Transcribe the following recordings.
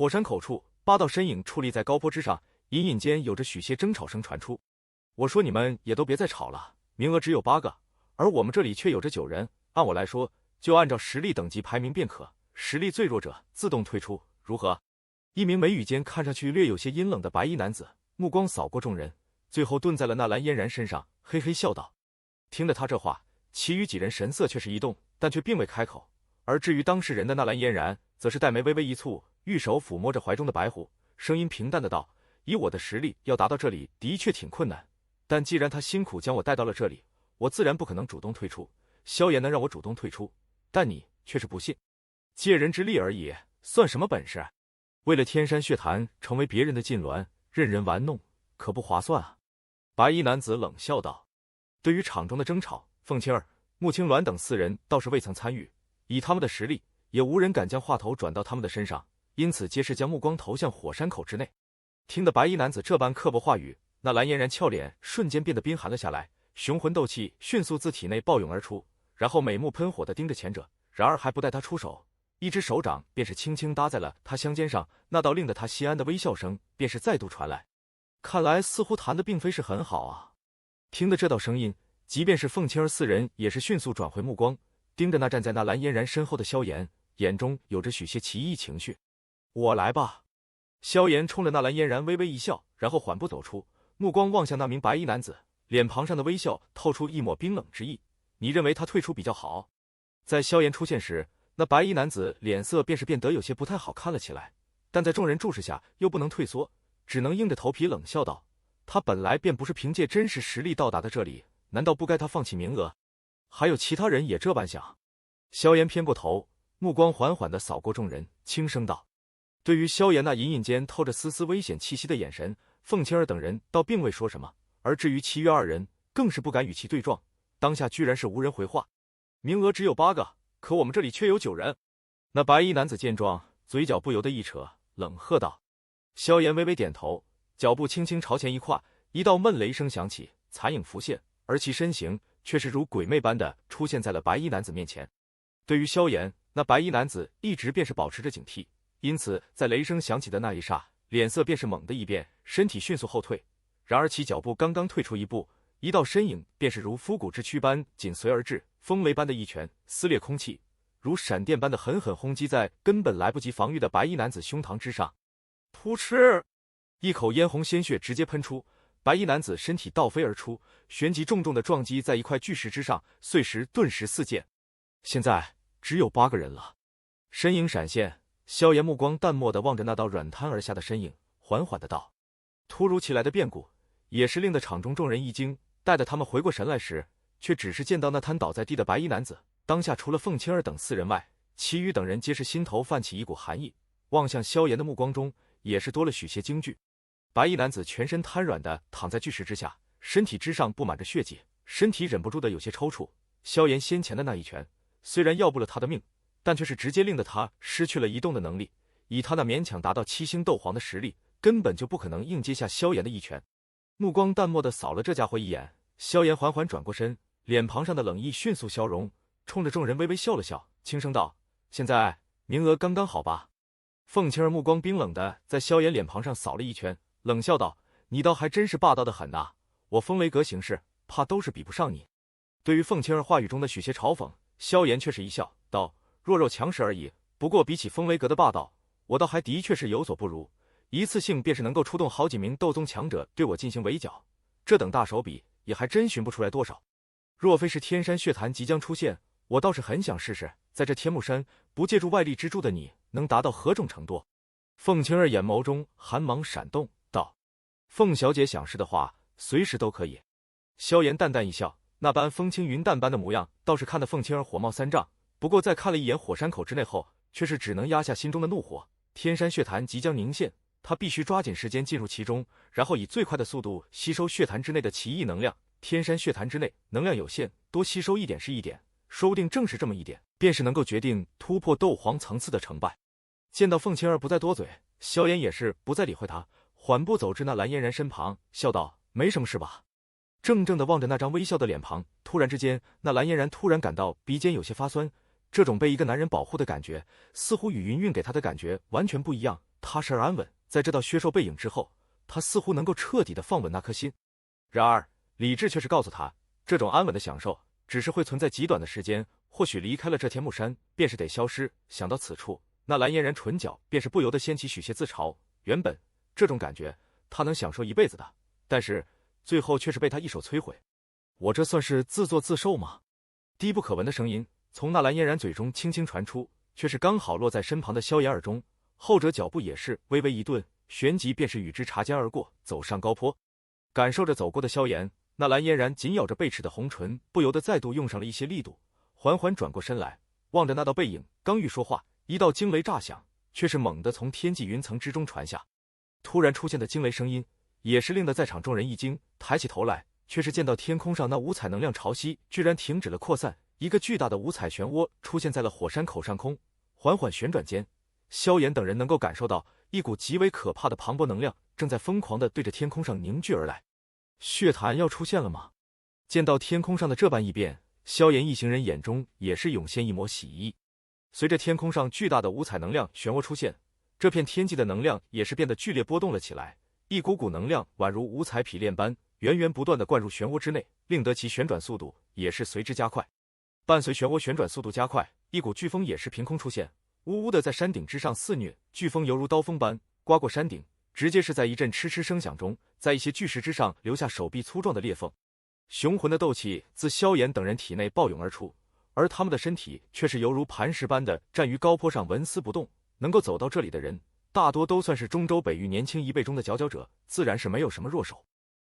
火山口处，8道身影矗立在高坡之上，隐隐间有着许些争吵声传出。我说你们也都别再吵了，名额只有8个，而我们这里却有着9人。按我来说，就按照实力等级排名便可，实力最弱者自动退出，如何？一名眉宇间看上去略有些阴冷的白衣男子，目光扫过众人，最后顿在了纳兰嫣然身上，嘿嘿笑道。听得他这话，其余几人神色却是一动，但却并未开口。而至于当事人的纳兰嫣然，则是黛眉微微一蹙，玉手抚摸着怀中的白虎，声音平淡的道：以我的实力，要达到这里的确挺困难，但既然他辛苦将我带到了这里，我自然不可能主动退出。萧炎能让我主动退出，但你却是不信。借人之力而已，算什么本事？为了天山血潭成为别人的禁鸾，任人玩弄，可不划算啊。白衣男子冷笑道。对于场中的争吵，凤青儿、穆青鸾等4人倒是未曾参与，以他们的实力，也无人敢将话头转到他们的身上，因此皆是将目光投向火山口之内。听得白衣男子这般刻薄话语，那蓝嫣然俏脸瞬间变得冰寒了下来，雄浑斗气迅速自体内暴涌而出，然后美目喷火地盯着前者。然而还不待他出手，一只手掌便是轻轻搭在了他香肩上，那道令得他心安的微笑声便是再度传来。看来似乎谈的并非是很好啊。听得这道声音，即便是凤青儿4人也是迅速转回目光，盯着那站在那蓝嫣然身后的萧炎，眼中有着许些奇异情绪。我来吧。萧炎冲着那蓝嫣然微微一笑，然后缓步走出，目光望向那名白衣男子，脸庞上的微笑透出一抹冰冷之意。你认为他退出比较好？在萧炎出现时，那白衣男子脸色便是变得有些不太好看了起来，但在众人注视下又不能退缩，只能硬着头皮冷笑道：他本来便不是凭借真实实力到达的这里，难道不该他放弃名额？还有其他人也这般想。萧炎偏过头，目光缓缓地扫过众人，轻声道。对于萧炎那隐隐间透着丝丝危险气息的眼神，凤青儿等人倒并未说什么，而至于其余2人更是不敢与其对撞，当下居然是无人回话。名额只有8个，可我们这里却有9人。那白衣男子见状，嘴角不由得一扯，冷喝道。萧炎微微点头，脚步轻轻朝前一跨，一道闷雷声响起，残影浮现，而其身形却是如鬼魅般的出现在了白衣男子面前。对于萧炎，那白衣男子一直便是保持着警惕，因此在雷声响起的那一刹，脸色便是猛地一变，身体迅速后退。然而其脚步刚刚退出一步，一道身影便是如枯骨之躯般紧随而至，风雷般的一拳撕裂空气，如闪电般的狠狠轰击在根本来不及防御的白衣男子胸膛之上。噗嗤，一口嫣红鲜血直接喷出，白衣男子身体倒飞而出，旋即重重的撞击在一块巨石之上，碎石顿时四溅。现在只有8个人了。身影闪现，萧炎目光淡漠地望着那道软瘫而下的身影，缓缓的道。突如其来的变故也是令得场中众人一惊，待得他们回过神来时，却只是见到那瘫倒在地的白衣男子。当下除了凤青儿等4人外，其余等人皆是心头泛起一股寒意，望向萧炎的目光中也是多了许些惊惧。白衣男子全身瘫软的躺在巨石之下，身体之上布满着血迹，身体忍不住的有些抽搐。萧炎先前的那一拳虽然要不了他的命，但却是直接令得他失去了移动的能力，以他那勉强达到7星斗皇的实力，根本就不可能硬接下萧炎的一拳。目光淡漠的扫了这家伙一眼，萧炎缓缓转过身，脸庞上的冷意迅速消融，冲着众人微微笑了笑，轻声道：现在名额刚刚好吧？凤青儿目光冰冷的在萧炎脸庞上扫了一圈，冷笑道：你倒还真是霸道的很呐，我风雷阁行事怕都是比不上你。对于凤青儿话语中的许些嘲讽，萧炎却是一笑道：弱肉强食而已，不过比起风雷阁的霸道，我倒还的确是有所不如，一次性便是能够出动好几名斗宗强者对我进行围剿，这等大手笔也还真寻不出来多少。若非是天山血潭即将出现，我倒是很想试试，在这天目山不借助外力支柱的你能达到何种程度。凤青儿眼眸中寒芒闪动道：凤小姐想试的话，随时都可以。萧炎淡淡一笑，那般风轻云淡般的模样倒是看得凤青儿火冒三丈，不过在看了一眼火山口之内后，却是只能压下心中的怒火。天山血潭即将凝现，他必须抓紧时间进入其中，然后以最快的速度吸收血潭之内的奇异能量。天山血潭之内能量有限，多吸收一点是一点，说不定正是这么一点，便是能够决定突破斗皇层次的成败。见到凤青儿不再多嘴，萧炎也是不再理会他，缓步走至那蓝嫣然身旁，笑道：没什么事吧？怔怔地望着那张微笑的脸庞，突然之间，那蓝嫣然突然感到鼻尖有些发酸，这种被一个男人保护的感觉，似乎与云韵给他的感觉完全不一样。踏实而安稳。在这道削瘦背影之后，他似乎能够彻底的放稳那颗心。然而理智却是告诉他，这种安稳的享受只是会存在极短的时间，或许离开了这天目山便是得消失。想到此处，那蓝嫣然唇角便是不由得掀起许些自嘲。原本这种感觉他能享受一辈子的，但是最后却是被他一手摧毁。我这算是自作自受吗？低不可闻的声音从那蓝嫣然嘴中轻轻传出，却是刚好落在身旁的萧炎耳中。后者脚步也是微微一顿，旋即便是与之擦肩而过，走上高坡。感受着走过的萧炎，那蓝嫣然紧咬着贝齿的红唇，不由得再度用上了一些力度，缓缓转过身来，望着那道背影，刚欲说话，一道惊雷炸响，却是猛地从天际云层之中传下。突然出现的惊雷声音，也是令得在场众人一惊，抬起头来，却是见到天空上那五彩能量潮汐居然停止了扩散，一个巨大的五彩漩涡出现在了火山口上空，缓缓旋转间，萧炎等人能够感受到一股极为可怕的磅礴能量正在疯狂地对着天空上凝聚而来。血潭要出现了吗？见到天空上的这般异变，萧炎一行人眼中也是涌现一抹喜意。随着天空上巨大的五彩能量漩涡出现，这片天际的能量也是变得剧烈波动了起来，一股股能量宛如五彩匹链般源源不断地灌入漩涡之内，令得其旋转速度也是随之加快。伴随漩涡旋转速度加快，一股飓风也是凭空出现，呜呜的在山顶之上肆虐，飓风犹如刀锋般刮过山顶，直接是在一阵嗤嗤声响中，在一些巨石之上留下手臂粗壮的裂缝。雄浑的斗气自萧炎等人体内暴涌而出，而他们的身体却是犹如磐石般的站于高坡上纹丝不动。能够走到这里的人，大多都算是中州北域年轻一辈中的佼佼者，自然是没有什么弱手。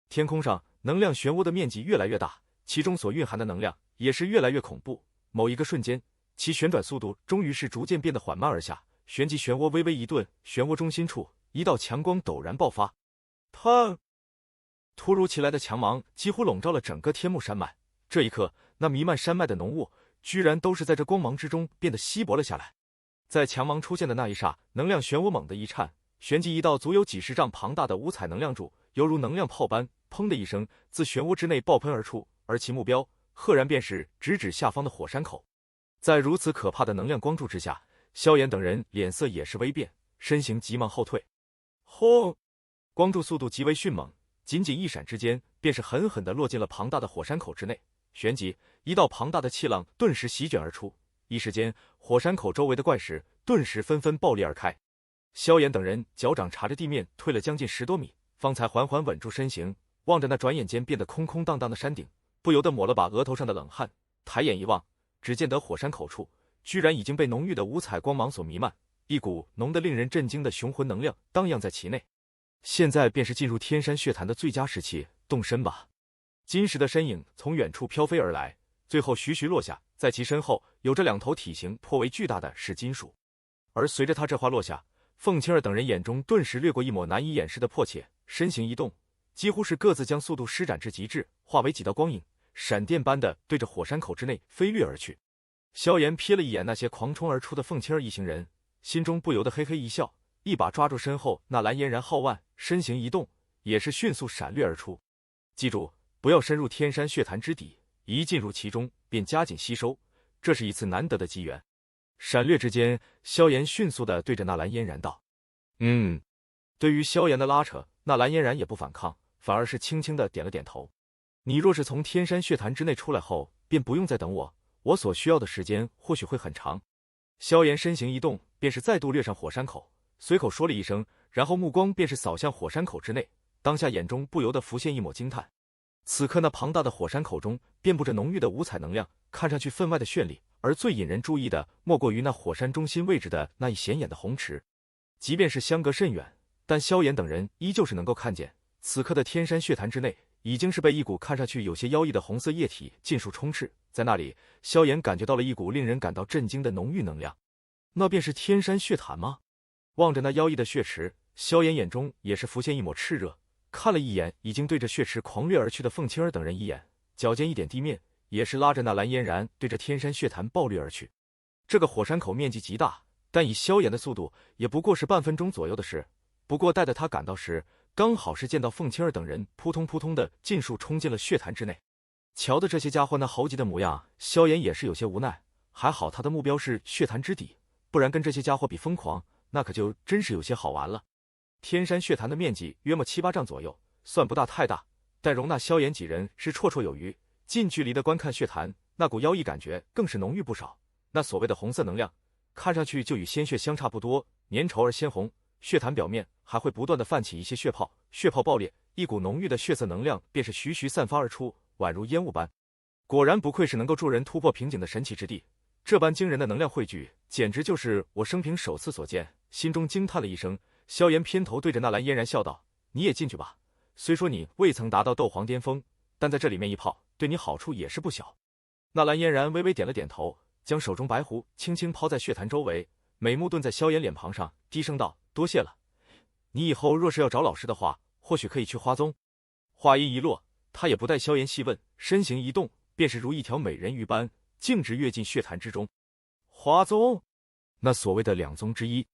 天空上能量漩涡的面积越来越大，其中所蕴含的能量也是越来越恐怖。某一个瞬间，其旋转速度终于是逐渐变得缓慢而下，旋即漩涡微微一顿，漩涡中心处一道强光陡然爆发。突如其来的强芒几乎笼罩了整个天目山脉，这一刻，那弥漫山脉的浓雾居然都是在这光芒之中变得稀薄了下来。在强芒出现的那一刹，能量漩涡猛地一颤，旋即一道足有几十丈庞大的五彩能量柱犹如能量炮般砰的一声自漩涡之内爆喷而出，而其目标赫然便是直指下方的火山口。在如此可怕的能量光柱之下，萧炎等人脸色也是微变，身形急忙后退。轰！光柱速度极为迅猛，仅仅一闪之间便是狠狠地落进了庞大的火山口之内，旋即一道庞大的气浪顿时席卷而出，一时间火山口周围的怪石顿时纷纷爆裂而开。萧炎等人脚掌插着地面退了将近10多米，方才缓缓稳住身形，望着那转眼间变得空空荡荡的山顶，不由得抹了把额头上的冷汗，抬眼一望，只见得火山口处居然已经被浓郁的五彩光芒所弥漫，一股浓得令人震惊的雄浑能量荡漾在其内。现在便是进入天山血潭的最佳时期，动身吧。金石的身影从远处飘飞而来，最后徐徐落下，在其身后有着2头体型颇为巨大的是金属。而随着他这话落下，凤青儿等人眼中顿时掠过一抹难以掩饰的迫切，身形一动，几乎是各自将速度施展至极致，化为几道光影，闪电般的对着火山口之内飞掠而去。萧炎瞥了一眼那些狂冲而出的凤青儿一行人，心中不由得嘿嘿一笑，一把抓住身后那蓝嫣然皓腕，身形一动，也是迅速闪掠而出。记住，不要深入天山血潭之底，一进入其中便加紧吸收，这是一次难得的机缘。闪掠之间，萧炎迅速地对着那蓝嫣然道：“对于萧炎的拉扯，那蓝嫣然也不反抗，反而是轻轻地点了点头。你若是从天山血潭之内出来后，便不用再等我，我所需要的时间或许会很长。”萧炎身形一动，便是再度掠上火山口，随口说了一声，然后目光便是扫向火山口之内，当下眼中不由得浮现一抹惊叹。此刻那庞大的火山口中遍布着浓郁的五彩能量，看上去分外的绚丽，而最引人注意的莫过于那火山中心位置的那一显眼的红池。即便是相隔甚远，但萧炎等人依旧是能够看见，此刻的天山血潭之内已经是被一股看上去有些妖异的红色液体尽数充斥，在那里萧炎感觉到了一股令人感到震惊的浓郁能量。那便是天山血潭吗？望着那妖异的血池，萧炎眼中也是浮现一抹炽热，看了一眼已经对着血池狂掠而去的凤青儿等人一眼，脚尖一点地面，也是拉着那蓝嫣然对着天山血潭暴掠而去。这个火山口面积极大，但以萧炎的速度也不过是半分钟左右的事。不过待得他赶到时，刚好是见到凤青儿等人扑通扑通的尽数冲进了血潭之内。瞧的这些家伙那猴急的模样，萧炎也是有些无奈，还好他的目标是血潭之底，不然跟这些家伙比疯狂，那可就真是有些好玩了。天山血潭的面积约莫7、8丈左右，算不大太大，但容纳萧炎几人是绰绰有余。近距离的观看血潭，那股妖异感觉更是浓郁不少。那所谓的红色能量，看上去就与鲜血相差不多，粘稠而鲜红。血潭表面还会不断的泛起一些血泡，血泡爆裂，一股浓郁的血色能量便是徐徐散发而出，宛如烟雾般。果然不愧是能够助人突破瓶颈的神奇之地，这般惊人的能量汇聚，简直就是我生平首次所见，心中惊叹了一声。萧炎偏头对着纳兰嫣然笑道：“你也进去吧，虽说你未曾达到斗皇巅峰，但在这里面一泡，对你好处也是不小。”纳兰嫣然微微点了点头，将手中白狐轻轻抛在血潭周围，美目顿在萧炎脸庞上，低声道：“多谢了。你以后若是要找老师的话，或许可以去花宗。”话音一落，他也不待萧炎细问，身形一动，便是如一条美人鱼般径直跃进血潭之中。花宗，那所谓的两宗之一。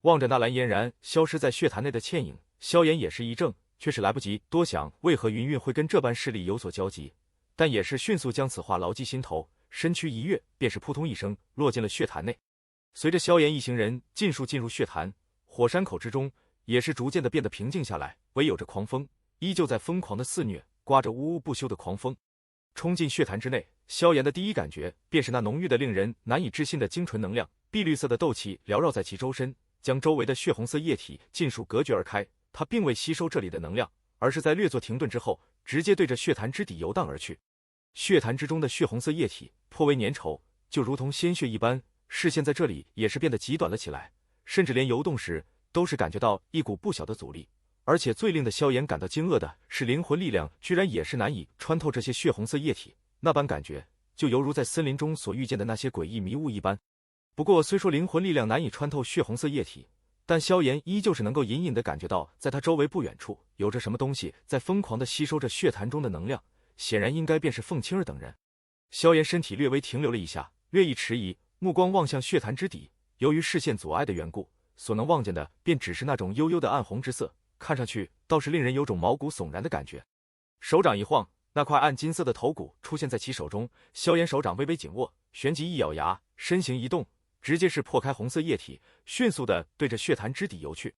望着纳兰嫣然消失在血潭内的倩影，萧炎也是一怔，却是来不及多想为何云韵会跟这般势力有所交集，但也是迅速将此话牢记心头，身躯一跃，便是扑通一声落进了血潭内。随着萧炎一行人尽数进入血潭，火山口之中也是逐渐的变得平静下来，唯有着狂风依旧在疯狂的肆虐，刮着呜呜不休的狂风。冲进血潭之内，萧炎的第一感觉便是那浓郁的令人难以置信的精纯能量，碧绿色的斗气缭绕在其周身，将周围的血红色液体尽数隔绝而开。他并未吸收这里的能量，而是在略作停顿之后，直接对着血潭之底游荡而去。血潭之中的血红色液体颇为粘稠，就如同鲜血一般，视线在这里也是变得极短了起来，甚至连游动时都是感觉到一股不小的阻力。而且最令的萧炎感到惊愕的是，灵魂力量居然也是难以穿透这些血红色液体，那般感觉就犹如在森林中所遇见的那些诡异迷雾一般。不过虽说灵魂力量难以穿透血红色液体，但萧炎依旧是能够隐隐地感觉到，在他周围不远处有着什么东西在疯狂地吸收着血潭中的能量，显然应该便是凤青儿等人。萧炎身体略微停留了一下，略一迟疑，目光望向血潭之底，由于视线阻碍的缘故，所能望见的便只是那种幽幽的暗红之色，看上去倒是令人有种毛骨悚然的感觉。手掌一晃，那块暗金色的头骨出现在其手中，萧炎手掌微微紧握，旋即一咬牙，身形一动，直接是破开红色液体，迅速的对着血潭之底游去。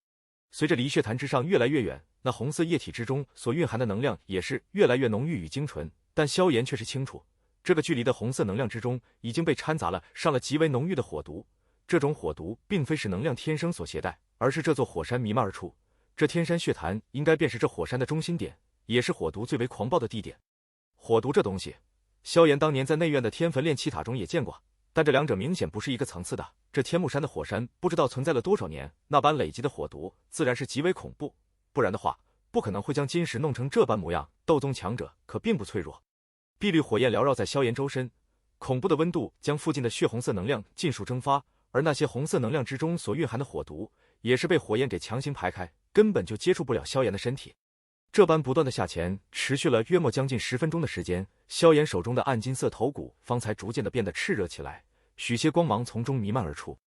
随着离血潭之上越来越远，那红色液体之中所蕴含的能量也是越来越浓郁与精纯，但萧炎却是清楚，这个距离的红色能量之中已经被掺杂了上了极为浓郁的火毒。这种火毒并非是能量天生所携带，而是这座火山弥漫而出。这天山血潭应该便是这火山的中心点，也是火毒最为狂暴的地点。火毒这东西，萧炎当年在内院的天焚炼气塔中也见过，但这两者明显不是一个层次的。这天目山的火山不知道存在了多少年，那般累积的火毒自然是极为恐怖，不然的话不可能会将金石弄成这般模样。斗宗强者可并不脆弱。碧绿火焰缭绕在萧炎周身，恐怖的温度将附近的血红色能量尽数蒸发，而那些红色能量之中所蕴含的火毒也是被火焰给强行排开，根本就接触不了萧炎的身体。这般不断的下潜持续了约莫将近10分钟的时间，萧炎手中的暗金色头骨方才逐渐的变得炽热起来，许些光芒从中弥漫而出。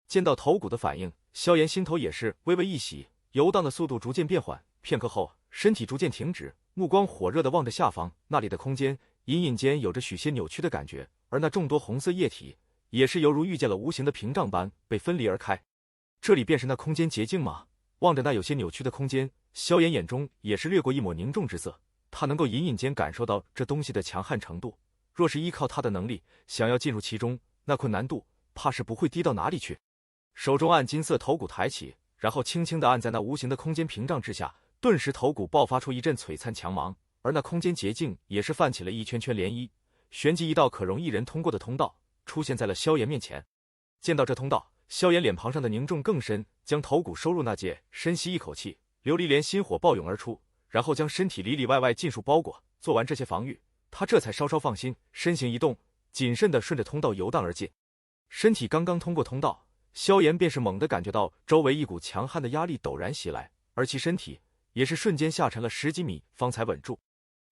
见到头骨的反应，萧炎心头也是微微一喜，游荡的速度逐渐变缓，片刻后身体逐渐停止，目光火热的望着下方，那里的空间隐隐间有着许些扭曲的感觉，而那众多红色液体也是犹如遇见了无形的屏障般被分离而开。这里便是那空间捷径吗？望着那有些扭曲的空间，萧炎眼中也是掠过一抹凝重之色。他能够隐隐间感受到这东西的强悍程度，若是依靠他的能力想要进入其中，那困难度怕是不会低到哪里去。手中暗金色头骨抬起，然后轻轻地按在那无形的空间屏障之下，顿时头骨爆发出一阵璀璨强芒，而那空间捷径也是泛起了一圈圈涟漪，旋即一道可容一人通过的通道出现在了萧炎面前。见到这通道，萧炎脸庞上的凝重更深，将头骨收入那戒，深吸一口气，琉璃莲心火暴涌而出，然后将身体里里外外尽数包裹。做完这些防御，他这才稍稍放心，身形一动，谨慎地顺着通道游荡而进。身体刚刚通过通道，萧炎便是猛地感觉到周围一股强悍的压力陡然袭来，而其身体也是瞬间下沉了10几米，方才稳住。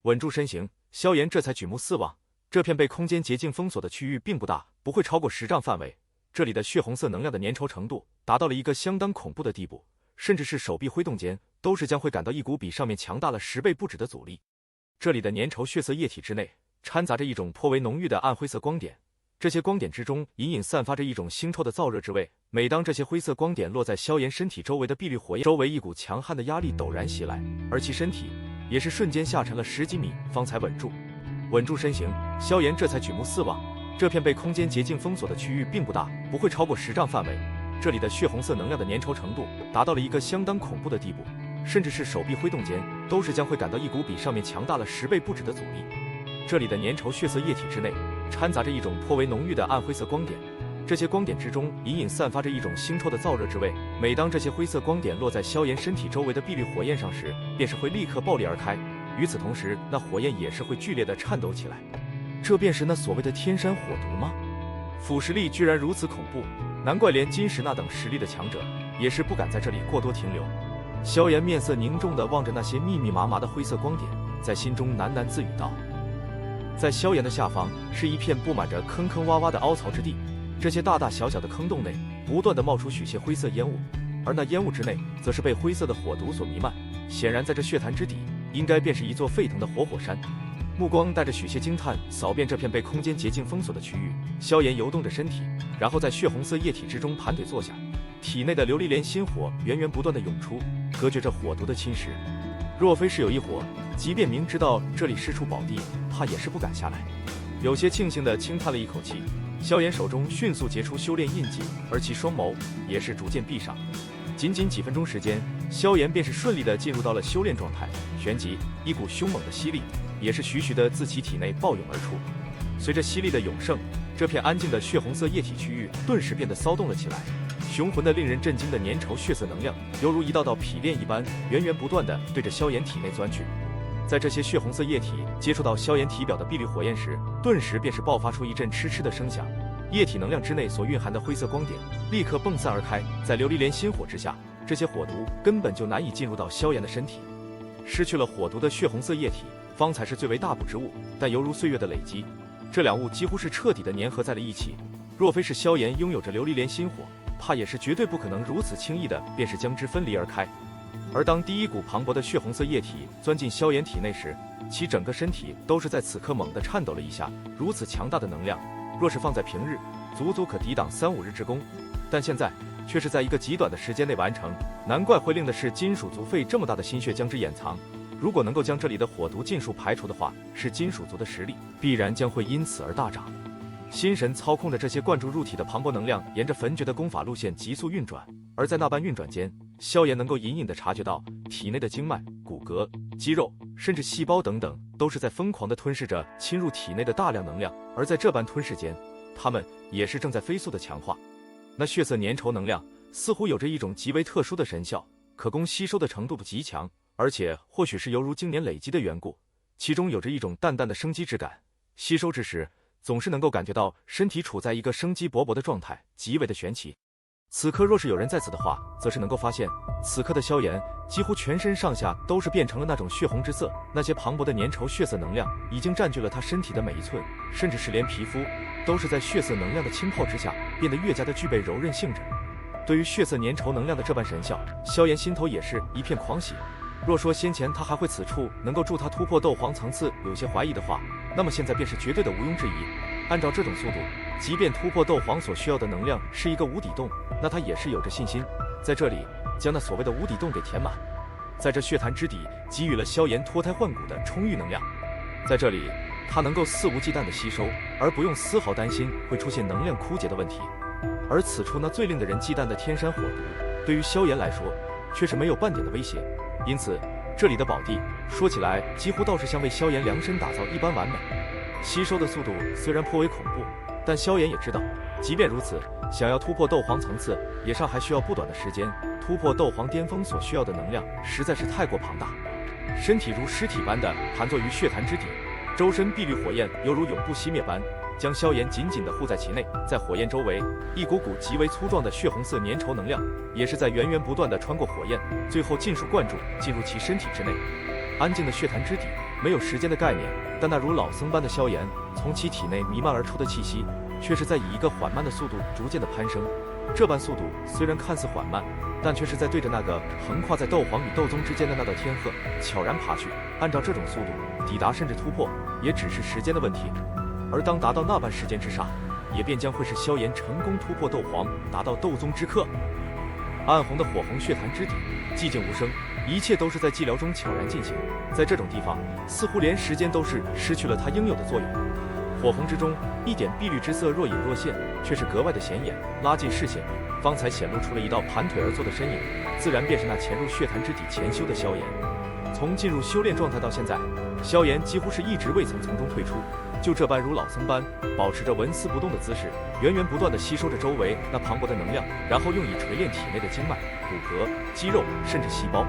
稳住身形，萧炎这才举目四望，这片被空间捷径封锁的区域并不大，不会超过10丈范围。这里的血红色能量的粘稠程度达到了一个相当恐怖的地步，甚至是手臂挥动间都是将会感到一股比上面强大了10倍不止的阻力。这里的粘稠血色液体之内掺杂着一种颇为浓郁的暗灰色光点，这些光点之中隐隐散发着一种腥臭的燥热之味。每当这些灰色光点落在萧炎身体周围的碧绿火焰周围，一股强悍的压力陡然袭来，而其身体也是瞬间下沉了10几米，方才稳住身形。萧炎这才举目四望，这片被空间捷径封锁的区域并不大，不会超过10丈范围。这里的血红色能量的粘稠程度达到了一个相当恐怖的地步，甚至是手臂挥动间都是将会感到一股比上面强大了10倍不止的阻力。这里的粘稠血色液体之内掺杂着一种颇为浓郁的暗灰色光点，这些光点之中隐隐散发着一种腥臭的燥热之味。每当这些灰色光点落在萧炎身体周围的碧绿火焰上时，便是会立刻爆裂而开。与此同时，那火焰也是会剧烈的颤抖起来。这便是那所谓的天山火毒吗？腐蚀力居然如此恐怖，难怪连金石那等实力的强者也是不敢在这里过多停留。萧炎面色凝重地望着那些密密麻麻的灰色光点，在心中喃喃自语道。在萧炎的下方是一片布满着坑坑洼洼的凹槽之地，这些大大小小的坑洞内不断地冒出许些灰色烟雾，而那烟雾之内则是被灰色的火毒所弥漫。显然在这血潭之底应该便是一座沸腾的活火山。目光带着许些惊叹扫遍这片被空间捷径封锁的区域，萧炎游动着身体，然后在血红色液体之中盘腿坐下，体内的琉璃莲心火源源不断地涌出，隔绝着火毒的侵蚀。若非是有一火，即便明知道这里是处宝地，怕也是不敢下来。有些庆幸地轻叹了一口气，萧炎手中迅速结出修炼印记，而其双眸也是逐渐闭上。仅仅几分钟时间，萧炎便是顺利地进入到了修炼状态，旋即一股凶猛的吸力也是徐徐地自其体内暴涌而出。随着吸力的涌盛，这片安静的血红色液体区域顿时变得骚动了起来，雄浑的令人震惊的粘稠血色能量犹如一道道劈链一般，源源不断地对着萧炎体内钻去。在这些血红色液体接触到萧炎体表的碧绿火焰时，顿时便是爆发出一阵嗤嗤的声响。液体能量之内所蕴含的灰色光点立刻迸散而开，在琉璃莲心火之下，这些火毒根本就难以进入到萧炎的身体。失去了火毒的血红色液体方才是最为大补之物，但犹如岁月的累积，这两物几乎是彻底的粘合在了一起。若非是萧炎拥有着琉璃莲心火，怕也是绝对不可能如此轻易的便是将之分离而开。而当第一股磅礴的血红色液体钻进萧炎体内时，其整个身体都是在此刻猛地颤抖了一下。如此强大的能量，若是放在平日，足足可抵挡3、5日之功，但现在却是在一个极短的时间内完成，难怪会令的是金属族费这么大的心血将之掩藏。如果能够将这里的火毒尽数排除的话，是金属族的实力必然将会因此而大涨。心神操控着这些灌注入体的磅礴能量，沿着焚诀的功法路线急速运转，而在那般运转间，萧炎能够隐隐地察觉到体内的经脉、骨骼、肌肉，甚至细胞等等，都是在疯狂地吞噬着侵入体内的大量能量，而在这般吞噬间，它们也是正在飞速地强化。那血色粘稠能量似乎有着一种极为特殊的神效，可供吸收的程度极强，而且或许是犹如经年累积的缘故，其中有着一种淡淡的生机之感，吸收之时总是能够感觉到身体处在一个生机勃勃的状态，极为的玄奇。此刻若是有人在此的话，则是能够发现此刻的萧炎几乎全身上下都是变成了那种血红之色，那些磅礴的粘稠血色能量已经占据了他身体的每一寸，甚至是连皮肤都是在血色能量的浸泡之下变得越加的具备柔韧性质。对于血色粘稠能量的这般神效，萧炎心头也是一片狂喜。若说先前他还会此处能够助他突破斗皇层次有些怀疑的话，那么现在便是绝对的毋庸置疑。按照这种速度，即便突破斗皇所需要的能量是一个无底洞，那他也是有着信心在这里将那所谓的无底洞给填满。在这血潭之底给予了萧炎脱胎换骨的充裕能量，在这里他能够肆无忌惮的吸收，而不用丝毫担心会出现能量枯竭的问题。而此处那最令的人忌惮的天山火毒，对于萧炎来说却是没有半点的威胁。因此这里的宝地说起来几乎倒是像为萧炎量身打造一般完美。吸收的速度虽然颇为恐怖，但萧炎也知道，即便如此，想要突破斗皇层次也尚还需要不短的时间。突破斗皇巅峰所需要的能量实在是太过庞大。身体如尸体般的盘坐于血潭之底，周身碧绿火焰犹如永不熄灭般将萧炎紧紧地护在其内。在火焰周围，一股股极为粗壮的血红色粘稠能量也是在源源不断地穿过火焰，最后尽数灌注进入其身体之内。安静的血潭之底没有时间的概念，但那如老僧般的萧炎从其体内弥漫而出的气息却是在以一个缓慢的速度逐渐的攀升。这般速度虽然看似缓慢，但却是在对着那个横跨在斗皇与斗宗之间的那道天壑悄然爬去。按照这种速度抵达甚至突破也只是时间的问题。而当达到那般时间之上，也便将会是萧炎成功突破斗皇，达到斗宗之客。暗红的火红血潭之底，寂静无声，一切都是在寂寥中悄然进行。在这种地方，似乎连时间都是失去了它应有的作用。火红之中，一点碧绿之色若隐若现，却是格外的显眼，拉近视线，方才显露出了一道盘腿而坐的身影，自然便是那潜入血潭之底潜修的萧炎。从进入修炼状态到现在，萧炎几乎是一直未曾从中退出，就这般如老僧般，保持着纹丝不动的姿势，源源不断地吸收着周围那磅礴的能量，然后用以锤炼体内的经脉、骨骼、肌肉，甚至细胞。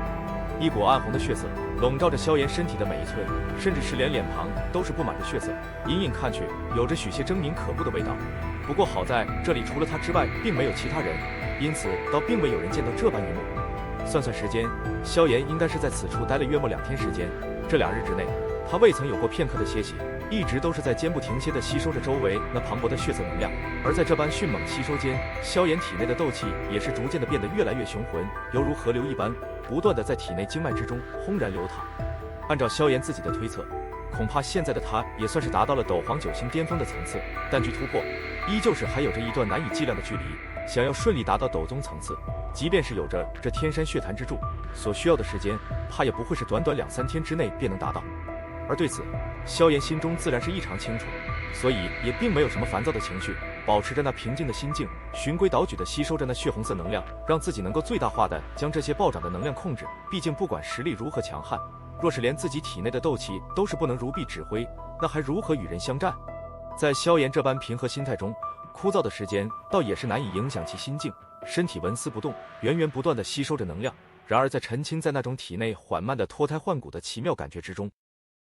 一股暗红的血色笼罩着萧炎身体的每一寸，甚至是连脸庞都是布满着血色，隐隐看去有着许些狰狞可怖的味道。不过好在这里除了他之外，并没有其他人，因此倒并未有人见到这般一幕。算算时间，萧炎应该是在此处待了约莫2天时间。这2日之内，他未曾有过片刻的歇息，一直都是在间不停歇地吸收着周围那磅礴的血色能量。而在这般迅猛吸收间，萧炎体内的斗气也是逐渐地变得越来越雄浑，犹如河流一般，不断地在体内经脉之中轰然流淌。按照萧炎自己的推测，恐怕现在的他也算是达到了斗皇9星巅峰的层次，但距突破依旧是还有着一段难以计量的距离。想要顺利达到斗宗层次，即便是有着这天山血潭之助，所需要的时间，怕也不会是短短2-3天之内便能达到。而对此，萧炎心中自然是异常清楚，所以也并没有什么烦躁的情绪，保持着那平静的心境，循规蹈矩地吸收着那血红色能量，让自己能够最大化地将这些暴涨的能量控制。毕竟不管实力如何强悍，若是连自己体内的斗气都是不能如臂指挥，那还如何与人相战？在萧炎这般平和心态中，枯燥的时间倒也是难以影响其心境，身体纹丝不动，源源不断地吸收着能量。然而在沉浸在那种体内缓慢的脱胎换骨的奇妙感觉之中，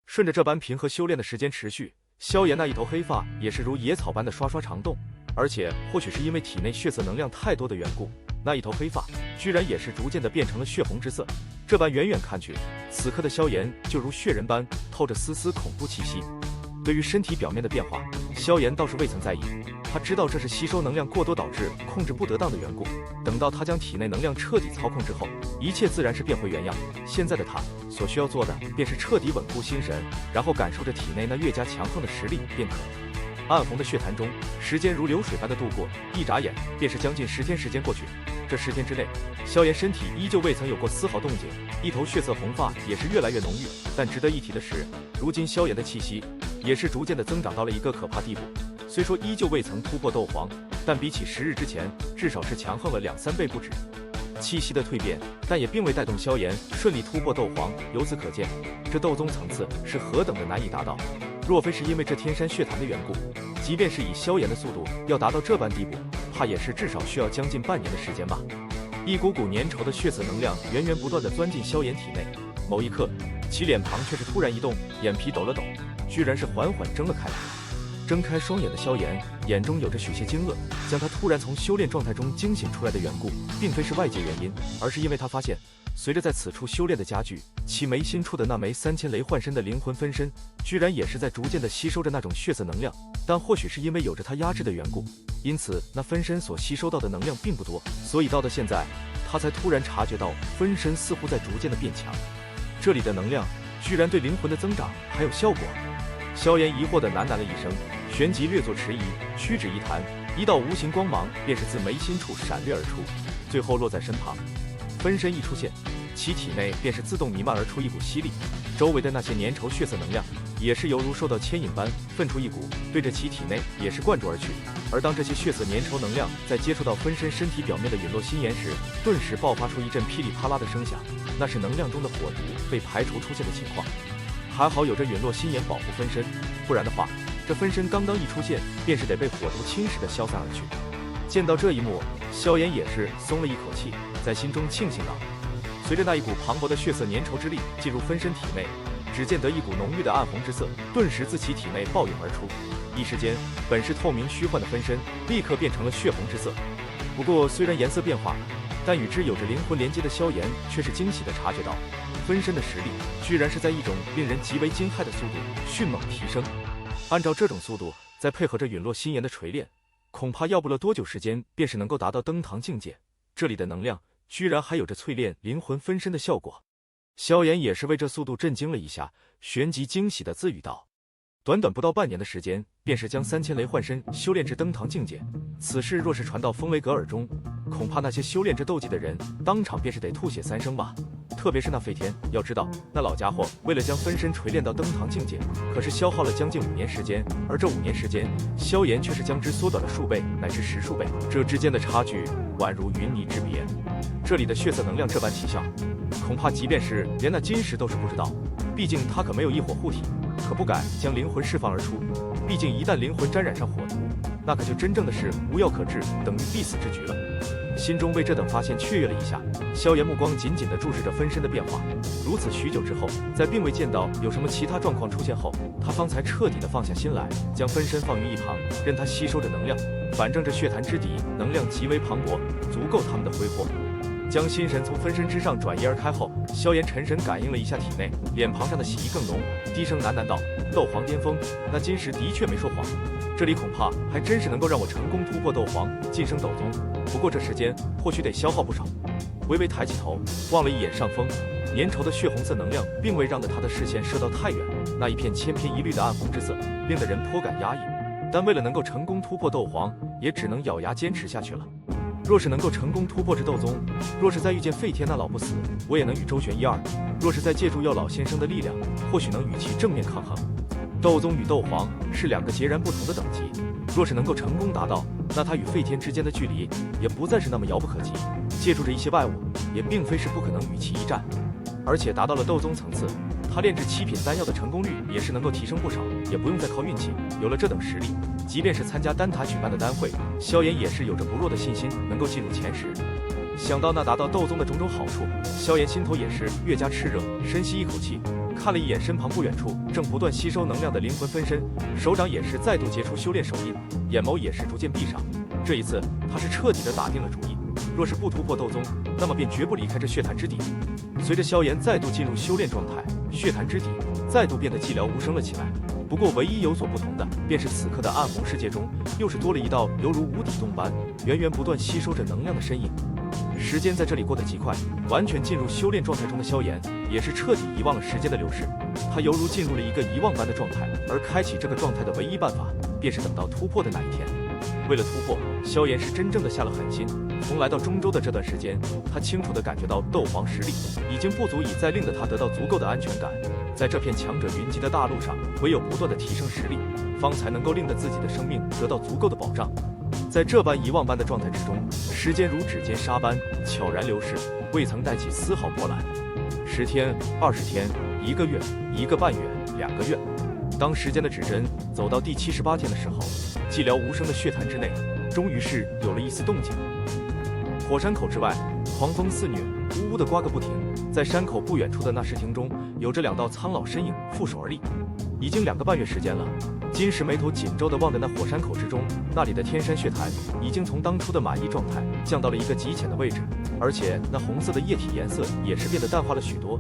顺着这般平和修炼的时间持续，萧炎那一头黑发也是如野草般的刷刷长动，而且或许是因为体内血色能量太多的缘故，那一头黑发居然也是逐渐的变成了血红之色。这般远远看去，此刻的萧炎就如血人般透着丝丝恐怖气息。对于身体表面的变化，萧炎倒是未曾在意，他知道这是吸收能量过多导致控制不得当的缘故。等到他将体内能量彻底操控之后，一切自然是变回原样。现在的他所需要做的便是彻底稳固心神，然后感受着体内那越加强横的实力便可。暗红的血潭中，时间如流水般的度过，一眨眼便是将近10天时间过去。这10天之内，萧炎身体依旧未曾有过丝毫动静，一头血色红发也是越来越浓郁。但值得一提的是，如今萧炎的气息也是逐渐的增长到了一个可怕地步。虽说依旧未曾突破斗皇，但比起10日之前，至少是强横了2-3倍不止。气息的蜕变，但也并未带动萧炎顺利突破斗皇。由此可见，这斗宗层次是何等的难以达到。若非是因为这天山血潭的缘故，即便是以萧炎的速度要达到这般地步，怕也是至少需要将近半年的时间吧。一股股粘稠的血色能量源源不断地钻进萧炎体内，某一刻，其脸庞却是突然一动，眼皮抖了抖，居然是缓缓睁了开来。睁开双眼的萧炎眼中有着许些惊愕，将他突然从修炼状态中惊醒出来的缘故，并非是外界原因，而是因为他发现，随着在此处修炼的加剧，其眉心处的那枚3000雷幻身的灵魂分身，居然也是在逐渐的吸收着那种血色能量。但或许是因为有着他压制的缘故，因此那分身所吸收到的能量并不多，所以到了现在，他才突然察觉到分身似乎在逐渐的变强。这里的能量居然对灵魂的增长还有效果。萧炎疑惑的喃喃了一声，旋即略作迟疑，屈指一弹，一道无形光芒便是自眉心处闪掠而出，最后落在身旁。分身一出现，其体内便是自动弥漫而出一股吸力，周围的那些粘稠血色能量也是犹如受到牵引般分出一股，对着其体内也是灌注而去。而当这些血色粘稠能量在接触到分身身体表面的陨落心炎时，顿时爆发出一阵噼里啪啦的声响，那是能量中的火毒被排除出现的情况。还好有着陨落心炎保护分身，不然的话，这分身刚刚一出现，便是得被火毒侵蚀的消散而去。见到这一幕，萧炎也是松了一口气，在心中庆幸道。随着那一股磅礴的血色粘稠之力进入分身体内，只见得一股浓郁的暗红之色顿时自其体内暴涌而出，一时间，本是透明虚幻的分身立刻变成了血红之色。不过虽然颜色变化了，但与之有着灵魂连接的萧炎却是惊喜地察觉到，分身的实力居然是在一种令人极为惊骇的速度迅猛提升。按照这种速度，再配合着陨落心炎的锤炼，恐怕要不了多久时间，便是能够达到登堂境界。这里的能量居然还有着淬炼灵魂分身的效果。萧炎也是为这速度震惊了一下，旋即惊喜地自语道：“短短不到半年的时间，便是将3000雷幻身修炼至登堂境界。此事若是传到风雷阁耳中，恐怕那些修炼着斗技的人，当场便是得吐血3声吧。特别是那费天，要知道那老家伙为了将分身锤炼到登堂境界，可是消耗了将近5年时间，而这5年时间，萧炎却是将之缩短了数倍乃至10数倍，这之间的差距宛如云泥之别。这里的血色能量这般奇效，恐怕即便是连那金石都是不知道，毕竟他可没有异火护体，可不敢将灵魂释放而出。毕竟一旦灵魂沾染上火毒，那可就真正的是无药可治，等于必死之局了。心中为这等发现雀跃了一下，萧炎目光紧紧地注视着分身的变化。如此许久之后，在并未见到有什么其他状况出现后，他方才彻底地放下心来，将分身放于一旁，任他吸收着能量。反正这血潭之底能量极为磅礴，足够他们的挥霍。将心神从分身之上转移而开后，萧炎沉神感应了一下体内，脸庞上的喜意更浓，低声喃喃道：“斗皇巅峰，那金石的确没说谎，这里恐怕还真是能够让我成功突破斗皇，晋升斗宗。不过这时间或许得消耗不少。”微微抬起头，望了一眼上风，粘稠的血红色能量并未让他的视线射到太远，那一片千篇一律的暗红之色，令得人颇感压抑。但为了能够成功突破斗皇，也只能咬牙坚持下去了。若是能够成功突破至斗宗，若是再遇见费天那老不死，我也能与周旋一二；若是再借助药老先生的力量，或许能与其正面抗衡。斗宗与斗皇是2个截然不同的等级，若是能够成功达到，那他与费天之间的距离也不再是那么遥不可及。借助着一些外物，也并非是不可能与其一战。而且达到了斗宗层次，他炼制7品丹药的成功率也是能够提升不少，也不用再靠运气。有了这等实力，即便是参加丹塔举办的丹会，萧炎也是有着不弱的信心能够进入前10。想到那达到斗宗的种种好处，萧炎心头也是越加炽热，深吸一口气，看了一眼身旁不远处正不断吸收能量的灵魂分身，手掌也是再度结出修炼手印，眼眸也是逐渐闭上。这一次他是彻底的打定了主意，若是不突破斗宗，那么便绝不离开这血潭之底。随着萧炎再度进入修炼状态，血潭之底再度变得寂寥无声了起来。不过唯一有所不同的，便是此刻的暗红世界中，又是多了一道犹如无底洞般源源不断吸收着能量的身影。时间在这里过得极快，完全进入修炼状态中的萧炎，也是彻底遗忘了时间的流逝。他犹如进入了一个遗忘般的状态，而开启这个状态的唯一办法，便是等到突破的那一天。为了突破，萧炎是真正的下了狠心。从来到中州的这段时间，他清楚地感觉到斗皇实力已经不足以再令得他得到足够的安全感。在这片强者云集的大陆上，唯有不断地提升实力，方才能够令得自己的生命得到足够的保障。在这般遗忘般的状态之中，时间如指尖沙般悄然流逝，未曾带起丝毫波澜。10天、20天、1个月、1个半月、2个月，当时间的指针走到第78天的时候，寂寥无声的血潭之内，终于是有了一丝动静。火山口之外，狂风肆虐，呜呜地刮个不停。在山口不远处的那石亭中，有着2道苍老身影负手而立。已经2个半月时间了，金石眉头紧皱地望着那火山口之中，那里的天山血潭已经从当初的满溢状态降到了一个极浅的位置，而且那红色的液体颜色也是变得淡化了许多，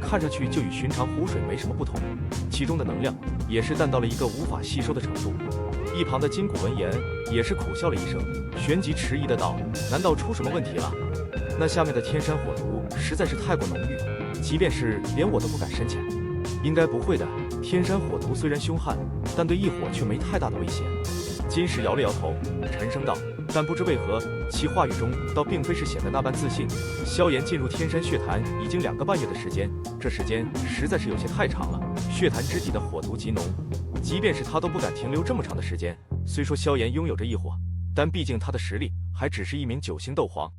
看上去就与寻常湖水没什么不同，其中的能量也是淡到了一个无法吸收的程度。一旁的金谷闻言也是苦笑了一声，旋即迟疑的道：“难道出什么问题了？那下面的天山火毒实在是太过浓郁，即便是连我都不敢深潜。应该不会的，天山火毒虽然凶悍，但对异火却没太大的威胁。”金石摇了摇头，沉声道，但不知为何，其话语中倒并非是显得那般自信。萧炎进入天山血潭已经2个半月的时间，这时间实在是有些太长了。血潭之底的火毒极浓，即便是他都不敢停留这么长的时间。虽说萧炎拥有着异火，但毕竟他的实力还只是一名9星斗皇。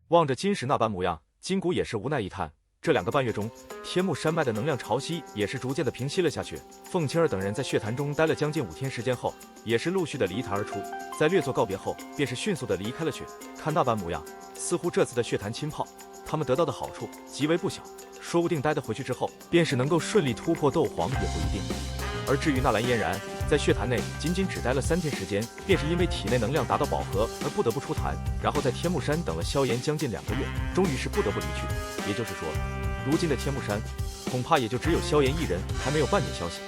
望着金石那般模样，金谷也是无奈一叹。这2个半月中，天幕山脉的能量潮汐也是逐渐的平息了下去。凤青儿等人在血潭中待了将近5天时间后，也是陆续的离潭而出。在略作告别后，便是迅速的离开了去。看那般模样，似乎这次的血潭浸泡，他们得到的好处极为不小。说不定待得回去之后，便是能够顺利突破斗皇也不一定。而至于纳兰嫣然，在血潭内仅仅只待了3天时间，便是因为体内能量达到饱和而不得不出坛，然后在天目山等了萧炎将近2个月，终于是不得不离去。也就是说，如今的天目山恐怕也就只有萧炎一人还没有半点消息。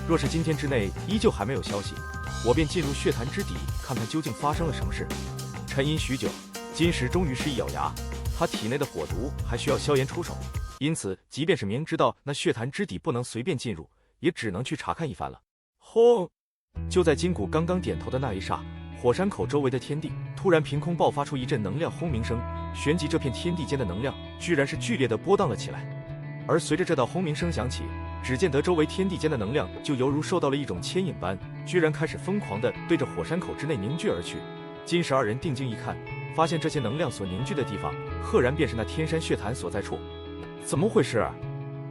若是今天之内依旧还没有消息，我便进入血潭之底，看看究竟发生了什么事。沉吟许久，金石终于是一咬牙，他体内的火毒还需要萧炎出手，因此即便是明知道那血潭之底不能随便进入，也只能去查看一番了。轰！就在金谷刚刚点头的那一刹，火山口周围的天地突然凭空爆发出一阵能量轰鸣声，旋即这片天地间的能量居然是剧烈的波荡了起来。而随着这道轰鸣声响起，只见得周围天地间的能量就犹如受到了一种牵引般，居然开始疯狂地对着火山口之内凝聚而去。金石二人定睛一看，发现这些能量所凝聚的地方，赫然便是那天山血潭所在处。怎么回事？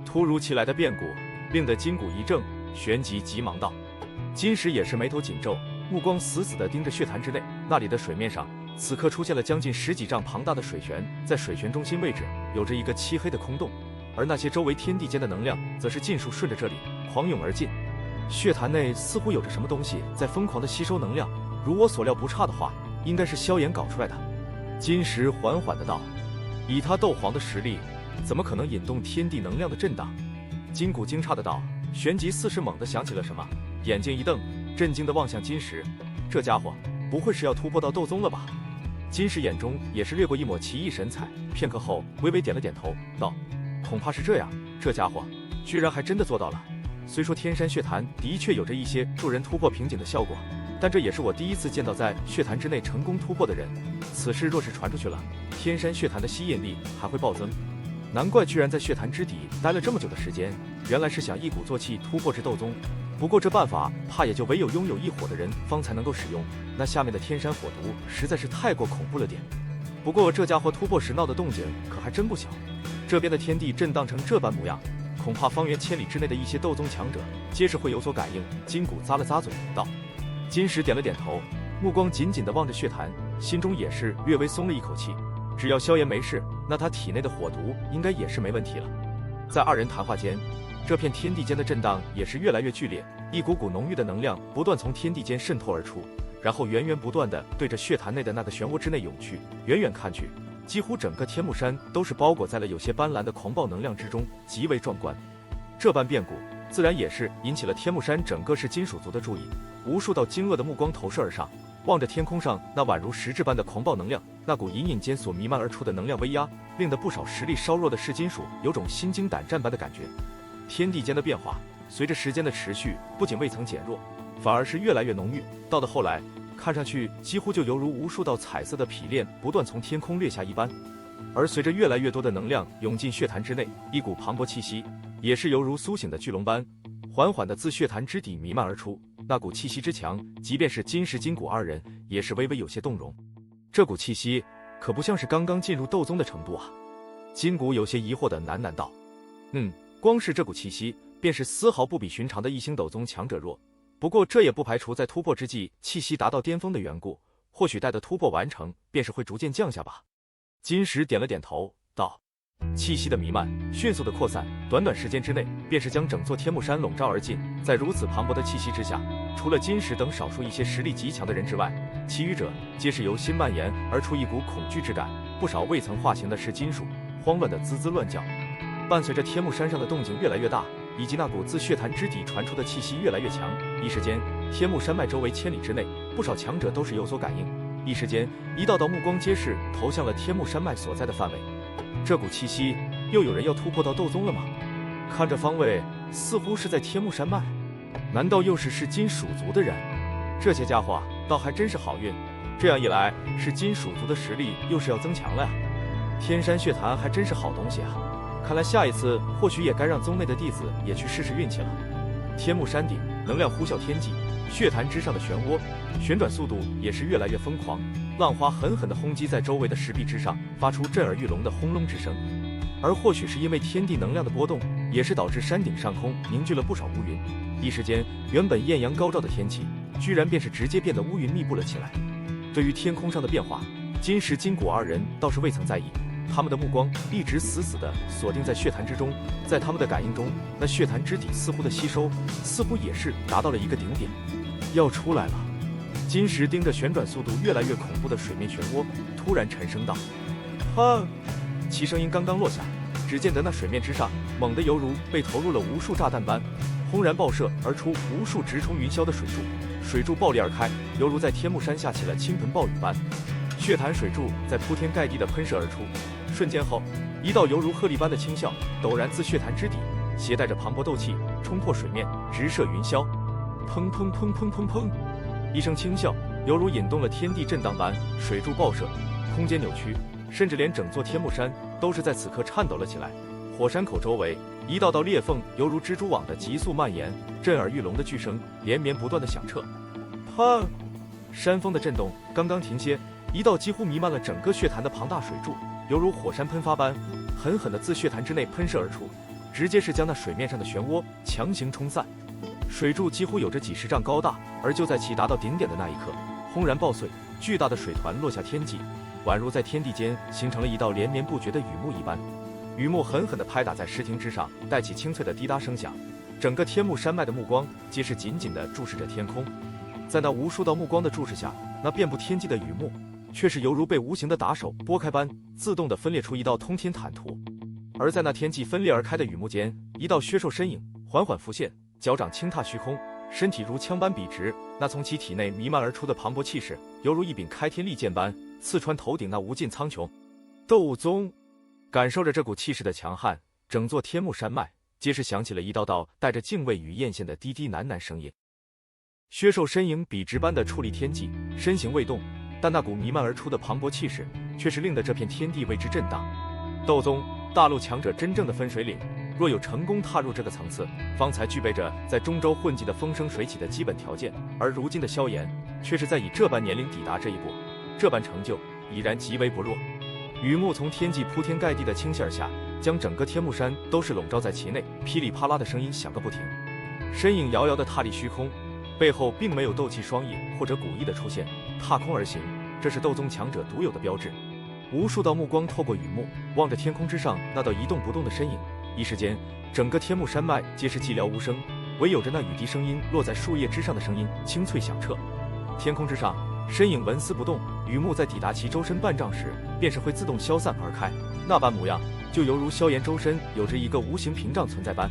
突如其来的变故令得金谷一怔，旋即急忙道。金石也是眉头紧皱，目光死死地盯着血潭之内。那里的水面上此刻出现了将近10几丈庞大的水泉，在水泉中心位置有着一个漆黑的空洞，而那些周围天地间的能量则是尽数顺着这里狂涌而进。血潭内似乎有着什么东西在疯狂地吸收能量，如我所料不差的话，应该是萧炎搞出来的。金石缓缓地道，以他斗皇的实力，怎么可能引动天地能量的震荡？金谷惊诧的道，旋即似是猛地想起了什么，眼睛一瞪，震惊地望向金石，这家伙不会是要突破到斗宗了吧？金石眼中也是掠过一抹奇异神采，片刻后微微点了点头，道，恐怕是这样，这家伙居然还真的做到了。虽说天山血潭的确有着一些助人突破瓶颈的效果，但这也是我第一次见到在血潭之内成功突破的人。此事若是传出去了，天山血潭的吸引力还会暴增。难怪居然在血潭之底待了这么久的时间，原来是想一鼓作气突破至斗宗。不过这办法怕也就唯有拥有异火的人方才能够使用，那下面的天山火毒实在是太过恐怖了点。不过这家伙突破时闹的动静可还真不小，这边的天地震荡成这般模样，恐怕方圆千里之内的一些斗宗强者皆是会有所感应。金谷咂了咂嘴道。金石点了点头，目光紧紧地望着血潭，心中也是略微松了一口气。只要萧炎没事，那他体内的火毒应该也是没问题了。在二人谈话间，这片天地间的震荡也是越来越剧烈，一股股浓郁的能量不断从天地间渗透而出，然后源源不断地对着血潭内的那个漩涡之内涌去。远远看去，几乎整个天目山都是包裹在了有些斑斓的狂暴能量之中，极为壮观。这般变故自然也是引起了天目山整个是金属族的注意，无数道惊愕的目光投射而上，望着天空上那宛如实质般的狂暴能量，那股隐隐间所弥漫而出的能量威压，令得不少实力稍弱的噬金属有种心惊胆战般的感觉。天地间的变化随着时间的持续，不仅未曾减弱，反而是越来越浓郁，到了后来看上去几乎就犹如无数道彩色的匹链不断从天空掠下一般。而随着越来越多的能量涌进血潭之内，一股磅礴气息也是犹如苏醒的巨龙般缓缓地自血潭之底弥漫而出。那股气息之强，即便是金石金谷二人也是微微有些动容。这股气息可不像是刚刚进入斗宗的程度啊。金谷有些疑惑地喃喃道，光是这股气息便是丝毫不比寻常的一星斗宗强者弱。不过这也不排除在突破之际气息达到巅峰的缘故，或许待的突破完成便是会逐渐降下吧。金石点了点头道，气息的弥漫迅速的扩散，短短时间之内便是将整座天目山笼罩而尽。在如此磅礴的气息之下，除了金石等少数一些实力极强的人之外，其余者皆是由心蔓延而出一股恐惧之感，不少未曾化形的是金属慌乱的滋滋乱叫。伴随着天目山上的动静越来越大，以及那股自血潭之底传出的气息越来越强，一时间天目山脉周围千里之内不少强者都是有所感应，一时间一道道目光皆是投向了天目山脉所在的范围。这股气息又有人要突破到斗宗了吗？看这方位似乎是在天目山脉，难道又是金属族的人？这些家伙倒还真是好运，这样一来是金属族的实力又是要增强了呀。天山血潭还真是好东西啊，看来下一次或许也该让宗内的弟子也去试试运气了。天目山顶能量呼啸天际，血潭之上的漩涡旋转速度也是越来越疯狂，浪花狠狠地轰击在周围的石壁之上，发出震耳欲聋的轰隆之声。而或许是因为天地能量的波动，也是导致山顶上空凝聚了不少乌云，一时间原本艳阳高照的天气居然便是直接变得乌云密布了起来。对于天空上的变化，金石金谷二人倒是未曾在意，他们的目光一直死死地锁定在血潭之中。在他们的感应中，那血潭之底似乎的吸收似乎也是达到了一个顶点，要出来了。金石盯着旋转速度越来越恐怖的水面漩涡，突然沉声道：“哈！”其声音刚刚落下，只见得那水面之上猛地犹如被投入了无数炸弹般，轰然爆射而出无数直冲云霄的水柱，水柱爆裂而开，犹如在天目山下起了倾盆暴雨般。血潭水柱在铺天盖地地喷射而出，瞬间后，一道犹如鹤唳般的轻啸陡然自血潭之底，携带着磅礴斗气冲破水面，直射云霄。砰砰砰砰砰砰，一声轻啸，犹如引动了天地震荡般，水柱爆射，空间扭曲，甚至连整座天目山都是在此刻颤抖了起来。火山口周围，一道道裂缝犹如蜘蛛网的急速蔓延，震耳欲聋的巨声连绵不断的响彻。砰！山峰的震动刚刚停歇，一道几乎弥漫了整个血潭的庞大水柱，犹如火山喷发般，狠狠地自血潭之内喷射而出，直接是将那水面上的漩涡强行冲散。水柱几乎有着几十丈高大，而就在其达到顶点的那一刻，轰然爆碎，巨大的水团落下天际，宛如在天地间形成了一道连绵不绝的雨幕一般。雨幕狠狠地拍打在石亭之上，带起清脆的滴答声响。整个天目山脉的目光皆是紧紧地注视着天空，在那无数道目光的注视下，那遍布天际的雨幕却是犹如被无形的打手拨开般，自动地分裂出一道通天坦途。而在那天际分裂而开的雨幕间，一道削瘦身影缓缓浮现，脚掌轻踏虚空，身体如枪般笔直，那从其体内弥漫而出的磅礴气势，犹如一柄开天利剑般刺穿头顶那无尽苍穹。斗宗感受着这股气势的强悍，整座天目山脉皆是响起了一道道带着敬畏与艳羡的低低喃喃声音。削瘦身影笔直般的矗立天际，身形未动，但那股弥漫而出的磅礴气势，却是令得这片天地为之震荡。斗宗，大陆强者真正的分水岭，若有成功踏入这个层次，方才具备着在中州混迹的风生水起的基本条件。而如今的萧炎，却是在以这般年龄抵达这一步，这般成就已然极为不弱。雨幕从天际铺天盖地的倾泻而下，将整个天目山都是笼罩在其内，噼里啪啦的声音响个不停。身影遥遥的踏立虚空，背后并没有斗气双翼或者古翼的出现，踏空而行，这是斗宗强者独有的标志。无数道目光透过雨幕，望着天空之上那道一动不动的身影，一时间，整个天目山脉皆是寂寥无声，唯有着那雨滴声音落在树叶之上的声音清脆响彻。天空之上，身影纹丝不动，雨幕在抵达其周身半丈时，便是会自动消散而开，那般模样，就犹如萧炎周身有着一个无形屏障存在般。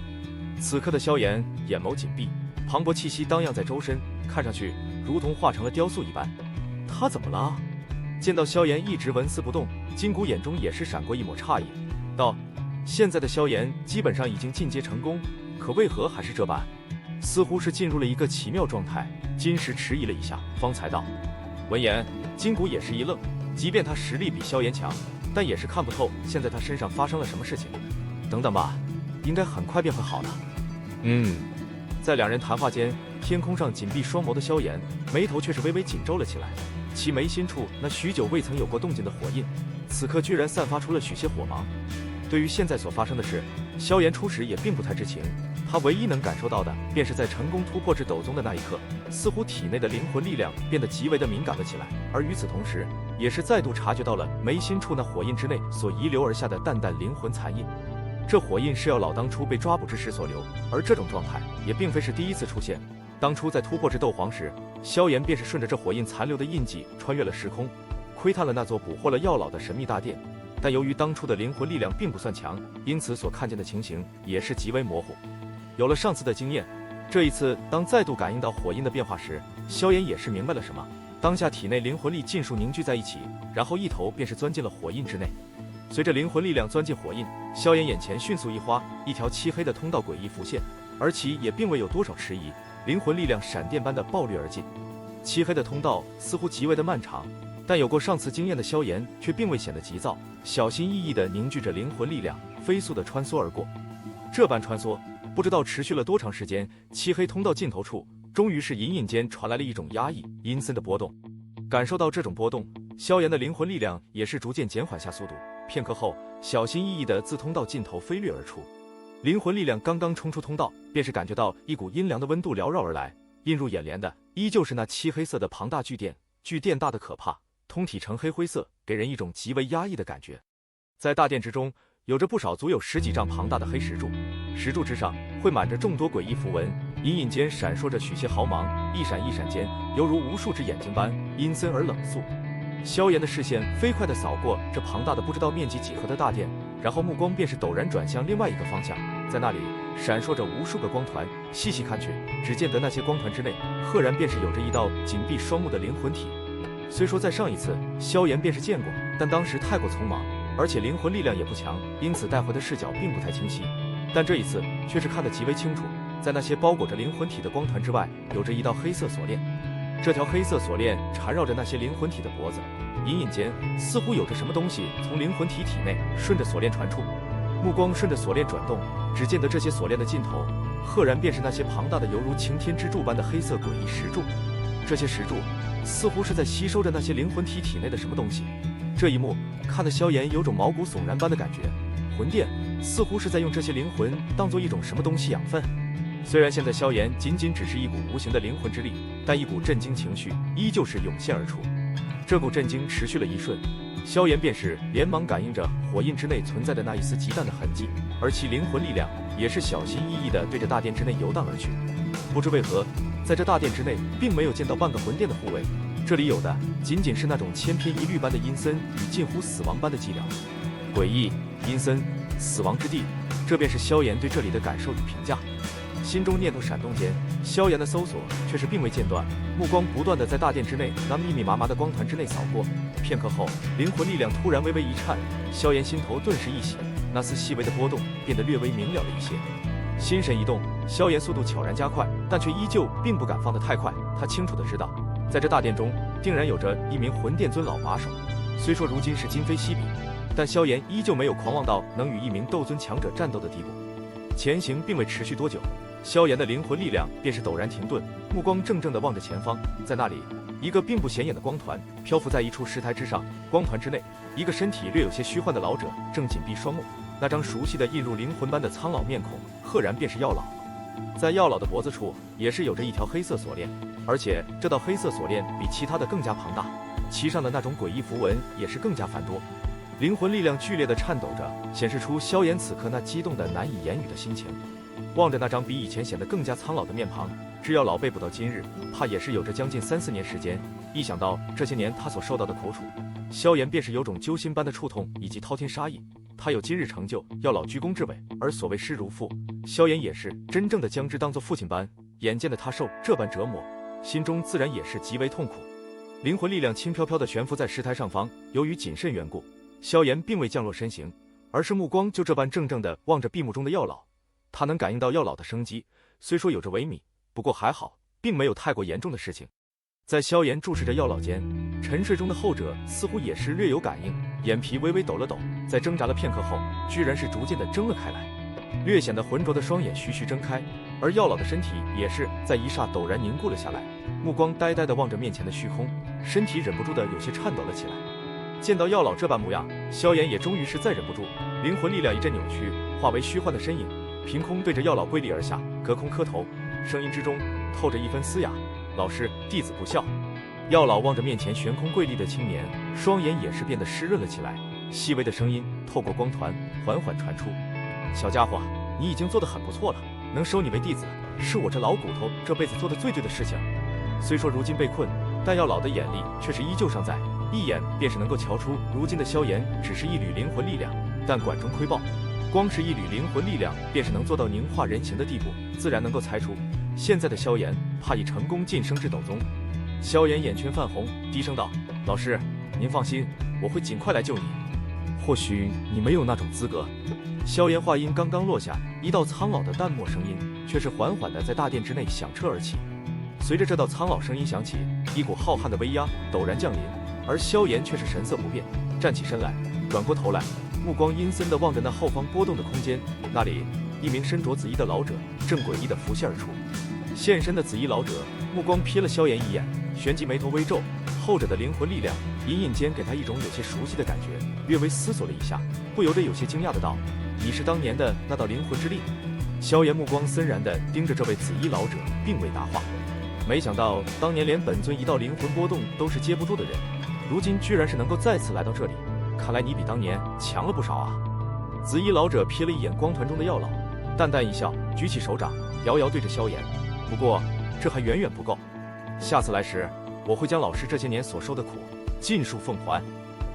此刻的萧炎眼眸紧闭，磅礴气息荡漾在周身，看上去如同化成了雕塑一般。他怎么了？见到萧炎一直纹丝不动，金谷眼中也是闪过一抹诧异，道：现在的萧炎基本上已经进阶成功，可为何还是这般？似乎是进入了一个奇妙状态。金石迟疑了一下，方才道。闻言，金谷也是一愣，即便他实力比萧炎强，但也是看不透现在他身上发生了什么事情。等等吧，应该很快便会好的。在两人谈话间，天空上紧闭双眸的萧炎眉头却是微微紧皱了起来，其眉心处那许久未曾有过动静的火印，此刻居然散发出了许些火芒。对于现在所发生的事，萧炎初时也并不太知情，他唯一能感受到的，便是在成功突破至斗宗的那一刻，似乎体内的灵魂力量变得极为的敏感了起来，而与此同时，也是再度察觉到了眉心处那火印之内所遗留而下的淡淡灵魂残印。这火印是要老当初被抓捕之时所留，而这种状态也并非是第一次出现。当初在突破至斗皇时，萧炎便是顺着这火印残留的印记穿越了时空，窥探了那座捕获了药老的神秘大殿。但由于当初的灵魂力量并不算强，因此所看见的情形也是极为模糊。有了上次的经验，这一次当再度感应到火印的变化时，萧炎也是明白了什么，当下体内灵魂力尽数凝聚在一起，然后一头便是钻进了火印之内。随着灵魂力量钻进火印，萧炎眼前迅速一花，一条漆黑的通道诡异浮现，而其也并未有多少迟疑，灵魂力量闪电般的暴掠而进。漆黑的通道似乎极为的漫长，但有过上次经验的萧炎却并未显得急躁，小心翼翼地凝聚着灵魂力量，飞速地穿梭而过。这般穿梭不知道持续了多长时间，漆黑通道尽头处，终于是隐隐间传来了一种压抑阴森的波动。感受到这种波动，萧炎的灵魂力量也是逐渐减缓下速度，片刻后，小心翼翼地自通道尽头飞掠而出。灵魂力量刚刚冲出通道，便是感觉到一股阴凉的温度缭绕而来，映入眼帘的依旧是那漆黑色的庞大巨殿，巨殿大的可怕，通体呈黑灰色，给人一种极为压抑的感觉。在大殿之中，有着不少足有10几丈庞大的黑石柱，石柱之上绘满着众多诡异符文，隐隐间闪烁着许些毫芒，一闪一闪间，犹如无数只眼睛般阴森而冷肃。萧炎的视线飞快地扫过这庞大的不知道面积几何的大殿，然后目光便是陡然转向另外一个方向，在那里闪烁着无数个光团，细细看去，只见得那些光团之内，赫然便是有着一道紧闭双目的灵魂体。虽说在上一次萧炎便是见过，但当时太过匆忙，而且灵魂力量也不强，因此带回的视角并不太清晰。但这一次却是看得极为清楚，在那些包裹着灵魂体的光团之外，有着一道黑色锁链。这条黑色锁链缠绕着那些灵魂体的脖子，隐隐间似乎有着什么东西从灵魂体体内顺着锁链传出。目光顺着锁链转动，只见得这些锁链的尽头，赫然便是那些庞大的犹如擎天之柱般的黑色诡异石柱。这些石柱似乎是在吸收着那些灵魂体体内的什么东西。这一幕看得萧炎有种毛骨悚然般的感觉，魂殿似乎是在用这些灵魂当做一种什么东西养分。虽然现在萧炎仅仅只是一股无形的灵魂之力，但一股震惊情绪依旧是涌现而出。这股震惊持续了一瞬，萧炎便是连忙感应着火印之内存在的那一丝极淡的痕迹，而其灵魂力量也是小心翼翼地对着大殿之内游荡而去。不知为何，在这大殿之内并没有见到半个魂殿的护卫，这里有的仅仅是那种千篇一律般的阴森与近乎死亡般的寂寥。诡异、阴森、死亡之地，这便是萧炎对这里的感受与评价。心中念头闪动间，萧炎的搜索却是并未间断，目光不断地在大殿之内那密密麻麻的光团之内扫过。片刻后，灵魂力量突然微微一颤，萧炎心头顿时一喜，那丝细微的波动变得略微明了了一些。心神一动，萧炎速度悄然加快，但却依旧并不敢放得太快。他清楚地知道，在这大殿中定然有着一名魂殿尊老把守。虽说如今是今非昔比，但萧炎依旧没有狂妄到能与一名斗尊强者战斗的地步。前行并未持续多久，萧炎的灵魂力量便是陡然停顿，目光怔怔地望着前方。在那里，一个并不显眼的光团漂浮在一处石台之上，光团之内，一个身体略有些虚幻的老者正紧闭双目，那张熟悉的映入灵魂般的苍老面孔，赫然便是药老。在药老的脖子处也是有着一条黑色锁链，而且这道黑色锁链比其他的更加庞大，其上的那种诡异符文也是更加繁多。灵魂力量剧烈地颤抖着，显示出萧炎此刻那激动的难以言语的心情。望着那张比以前显得更加苍老的面庞，只要老被捕到今日，怕也是有着将近3、4年时间。一想到这些年他所受到的苦楚，萧炎便是有种揪心般的触痛以及滔天杀意。他有今日成就，药老居功至伟，而所谓师如父，萧炎也是真正的将之当作父亲般。眼见的他受这般折磨，心中自然也是极为痛苦。灵魂力量轻飘飘地悬浮在石台上方，由于谨慎缘故，萧炎并未降落身形，而是目光就这般怔怔地望着闭目中的药老。他能感应到药老的生机，虽说有着萎靡，不过还好，并没有太过严重的事情。在萧炎注视着药老间，沉睡中的后者似乎也是略有感应，眼皮微微抖了抖，在挣扎了片刻后，居然是逐渐地睁了开来，略显得浑浊的双眼徐徐睁开，而药老的身体也是在一霎陡然凝固了下来，目光呆呆地望着面前的虚空，身体忍不住的有些颤抖了起来。见到药老这般模样，萧炎也终于是再忍不住，灵魂力量一阵扭曲，化为虚幻的身影，凭空对着药老跪立而下，隔空磕头，声音之中透着一分嘶哑：“老师，弟子不孝。”药老望着面前悬空跪立的青年，双眼也是变得湿润了起来，细微的声音透过光团缓缓传出：“小家伙，你已经做得很不错了，能收你为弟子，是我这老骨头这辈子做的最对的事情。”虽说如今被困，但药老的眼力却是依旧尚在，一眼便是能够瞧出如今的萧炎只是一缕灵魂力量，但管中窥豹，光是一缕灵魂力量便是能做到凝化人形的地步，自然能够猜出现在的萧炎怕已成功晋升至斗宗。萧炎眼圈泛红，低声道：“老师，您放心，我会尽快来救你。或许你没有那种资格。”萧炎话音刚刚落下，一道苍老的淡漠声音却是缓缓地在大殿之内响彻而起。随着这道苍老声音响起，一股浩瀚的威压陡然降临，而萧炎却是神色不变，站起身来，转过头来，目光阴森地望着那后方波动的空间。那里，一名身着紫衣的老者正诡异地浮现而出。现身的紫衣老者目光瞥了萧炎一眼，旋即眉头微皱，后者的灵魂力量隐隐间给他一种有些熟悉的感觉，略微思索了一下，不由得有些惊讶的道：“你是当年的那道灵魂之力？”萧炎目光森然地盯着这位紫衣老者，并未答话。没想到当年连本尊一道灵魂波动都是接不住的人，如今居然是能够再次来到这里，看来你比当年强了不少啊。紫衣老者瞥了一眼光团中的药老，淡淡一笑，举起手掌遥遥对着萧炎：“不过这还远远不够，下次来时，我会将老师这些年所受的苦尽数奉还。”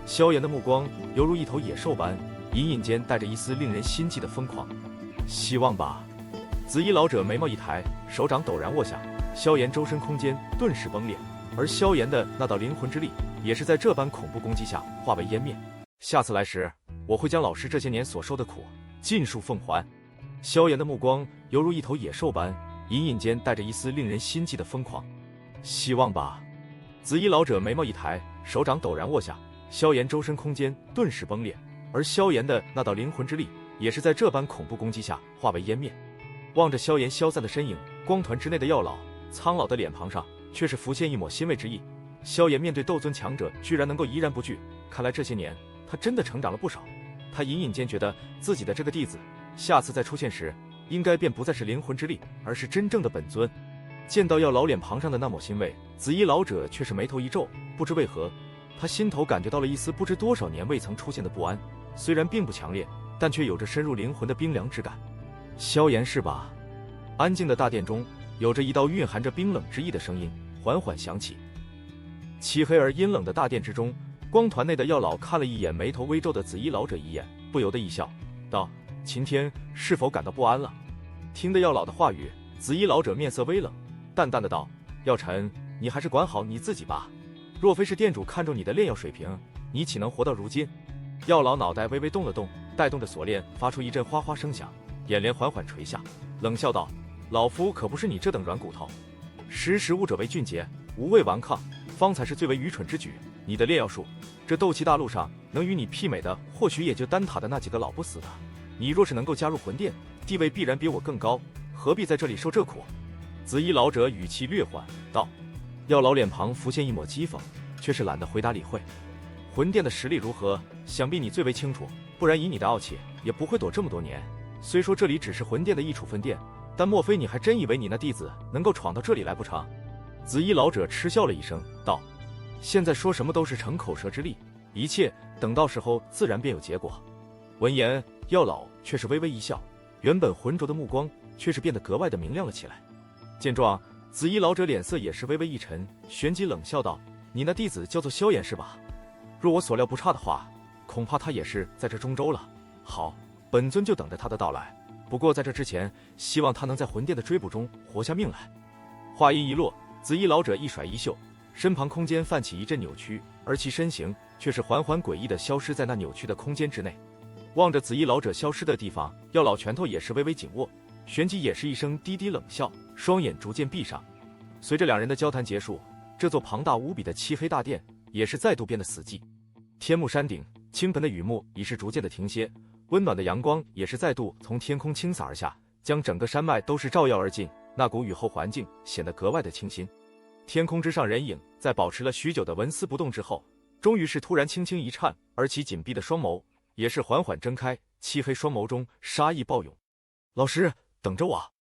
萧炎的目光犹如一头野兽般，隐隐间带着一丝令人心悸的疯狂。希望吧。紫衣老者眉毛一抬，手掌陡然握下，萧炎周身空间顿时崩裂，而萧炎的那道灵魂之力也是在这般恐怖攻击下化为湮灭。下次来时，我会将老师这些年所受的苦尽数奉还。萧炎的目光犹如一头野兽般，隐隐间带着一丝令人心悸的疯狂。希望吧。紫衣老者眉毛一抬，手掌陡然握下，萧炎周身空间顿时崩裂，而萧炎的那道灵魂之力也是在这般恐怖攻击下化为湮灭。望着萧炎消散的身影，光团之内的药老苍老的脸庞上却是浮现一抹欣慰之意。萧炎面对斗尊强者居然能够怡然不惧，看来这些年他真的成长了不少。他隐隐间觉得自己的这个弟子下次再出现时，应该便不再是灵魂之力，而是真正的本尊。见到药老脸庞上的那抹欣慰，紫衣老者却是眉头一皱，不知为何，他心头感觉到了一丝不知多少年未曾出现的不安，虽然并不强烈，但却有着深入灵魂的冰凉之感。萧炎是吧？安静的大殿中，有着一道蕴含着冰冷之意的声音缓缓响起。漆黑而阴冷的大殿之中，光团内的药老看了一眼眉头微皱的紫衣老者一眼，不由得一笑，道：“秦天是否感到不安了？”听得药老的话语，紫衣老者面色微冷，淡淡的道：“药尘，你还是管好你自己吧。若非是店主看中你的炼药水平，你岂能活到如今？”药老脑袋微微动了动，带动着锁链发出一阵哗哗声响，眼帘缓缓垂下，冷笑道：“老夫可不是你这等软骨头。识时务者为俊杰，无谓顽抗，方才是最为愚蠢之举。你的炼药术，这斗气大陆上能与你媲美的，或许也就丹塔的那几个老不死的。你若是能够加入魂殿，地位必然比我更高，何必在这里受这苦？”紫衣老者语气略缓道。药老脸庞浮现一抹讥讽，却是懒得回答理会。魂殿的实力如何，想必你最为清楚，不然以你的傲气，也不会躲这么多年。虽说这里只是魂殿的一处分殿，但莫非你还真以为你那弟子能够闯到这里来不成？紫衣老者嗤笑了一声道：“现在说什么都是逞口舌之力，一切等到时候自然便有结果。”闻言，药老却是微微一笑，原本浑浊的目光却是变得格外的明亮了起来。见状，紫衣老者脸色也是微微一沉，旋即冷笑道：“你那弟子叫做萧炎是吧？若我所料不差的话，恐怕他也是在这中州了。好，本尊就等着他的到来。不过在这之前，希望他能在魂殿的追捕中活下命来。”话音一落，紫衣老者一甩衣袖，身旁空间泛起一阵扭曲，而其身形却是缓缓诡异地消失在那扭曲的空间之内。望着紫衣老者消失的地方，药老拳头也是微微紧握，旋即也是一声低低冷笑，双眼逐渐闭上。随着两人的交谈结束，这座庞大无比的漆黑大殿也是再度变得死寂。天幕山顶，倾盆的雨幕已是逐渐的停歇，温暖的阳光也是再度从天空倾洒而下，将整个山脉都是照耀而尽。那股雨后环境显得格外的清新。天空之上，人影在保持了许久的纹丝不动之后，终于是突然轻轻一颤，而其紧闭的双眸也是缓缓睁开，漆黑双眸中杀意暴涌。“老师，等着我！”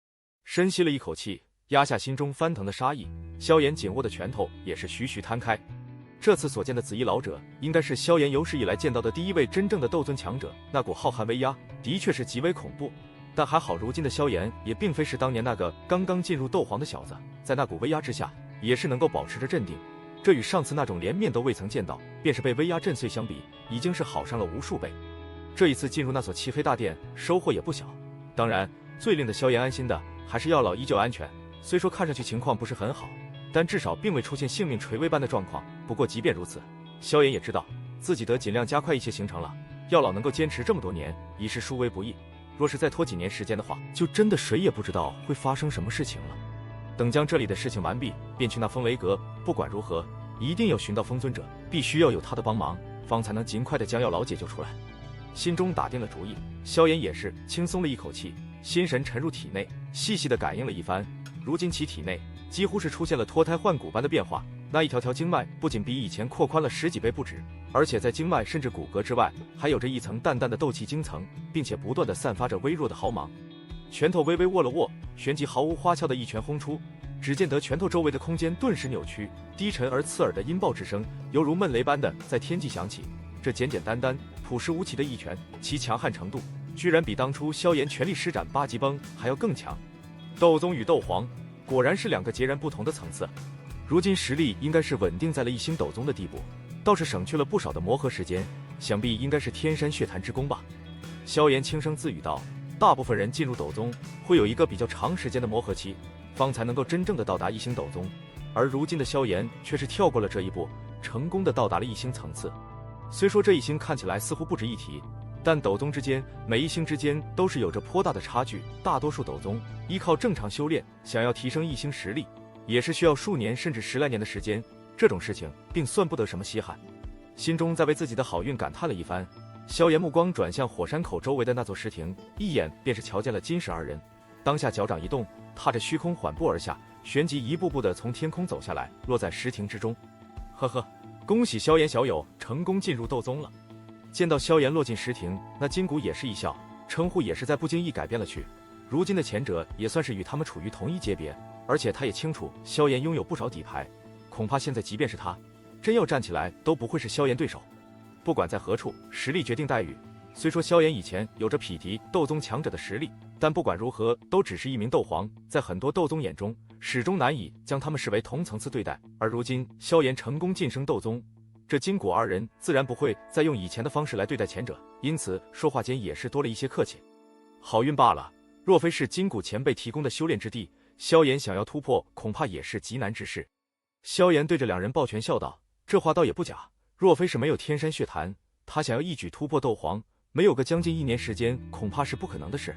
深吸了一口气，压下心中翻腾的杀意，萧炎紧握的拳头也是徐徐摊开。这次所见的紫衣老者，应该是萧炎有史以来见到的第一位真正的斗尊强者，那股浩瀚威压的确是极为恐怖。但还好，如今的萧炎也并非是当年那个刚刚进入斗皇的小子，在那股威压之下，也是能够保持着镇定。这与上次那种连面都未曾见到，便是被威压震碎相比，已经是好上了无数倍。这一次进入那所漆黑大殿，收获也不小。当然，最令得萧炎安心的，还是药老依旧安全。虽说看上去情况不是很好，但至少并未出现性命垂危般的状况。不过即便如此，萧炎也知道自己得尽量加快一些行程了。药老能够坚持这么多年，已是殊为不易。若是再拖几年时间的话，就真的谁也不知道会发生什么事情了。等将这里的事情完毕，便去那风雷阁。不管如何，一定要寻到风尊者，必须要有他的帮忙，方才能尽快的将药老解救出来。心中打定了主意，萧炎也是轻松了一口气，心神沉入体内，细细的感应了一番。如今其体内几乎是出现了脱胎换骨般的变化，那一条条经脉不仅比以前扩宽了十几倍不止，而且在经脉甚至骨骼之外，还有着一层淡淡的斗气晶层，并且不断的散发着微弱的毫芒。拳头微微握了握，旋即毫无花俏的一拳轰出。只见得拳头周围的空间顿时扭曲，低沉而刺耳的音爆之声犹如闷雷般的在天际响起。这简简单单、朴实无奇的一拳，其强悍程度居然比当初萧炎全力施展八极崩还要更强。斗宗与斗皇果然是两个截然不同的层次。如今实力应该是稳定在了一星斗宗的地步，倒是省去了不少的磨合时间，想必应该是天山血潭之功吧。萧炎轻声自语道：“大部分人进入斗宗会有一个比较长时间的磨合期，方才能够真正的到达一星斗宗，而如今的萧炎却是跳过了这一步，成功的到达了一星层次。虽说这一星看起来似乎不值一提，但斗宗之间，每一星之间都是有着颇大的差距。大多数斗宗依靠正常修炼，想要提升一星实力，也是需要数年甚至10来年的时间。这种事情并算不得什么稀罕。心中在为自己的好运感叹了一番，萧炎目光转向火山口周围的那座石亭，一眼便是瞧见了金石二人。当下脚掌一动，踏着虚空缓步而下，旋即一步步的从天空走下来，落在石亭之中。呵呵，恭喜萧炎小友成功进入斗宗了。见到萧炎落进石亭，那金谷也是一笑，称呼也是在不经意改变了去。如今的前者也算是与他们处于同一阶别，而且他也清楚萧炎拥有不少底牌，恐怕现在即便是他真要站起来，都不会是萧炎对手。不管在何处，实力决定待遇。虽说萧炎以前有着匹敌斗宗强者的实力，但不管如何，都只是一名斗皇，在很多斗宗眼中，始终难以将他们视为同层次对待。而如今萧炎成功晋升斗宗，这金谷二人自然不会再用以前的方式来对待前者，因此说话间也是多了一些客气。好运罢了，若非是金谷前辈提供的修炼之地，萧炎想要突破，恐怕也是极难之事。萧炎对着两人抱拳笑道：“这话倒也不假，若非是没有天山血潭，他想要一举突破斗皇，没有个将近1年时间，恐怕是不可能的事。”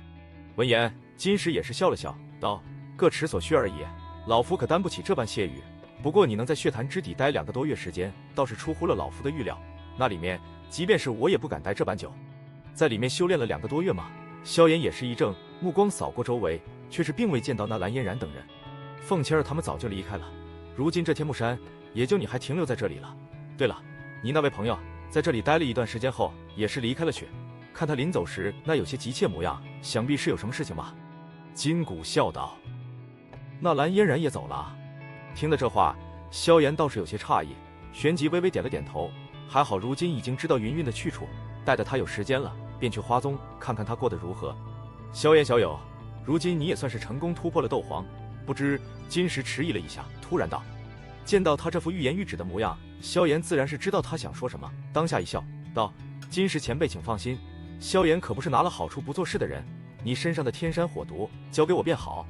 闻言，金石也是笑了笑，道：“各持所需而已，老夫可担不起这般谢语。不过你能在血潭之底待2个多月时间，倒是出乎了老夫的预料。那里面，即便是我也不敢待这般久。在里面修炼了2个多月吗？”萧炎也是一怔，目光扫过周围，却是并未见到那蓝嫣然等人。凤仙儿他们早就离开了，如今这天目山也就你还停留在这里了。对了，你那位朋友在这里待了一段时间后，也是离开了去。看他临走时那有些急切模样，想必是有什么事情吧？金谷笑道。那蓝嫣然也走了？听了这话，萧炎倒是有些诧异，旋即微微点了点头。还好如今已经知道云韵的去处，待得他有时间了，便去花宗看看他过得如何。萧炎小友，如今你也算是成功突破了斗皇，不知……金石迟疑了一下，突然道。见到他这副欲言又止的模样，萧炎自然是知道他想说什么，当下一笑，道：“金石前辈请放心，萧炎可不是拿了好处不做事的人，你身上的天山火毒交给我便好。”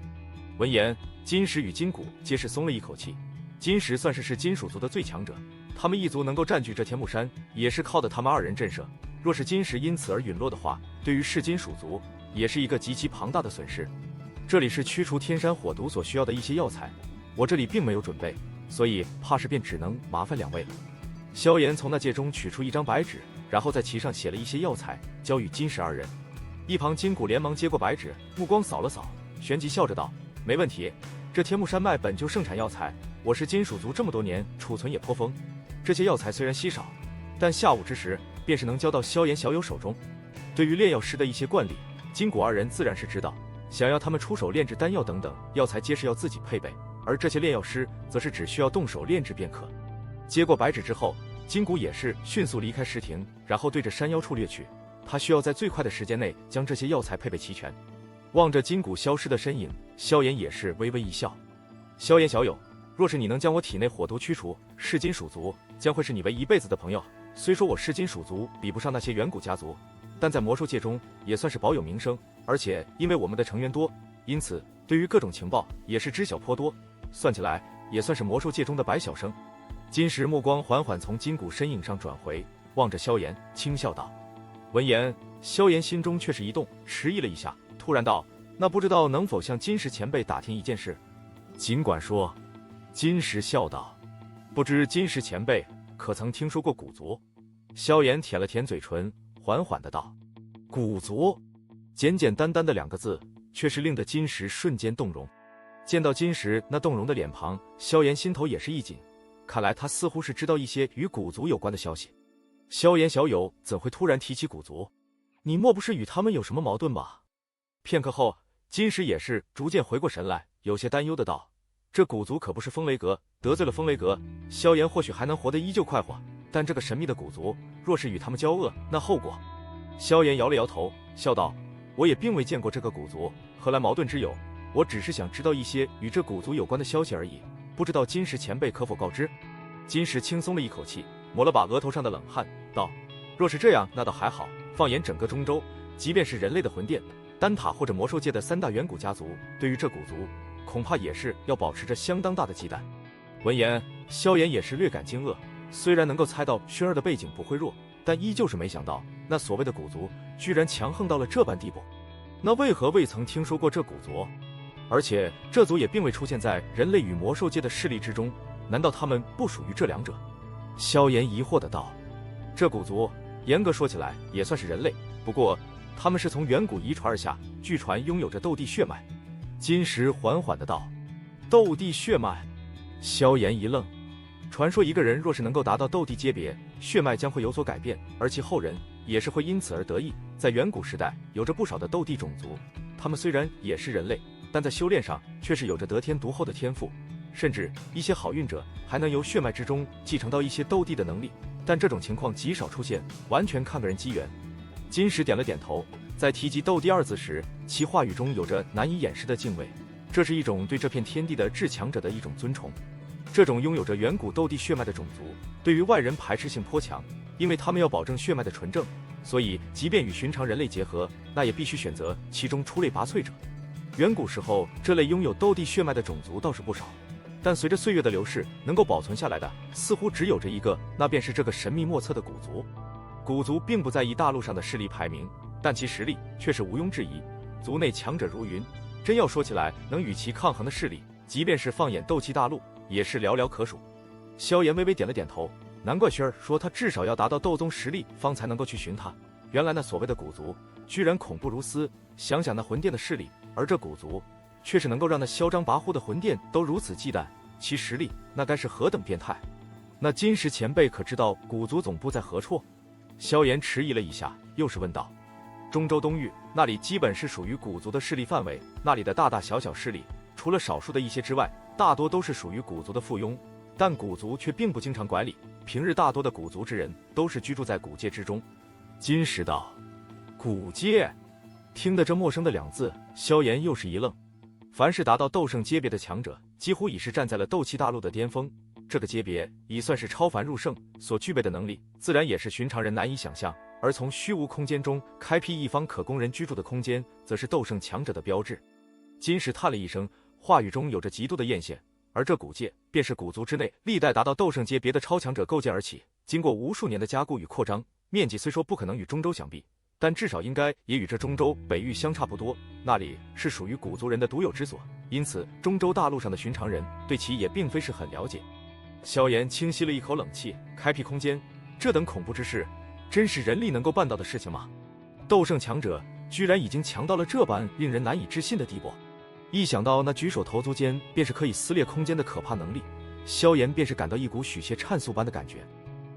闻言，金石与金谷皆是松了一口气。金石算是金属族的最强者，他们一族能够占据这天目山，也是靠的他们2人震慑。若是金石因此而陨落的话，对于噬金属族也是一个极其庞大的损失。这里是驱除天山火毒所需要的一些药材，我这里并没有准备，所以怕是便只能麻烦2位了。萧炎从那戒中取出一张白纸，然后在其上写了一些药材，交与金石2人。一旁金谷连忙接过白纸，目光扫了扫，旋即笑着道：“没问题，这天目山脉本就盛产药材，我是金属族这么多年，储存也颇丰。这些药材虽然稀少，但下午之时便是能交到萧炎小友手中。对于炼药师的一些惯例，金谷2人自然是知道。想要他们出手炼制丹药等等药材，皆是要自己配备，而这些炼药师则是只需要动手炼制便可。接过白纸之后，金谷也是迅速离开石亭，然后对着山腰处掠去。他需要在最快的时间内将这些药材配备齐全。望着金谷消失的身影，萧炎也是微微一笑：“萧炎小友，若是你能将我体内火毒驱除，噬金属族将会是你为一辈子的朋友。虽说我噬金属族比不上那些远古家族，但在魔兽界中也算是保有名声，而且因为我们的成员多，因此对于各种情报也是知晓颇多，算起来也算是魔兽界中的百晓生。”金石目光缓缓从金谷身影上转回，望着萧炎轻笑道。闻言，萧炎心中却是一动，迟疑了一下，突然道：“那不知道能否向金石前辈打听一件事？”尽管说。金石笑道：“不知金石前辈可曾听说过古族？”萧炎舔了舔嘴唇，缓缓的道：“古族。”简简单单的2个字，却是令得金石瞬间动容。见到金石那动容的脸庞，萧炎心头也是一紧，看来他似乎是知道一些与古族有关的消息。萧炎小友怎会突然提起古族？你莫不是与他们有什么矛盾吧？片刻后，金石也是逐渐回过神来，有些担忧的道：“这古族可不是风雷阁，得罪了风雷阁，萧炎或许还能活得依旧快活，但这个神秘的古族，若是与他们交恶，那后果……”萧炎摇了摇头，笑道：“我也并未见过这个古族，何来矛盾之有？我只是想知道一些与这古族有关的消息而已，不知道金石前辈可否告知？”金石轻松了一口气，抹了把额头上的冷汗，道：“若是这样，那倒还好。放眼整个中州，即便是人类的魂殿、丹塔或者魔兽界的3大远古家族，对于这古族，恐怕也是要保持着相当大的忌惮。”闻言，萧炎也是略感惊愕，虽然能够猜到薰儿的背景不会弱，但依旧是没想到，那所谓的古族居然强横到了这般地步。那为何未曾听说过这古族？而且这族也并未出现在人类与魔兽界的势力之中，难道他们不属于这两者？萧炎疑惑的道。这古族严格说起来也算是人类，不过他们是从远古遗传而下，据传拥有着斗帝血脉。金石缓缓的道。斗帝血脉？萧炎一愣。传说一个人若是能够达到斗帝阶别，血脉将会有所改变，而其后人也是会因此而得益。在远古时代，有着不少的斗帝种族，他们虽然也是人类，但在修炼上却是有着得天独厚的天赋，甚至一些好运者还能由血脉之中继承到一些斗帝的能力，但这种情况极少出现，完全看个人机缘。金石点了点头，在提及斗帝二字时，其话语中有着难以掩饰的敬畏，这是一种对这片天地的至强者的一种尊崇。这种拥有着远古斗帝血脉的种族，对于外人排斥性颇强，因为他们要保证血脉的纯正，所以即便与寻常人类结合，那也必须选择其中出类拔萃者。远古时候，这类拥有斗帝血脉的种族倒是不少，但随着岁月的流逝，能够保存下来的似乎只有着一个，那便是这个神秘莫测的古族。古族并不在意大陆上的势力排名，但其实力却是毋庸置疑，族内强者如云，真要说起来，能与其抗衡的势力，即便是放眼斗气大陆，也是寥寥可数。萧炎微微点了点头，难怪轩儿说他至少要达到斗宗实力方才能够去寻他。原来那所谓的古族居然恐怖如斯，想想那魂殿的势力，而这古族却是能够让那嚣张跋扈的魂殿都如此忌惮，其实力那该是何等变态。那金石前辈可知道古族总部在何处？萧炎迟疑了一下，又是问道。中州东域那里基本是属于古族的势力范围，那里的大大小小势力除了少数的一些之外，大多都是属于古族的附庸，但古族却并不经常管理，平日大多的古族之人都是居住在古界之中。金石道。古界？听得这陌生的两字，萧炎又是一愣。凡是达到斗圣阶别的强者，几乎已是站在了斗气大陆的巅峰，这个阶别已算是超凡入圣，所具备的能力自然也是寻常人难以想象，而从虚无空间中开辟一方可供人居住的空间，则是斗圣强者的标志。金石叹了一声，话语中有着极度的艳羡，而这古界便是古族之内历代达到斗圣阶别的超强者构建而起，经过无数年的加固与扩张，面积虽说不可能与中州相比，但至少应该也与这中州北域相差不多，那里是属于古族人的独有之所，因此中州大陆上的寻常人对其也并非是很了解。萧炎轻吸了一口冷气，开辟空间，这等恐怖之事，真是人力能够办到的事情吗？斗圣强者居然已经强到了这般令人难以置信的地步，一想到那举手投足间便是可以撕裂空间的可怕能力，萧炎便是感到一股许些颤速般的感觉。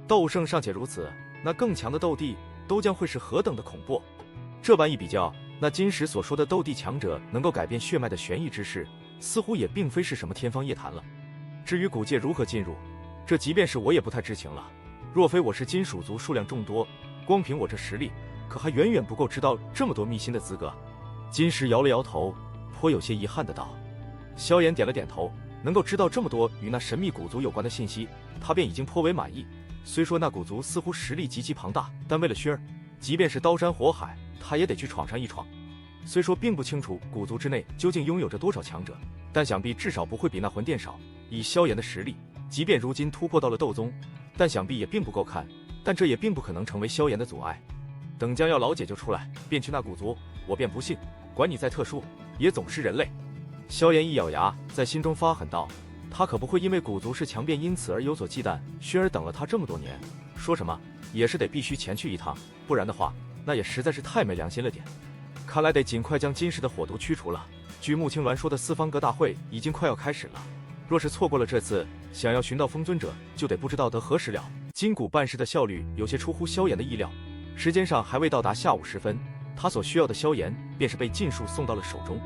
斗圣尚且如此，那更强的斗帝都将会是何等的恐怖。这般一比较，那金石所说的斗帝强者能够改变血脉的玄异之事，似乎也并非是什么天方夜谭了。至于古界如何进入，这即便是我也不太知情了。若非我是金属族数量众多，光凭我这实力，可还远远不够知道这么多秘辛的资格。金石摇了摇头，颇有些遗憾的道。萧炎点了点头，能够知道这么多与那神秘古族有关的信息，他便已经颇为满意。虽说那古族似乎实力极其庞大，但为了轩儿，即便是刀山火海，他也得去闯上一闯。虽说并不清楚古族之内究竟拥有着多少强者，但想必至少不会比那魂殿少。以萧炎的实力，即便如今突破到了斗宗，但想必也并不够看，但这也并不可能成为萧炎的阻碍。等将要老解救出来，便去那古族，我便不信，管你再特殊，也总是人类。萧炎一咬牙，在心中发狠道，他可不会因为古族是强便因此而有所忌惮。轩儿等了他这么多年，说什么也是得必须前去一趟，不然的话，那也实在是太没良心了点。看来得尽快将金石的火毒驱除了。据穆青鸾说的四方阁大会已经快要开始了，若是错过了这次，想要寻到封尊者，就得不知道得何时了。金谷办事的效率有些出乎萧炎的意料，时间上还未到达下午时分，他所需要的萧炎便是被尽数送到了手中。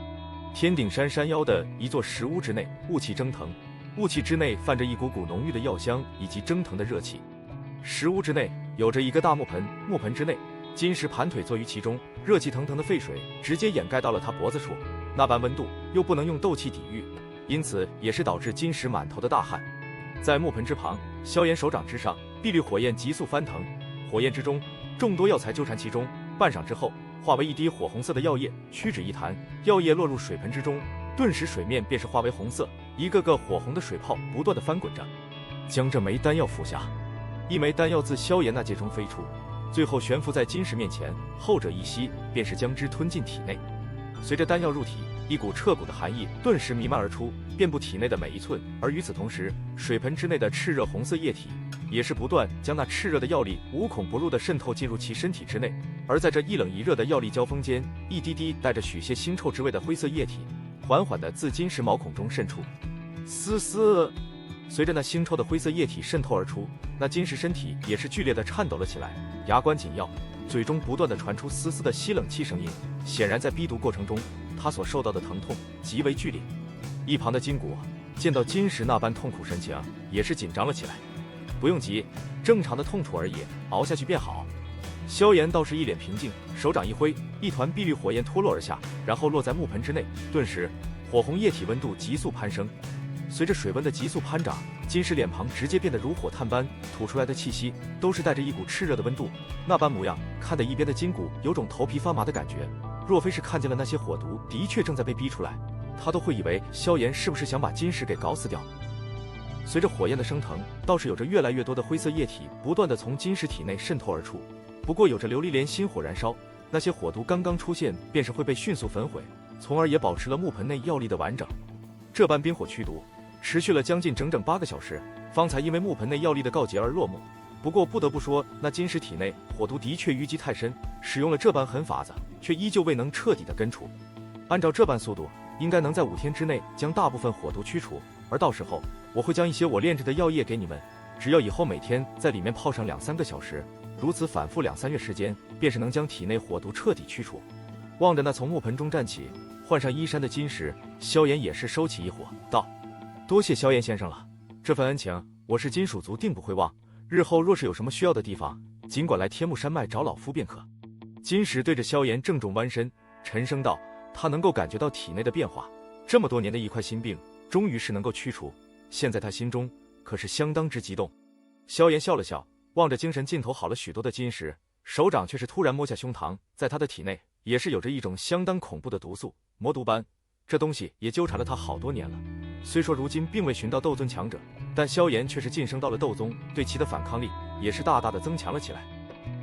天顶山山腰的一座石屋之内，雾气蒸腾，雾气之内泛着一股股浓郁的药香以及蒸腾的热气。石屋之内有着一个大木盆，木盆之内金石盘腿坐于其中，热气腾腾的沸水直接掩盖到了他脖子处，那般温度又不能用斗气抵御，因此也是导致金石满头的大汗。在木盆之旁，萧炎手掌之上，碧绿火焰急速翻腾，火焰之中众多药材纠缠其中，半晌之后化为一滴火红色的药液，屈指一弹，药液落入水盆之中，顿时水面便是化为红色，一个个火红的水泡不断的翻滚着。将这枚丹药服下。一枚丹药自萧炎那戒中飞出，最后悬浮在金石面前，后者一吸，便是将之吞进体内。随着丹药入体，一股彻骨的寒意顿时弥漫而出，遍布体内的每一寸。而与此同时，水盆之内的炽热红色液体也是不断将那炽热的药力无孔不入地渗透进入其身体之内。而在这一冷一热的药力交锋间，一滴滴带着许些腥臭之味的灰色液体缓缓地自金石毛孔中渗出。嘶嘶，随着那腥臭的灰色液体渗透而出，那金石身体也是剧烈地颤抖了起来，牙关紧咬，嘴中不断地传出嘶嘶的吸冷气声音。显然在逼毒过程中，他所受到的疼痛极为剧烈。一旁的金谷见到金石那般痛苦神情，也是紧张了起来。不用急，正常的痛楚而已，熬下去便好。萧炎倒是一脸平静，手掌一挥，一团碧绿火焰脱落而下，然后落在木盆之内。顿时，火红液体温度急速攀升。随着水温的急速攀涨，金石脸庞直接变得如火炭般，吐出来的气息都是带着一股炽热的温度。那般模样，看得一边的金谷有种头皮发麻的感觉。若非是看见了那些火毒的确正在被逼出来，他都会以为萧炎是不是想把金石给搞死掉。随着火焰的升腾，倒是有着越来越多的灰色液体不断的从金石体内渗透而出。不过有着琉璃莲心火燃烧，那些火毒刚刚出现便是会被迅速焚毁，从而也保持了木盆内药力的完整。这般冰火驱毒持续了将近整整8个小时，方才因为木盆内药力的告竭而落幕。不过不得不说，那金石体内火毒的确淤积太深，使用了这般狠法子，却依旧未能彻底的根除。按照这般速度，应该能在5天之内将大部分火毒驱除。而到时候，我会将一些我炼制的药液给你们，只要以后每天在里面泡上2-3个小时，如此反复2-3月时间，便是能将体内火毒彻底驱除。望着那从木盆中站起，换上衣衫的金石，萧炎也是收起一火，道：“多谢萧炎先生了，这份恩情我是金属族定不会忘。日后若是有什么需要的地方，尽管来天目山脉找老夫便可。”金石对着萧炎郑重弯身，沉声道：“他能够感觉到体内的变化，这么多年的一块心病，终于是能够驱除。现在他心中可是相当之激动。”萧炎笑了笑，望着精神尽头好了许多的金石，手掌却是突然摸下胸膛，在他的体内也是有着一种相当恐怖的毒素——魔毒斑。这东西也纠缠了他好多年了。虽说如今并未寻到斗尊强者，但萧炎却是晋升到了斗宗，对其的反抗力也是大大的增强了起来。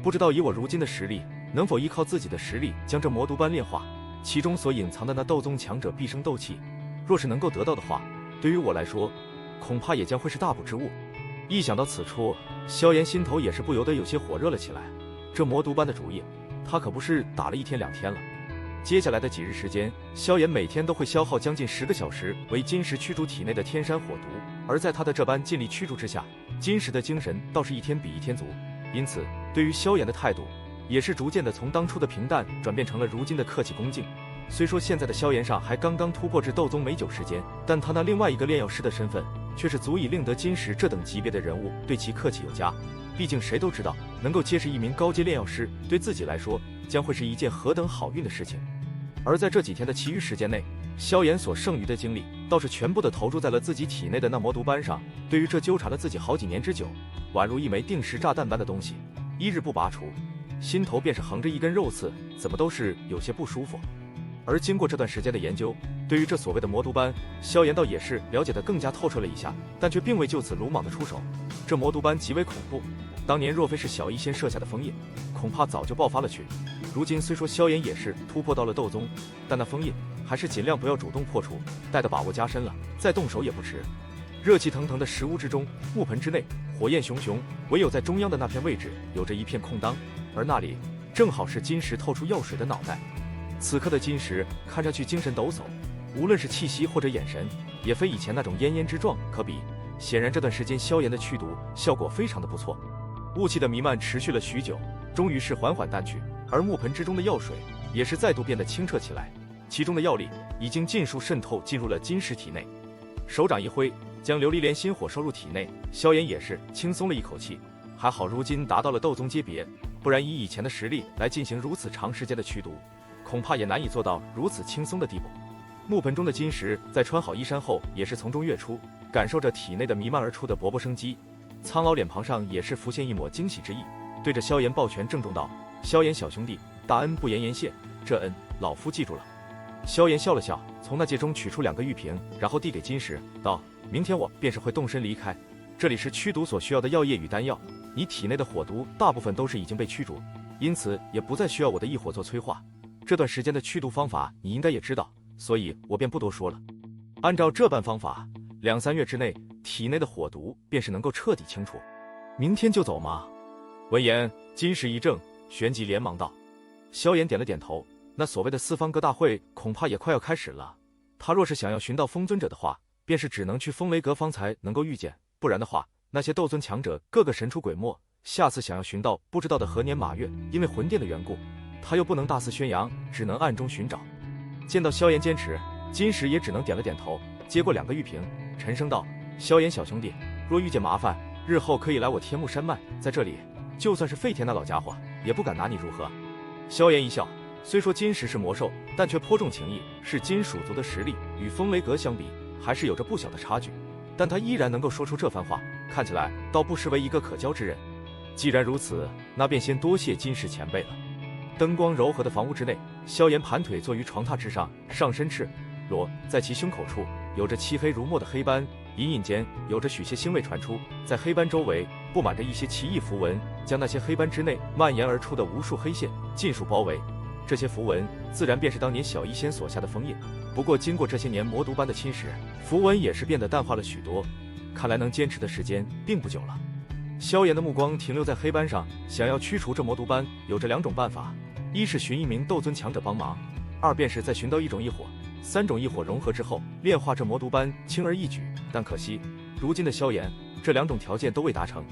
不知道以我如今的实力，能否依靠自己的实力将这魔毒斑炼化？其中所隐藏的那斗宗强者毕生斗气，若是能够得到的话，对于我来说，恐怕也将会是大补之物。一想到此处，萧炎心头也是不由得有些火热了起来。这魔毒斑的主意，他可不是打了1天2天了。接下来的几日时间，萧炎每天都会消耗将近10个小时为金石驱逐体内的天山火毒，而在他的这般尽力驱逐之下，金石的精神倒是一天比一天足。因此，对于萧炎的态度，也是逐渐的从当初的平淡转变成了如今的客气恭敬。虽说现在的萧炎上还刚刚突破至斗宗没久时间，但他那另外一个炼药师的身份，却是足以令得金石这等级别的人物对其客气有加。毕竟谁都知道，能够结识一名高阶炼药师，对自己来说将会是一件何等好运的事情。而在这几天的其余时间内，萧炎所剩余的精力倒是全部的投注在了自己体内的那魔毒斑上。对于这纠缠了自己好几年之久，宛如一枚定时炸弹般的东西，一日不拔除，心头便是横着一根肉刺，怎么都是有些不舒服。而经过这段时间的研究，对于这所谓的魔毒斑，萧炎倒也是了解得更加透彻了一下，但却并未就此鲁莽的出手。这魔毒斑极为恐怖，当年若非是小医仙设下的封印，恐怕早就爆发了去。如今虽说萧炎也是突破到了斗宗，但那封印还是尽量不要主动破除，待到把握加深了，再动手也不迟。热气腾腾的石屋之中，木盆之内火焰熊熊，唯有在中央的那片位置有着一片空当，而那里正好是金石透出药水的脑袋。此刻的金石看上去精神抖擞，无论是气息或者眼神，也非以前那种奄奄之状可比。显然这段时间萧炎的驱毒效果非常的不错。雾气的弥漫持续了许久，终于是缓缓淡去，而木盆之中的药水也是再度变得清澈起来，其中的药力已经尽数渗透进入了金石体内。手掌一挥，将琉璃莲心火收入体内，萧炎也是轻松了一口气。还好如今达到了斗宗阶别，不然以前的实力来进行如此长时间的驱毒，恐怕也难以做到如此轻松的地步。木盆中的金石在穿好衣衫后，也是从中跃出，感受着体内的弥漫而出的勃勃生机。苍老脸庞上也是浮现一抹惊喜之意，对着萧炎抱拳郑重道：“萧炎小兄弟，大恩不言言谢，这恩老夫记住了。”萧炎笑了笑，从那戒中取出2个玉瓶，然后递给金石，道：“明天我便是会动身离开，这里是驱毒所需要的药液与丹药，你体内的火毒大部分都是已经被驱逐，因此也不再需要我的异火做催化。这段时间的驱毒方法你应该也知道，所以我便不多说了。按照这般方法，2、3月之内，体内的火毒便是能够彻底清除。明天就走吗？闻言，金石一怔，旋即连忙道。萧炎点了点头，那所谓的四方阁大会恐怕也快要开始了。他若是想要寻到风尊者的话，便是只能去风雷阁方才能够遇见，不然的话，那些斗尊强者个个神出鬼没，下次想要寻到不知道的何年马月，因为魂殿的缘故，他又不能大肆宣扬，只能暗中寻找。见到萧炎坚持，金石也只能点了点头，接过2个玉瓶，沉声道：萧炎小兄弟，若遇见麻烦，日后可以来我天目山脉，在这里就算是废田那老家伙也不敢拿你如何。萧炎一笑，虽说金石是魔兽，但却颇重情义，是金属族的实力与风雷阁相比还是有着不小的差距，但他依然能够说出这番话，看起来倒不失为一个可交之人。既然如此，那便先多谢金石前辈了。灯光柔和的房屋之内，萧炎盘腿坐于床榻之上，上身赤裸，在其胸口处有着漆黑如墨的黑斑，隐隐间有着许些腥味传出，在黑斑周围布满着一些奇异符文，将那些黑斑之内蔓延而出的无数黑线尽数包围。这些符文自然便是当年小医仙所下的封印，不过经过这些年魔毒斑的侵蚀，符文也是变得淡化了许多，看来能坚持的时间并不久了。萧炎的目光停留在黑斑上，想要驱除这魔毒斑有着2种办法，一是寻一名斗尊强者帮忙，二便是再寻到1种异火，3种异火融合之后炼化这魔毒斑，轻而易举。但可惜如今的萧炎这2种条件都未达成。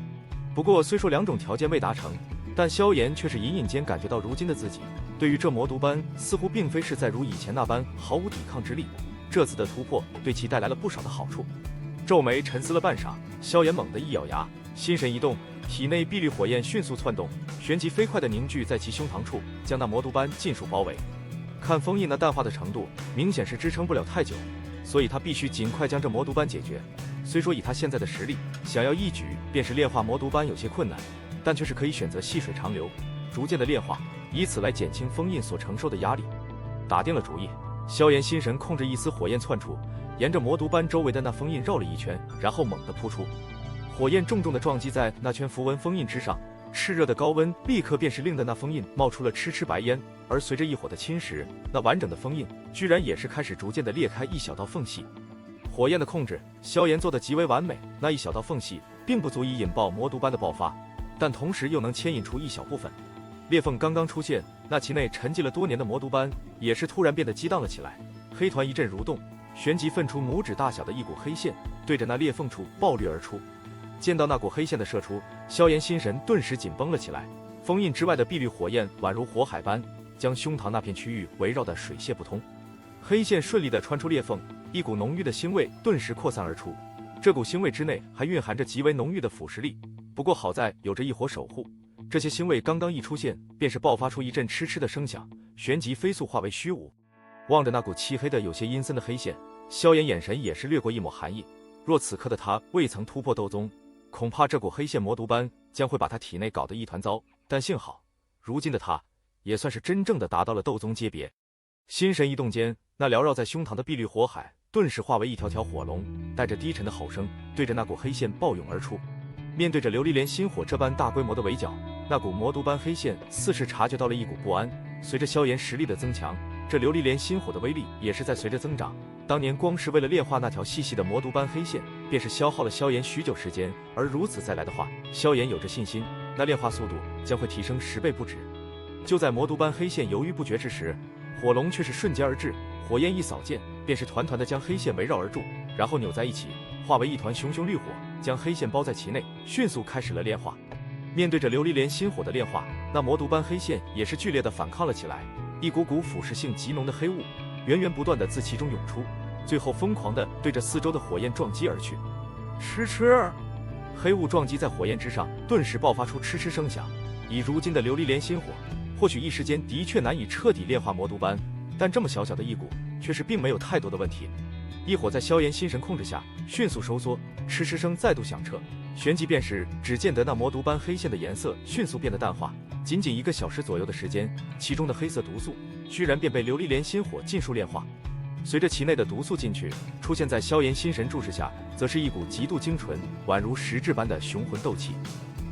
不过虽说2种条件未达成，但萧炎却是隐隐间感觉到如今的自己对于这魔毒斑似乎并非是在如以前那般毫无抵抗之力，这次的突破对其带来了不少的好处。皱眉沉思了半晌，萧炎猛地一咬牙，心神一动，体内碧绿火焰迅速窜动，旋即飞快地凝聚在其胸膛处，将那魔毒斑尽数包围。看封印那淡化的程度，明显是支撑不了太久，所以他必须尽快将这魔毒斑解决。虽说以他现在的实力，想要一举便是炼化魔毒斑有些困难，但却是可以选择细水长流，逐渐的炼化，以此来减轻封印所承受的压力。打定了主意，萧炎心神控制一丝火焰窜出，沿着魔毒斑周围的那封印绕了一圈，然后猛地扑出。火焰重重地撞击在那圈符文封印之上，炽热的高温立刻便是令得那封印冒出了痴痴白烟，而随着异火的侵蚀，那完整的封印居然也是开始逐渐地裂开一小道缝隙。火焰的控制，萧炎做得极为完美，那一小道缝隙并不足以引爆魔毒斑的爆发，但同时又能牵引出一小部分。裂缝刚刚出现，那其内沉寂了多年的魔毒斑也是突然变得激荡了起来，黑团一阵蠕动，旋即分出拇指大小的一股黑线，对着那裂缝处暴掠而出。见到那股黑线的射出，萧炎心神顿时紧绷了起来，封印之外的碧绿火焰宛如火海般，将胸膛那片区域围绕得水泄不通。黑线顺利地穿出裂缝，一股浓郁的腥味顿时扩散而出，这股腥味之内还蕴含着极为浓郁的腐蚀力，不过好在有着异火守护，这些腥味刚刚一出现，便是爆发出一阵嗤嗤的声响，旋即飞速化为虚无。望着那股漆黑的有些阴森的黑线，萧炎眼神也是掠过一抹寒意，若此刻的他未曾突破斗宗，恐怕这股黑线魔毒斑将会把他体内搞得一团糟，但幸好如今的他也算是真正的达到了斗宗阶别。心神一动间，那缭绕在胸膛的碧绿火海顿时化为一条条火龙，带着低沉的吼声对着那股黑线暴涌而出。面对着琉璃莲心火这般大规模的围剿，那股魔毒斑黑线似是察觉到了一股不安，随着萧炎实力的增强，这琉璃莲心火的威力也是在随着增长。当年光是为了炼化那条细细的魔毒斑黑线，便是消耗了萧炎许久时间，而如此再来的话，萧炎有着信心，那炼化速度将会提升10倍不止。就在魔毒斑黑线犹豫不决之时，火龙却是瞬间而至，火焰一扫见，便是团团的将黑线围绕而住，然后扭在一起，化为一团熊熊绿火，将黑线包在其内，迅速开始了炼化。面对着琉璃莲心火的炼化，那魔毒斑黑线也是剧烈的反抗了起来，一股股腐蚀性极浓的黑雾源源不断的自其中涌出，最后疯狂的对着四周的火焰撞击而去。嗤嗤，黑雾撞击在火焰之上，顿时爆发出嗤嗤声响。以如今的琉璃莲心火，或许一时间的确难以彻底炼化魔毒斑，但这么小小的一股却是并没有太多的问题。一火在萧炎心神控制下迅速收缩，嗤嗤声再度响彻，旋即便是只见得那魔毒斑黑线的颜色迅速变得淡化，仅仅1个小时左右的时间，其中的黑色毒素居然便被琉璃莲心火尽数炼化。随着其内的毒素进去，出现在萧炎心神注视下，则是一股极度精纯，宛如实质般的雄浑斗气。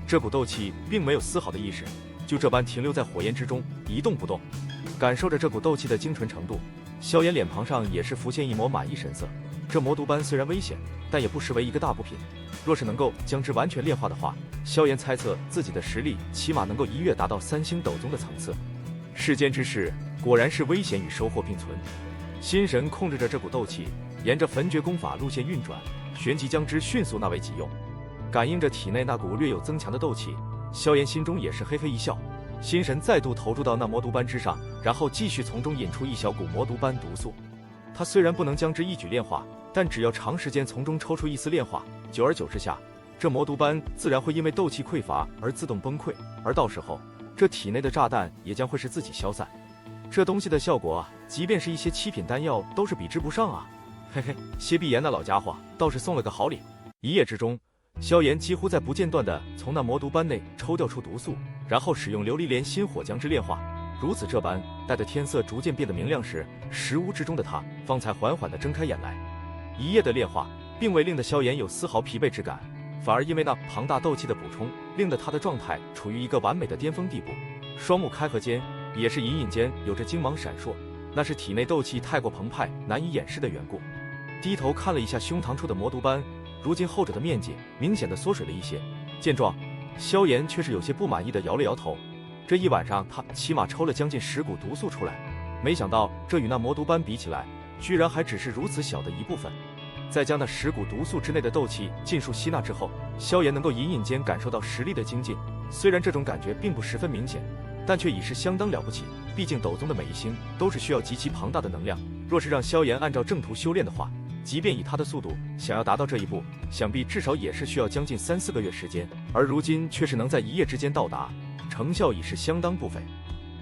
这股斗气并没有丝毫的意识，就这般停留在火焰之中，一动不动。感受着这股斗气的精纯程度，萧炎脸庞上也是浮现一抹满意神色。这魔毒斑虽然危险，但也不失为一个大补品。若是能够将之完全炼化的话，萧炎猜测自己的实力起码能够一跃达到3星斗宗的层次。世间之事果然是危险与收获并存。心神控制着这股斗气，沿着焚诀功法路线运转，旋即将之迅速纳为己用。感应着体内那股略有增强的斗气，萧炎心中也是嘿嘿一笑，心神再度投注到那魔毒斑之上，然后继续从中引出一小股魔毒斑毒素。他虽然不能将之一举炼化，但只要长时间从中抽出一丝炼化，久而久之下，这魔毒斑自然会因为斗气匮乏而自动崩溃，而到时候，这体内的炸弹也将会是自己消散。这东西的效果啊，即便是一些7品丹药都是比之不上啊！嘿嘿，谢碧炎那老家伙倒是送了个好礼。一夜之中，萧炎几乎在不间断地从那魔毒斑内抽调出毒素，然后使用琉璃莲心火将之炼化。如此这般，待得天色逐渐变得明亮时，石屋之中的他方才缓缓地睁开眼来。一夜的炼化，并未令得萧炎有丝毫疲惫之感，反而因为那庞大斗气的补充，令得他的状态处于一个完美的巅峰地步。双目开合间，也是隐隐间有着金芒闪烁，那是体内斗气太过澎湃，难以掩饰的缘故。低头看了一下胸膛处的魔毒斑，如今后者的面积明显的缩水了一些。见状，萧炎却是有些不满意的摇了摇头。这一晚上他起码抽了将近10股毒素出来，没想到这与那魔毒斑比起来，居然还只是如此小的一部分。在将那10股毒素之内的斗气尽数吸纳之后，萧炎能够隐隐间感受到实力的精进。虽然这种感觉并不十分明显，但却已是相当了不起。毕竟斗宗的每一星都是需要极其庞大的能量，若是让萧炎按照正途修炼的话，即便以他的速度，想要达到这一步，想必至少也是需要将近3-4个月时间，而如今却是能在一夜之间到达，成效已是相当不菲。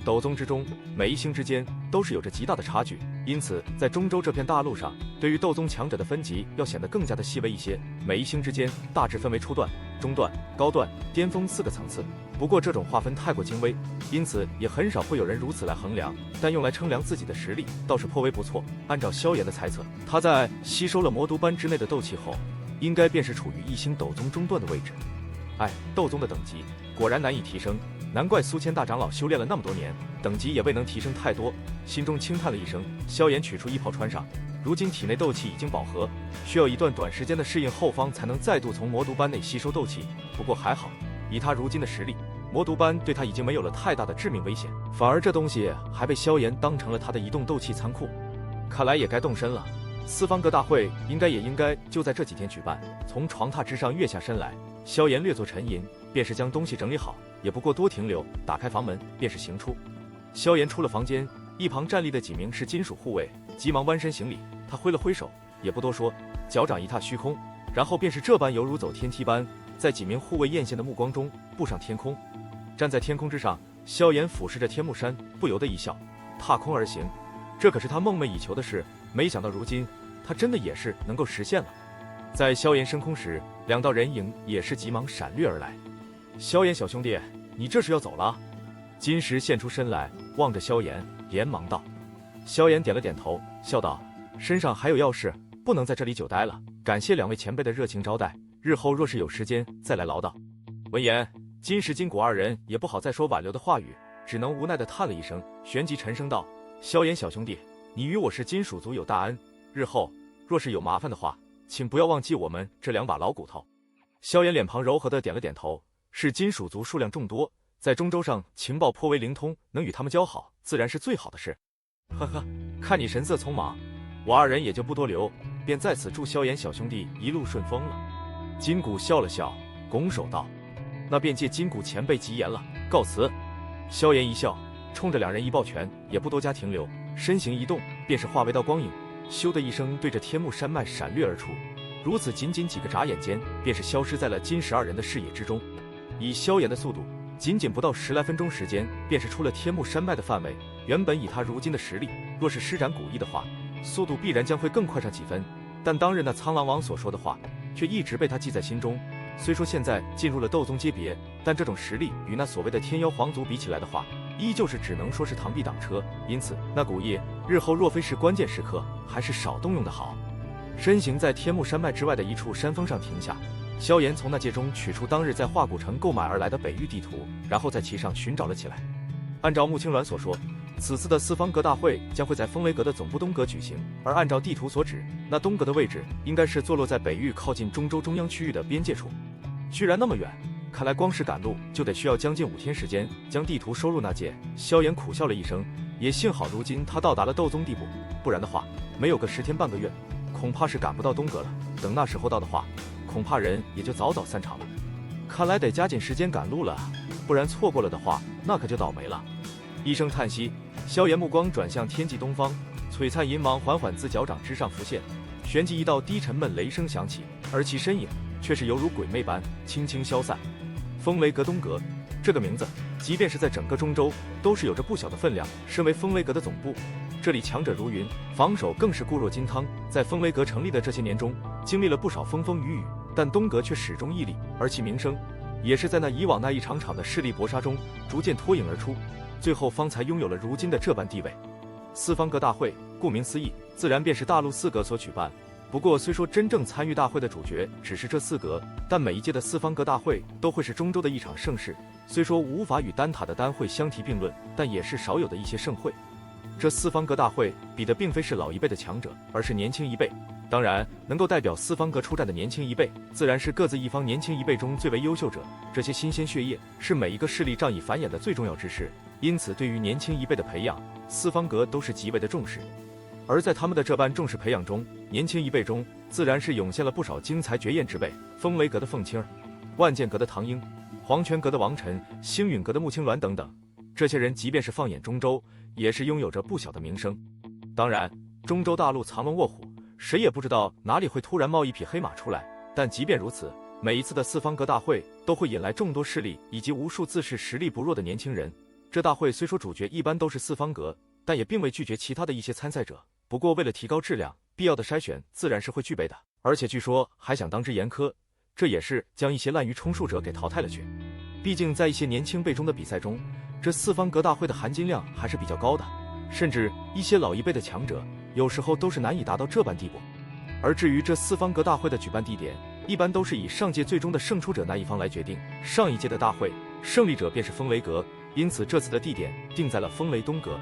斗宗之中，每一星之间都是有着极大的差距，因此在中州这片大陆上，对于斗宗强者的分级要显得更加的细微一些。每一星之间大致分为初段、中段、高段、巅峰4个层次。不过这种划分太过精微，因此也很少会有人如此来衡量，但用来称量自己的实力倒是颇为不错。按照萧炎的猜测，他在吸收了魔毒斑之内的斗气后，应该便是处于1星斗宗中段的位置。哎，斗宗的等级果然难以提升，难怪苏谦大长老修炼了那么多年，等级也未能提升太多。心中轻叹了一声，萧炎取出衣袍穿上。如今体内斗气已经饱和，需要一段短时间的适应后方才能再度从魔毒斑内吸收斗气。不过还好，以他如今的实力，魔毒斑对他已经没有了太大的致命危险，反而这东西还被萧炎当成了他的移动斗气仓库。看来也该动身了，四方阁大会应该就在这几天举办。从床榻之上跃下身来，萧炎略作沉吟，便是将东西整理好，也不过多停留，打开房门便是行出。萧炎出了房间，一旁站立的几名是金属护卫，急忙弯身行礼。他挥了挥手，也不多说，脚掌一踏虚空，然后便是这般犹如走天梯般，在几名护卫艳羡的目光中步上天空。站在天空之上，萧炎俯视着天目山，不由得一笑，踏空而行，这可是他梦寐以求的事，没想到如今他真的也是能够实现了。在萧炎升空时，2道人影也是急忙闪掠而来。萧炎小兄弟，你这是要走了？金石现出身来，望着萧炎，连忙道。萧炎点了点头，笑道：身上还有要事，不能在这里久待了，感谢2位前辈的热情招待，日后若是有时间再来唠叨。闻言，金石金谷2人也不好再说挽留的话语，只能无奈地叹了一声，旋即沉声道：萧炎小兄弟，你与我是金属族有大恩，日后若是有麻烦的话，请不要忘记我们这2把老骨头。萧炎脸庞柔和地点了点头，是金属族数量众多，在中州上情报颇为灵通，能与他们交好，自然是最好的事。呵呵，看你神色匆忙，我2人也就不多留，便在此祝萧炎小兄弟一路顺风了。金谷笑了笑，拱手道：那便借金谷前辈吉言了，告辞。萧炎一笑，冲着2人一抱拳，也不多加停留，身形一动，便是化为道光影，咻的一声对着天目山脉闪掠而出。如此仅几个眨眼间，便是消失在了金石2人的视野之中。以萧炎的速度，仅不到10来分钟时间，便是出了天目山脉的范围。原本以他如今的实力，若是施展古意的话，速度必然将会更快上几分。但当日那苍狼王所说的话，却一直被他记在心中。虽说现在进入了斗宗阶别，但这种实力与那所谓的天妖皇族比起来的话，依旧是只能说是螳臂挡车。因此，那古意日后若非是关键时刻，还是少动用的好。身形在天目山脉之外的一处山峰上停下，萧炎从那戒中取出当日在化古城购买而来的北域地图，然后在其上寻找了起来。按照穆青鸾所说，此次的四方阁大会将会在风雷阁的总部东阁举行，而按照地图所指，那东阁的位置应该是坐落在北域靠近中州中央区域的边界处。居然那么远，看来光是赶路就得需要将近5天时间。将地图收入那界，萧炎苦笑了一声，也幸好如今他到达了斗宗地步，不然的话，没有个10天半个月，恐怕是赶不到东阁了。等那时候到的话，恐怕人也就早早散场了。看来得加紧时间赶路了，不然错过了的话，那可就倒霉了。一声叹息，萧炎目光转向天际东方，璀璨银芒缓缓自脚掌之上浮现，旋即一道低沉闷雷声响起，而其身影却是犹如鬼魅般轻轻消散。风雷阁东阁这个名字，即便是在整个中州都是有着不小的分量。身为风雷阁的总部，这里强者如云，防守更是固若金汤。在风雷阁成立的这些年中，经历了不少风风雨雨，但东阁却始终屹立，而其名声也是在那以往那一场场的势力搏杀中逐渐脱颖而出，最后方才拥有了如今的这般地位。四方阁大会，顾名思义，自然便是大陆4阁所举办。不过虽说真正参与大会的主角只是这4阁，但每一届的四方阁大会都会是中州的一场盛事。虽说无法与丹塔的丹会相提并论，但也是少有的一些盛会。这四方阁大会比的并非是老一辈的强者，而是年轻一辈。当然，能够代表四方阁出战的年轻一辈，自然是各自一方年轻一辈中最为优秀者。这些新鲜血液是每一个势力仗义繁衍的最重要之事，因此对于年轻一辈的培养，四方阁都是极为的重视。而在他们的这般重视培养中，年轻一辈中自然是涌现了不少精彩绝艳之辈。风雷阁的凤青儿，万剑阁的唐英，黄泉阁的王晨，星陨阁的穆青鸾等等，这些人即便是放眼中州，也是拥有着不小的名声。当然，中州大陆藏龙卧虎，谁也不知道哪里会突然冒一匹黑马出来。但即便如此，每一次的四方阁大会都会引来众多势力以及无数自视实力不弱的年轻人。这大会虽说主角一般都是四方阁，但也并未拒绝其他的一些参赛者。不过为了提高质量，必要的筛选自然是会具备的。而且据说还想当之严苛，这也是将一些滥竽充数者给淘汰了去。毕竟在一些年轻辈中的比赛中，这四方阁大会的含金量还是比较高的，甚至一些老一辈的强者有时候都是难以达到这般地步。而至于这四方阁大会的举办地点，一般都是以上届最终的胜出者那一方来决定。上一届的大会胜利者便是风雷阁，因此这次的地点定在了风雷东阁。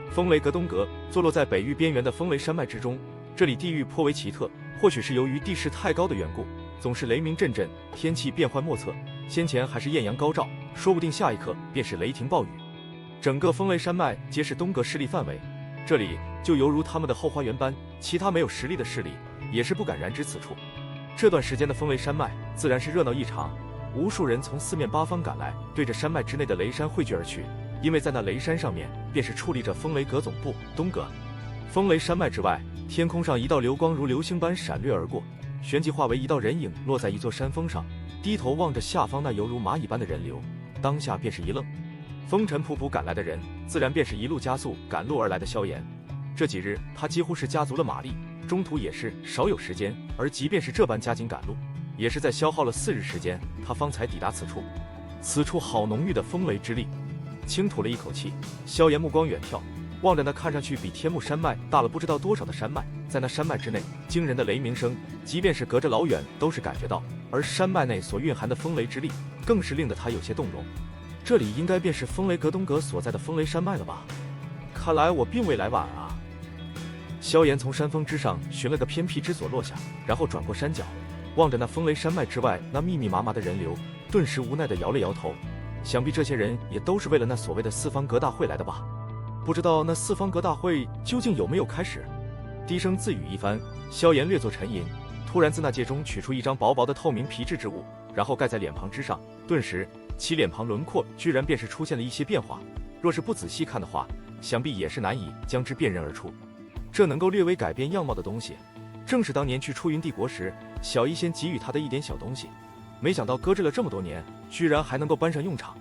风雷阁东阁坐落在北域边缘的风雷山脉之中，这里地域颇为奇特，或许是由于地势太高的缘故，总是雷鸣阵阵，天气变幻莫测。先前还是艳阳高照，说不定下一刻便是雷霆暴雨。整个风雷山脉皆是东阁势力范围，这里就犹如他们的后花园般，其他没有实力的势力也是不敢染指此处。这段时间的风雷山脉自然是热闹异常，无数人从四面八方赶来，对着山脉之内的雷山汇聚而去。因为在那雷山上面，便是矗立着风雷阁总部东阁。风雷山脉之外，天空上一道流光如流星般闪掠而过，旋即化为一道人影，落在一座山峰上，低头望着下方那犹如蚂蚁般的人流，当下便是一愣。风尘仆仆赶来的人，自然便是一路加速赶路而来的萧炎。这几日他几乎是加足了马力，中途也是少有时间，而即便是这般加紧赶路，也是在消耗了4日时间，他方才抵达此处。此处好浓郁的风雷之力。轻吐了一口气，萧炎目光远眺，望着那看上去比天目山脉大了不知道多少的山脉，在那山脉之内，惊人的雷鸣声，即便是隔着老远都是感觉到，而山脉内所蕴含的风雷之力，更是令得他有些动容。这里应该便是风雷阁东阁所在的风雷山脉了吧？看来我并未来晚啊。萧炎从山峰之上寻了个偏僻之所落下，然后转过山脚，望着那风雷山脉之外那密密麻麻的人流，顿时无奈地摇了摇头。想必这些人也都是为了那所谓的四方阁大会来的吧？不知道那四方阁大会究竟有没有开始？低声自语一番，萧炎略作沉吟，突然自那戒中取出一张薄薄的透明皮质之物，然后盖在脸庞之上。顿时，其脸庞轮廓居然便是出现了一些变化。若是不仔细看的话，想必也是难以将之辨认而出。这能够略微改变样貌的东西，正是当年去出云帝国时，小医仙给予他的一点小东西。没想到搁置了这么多年，居然还能够搬上用场。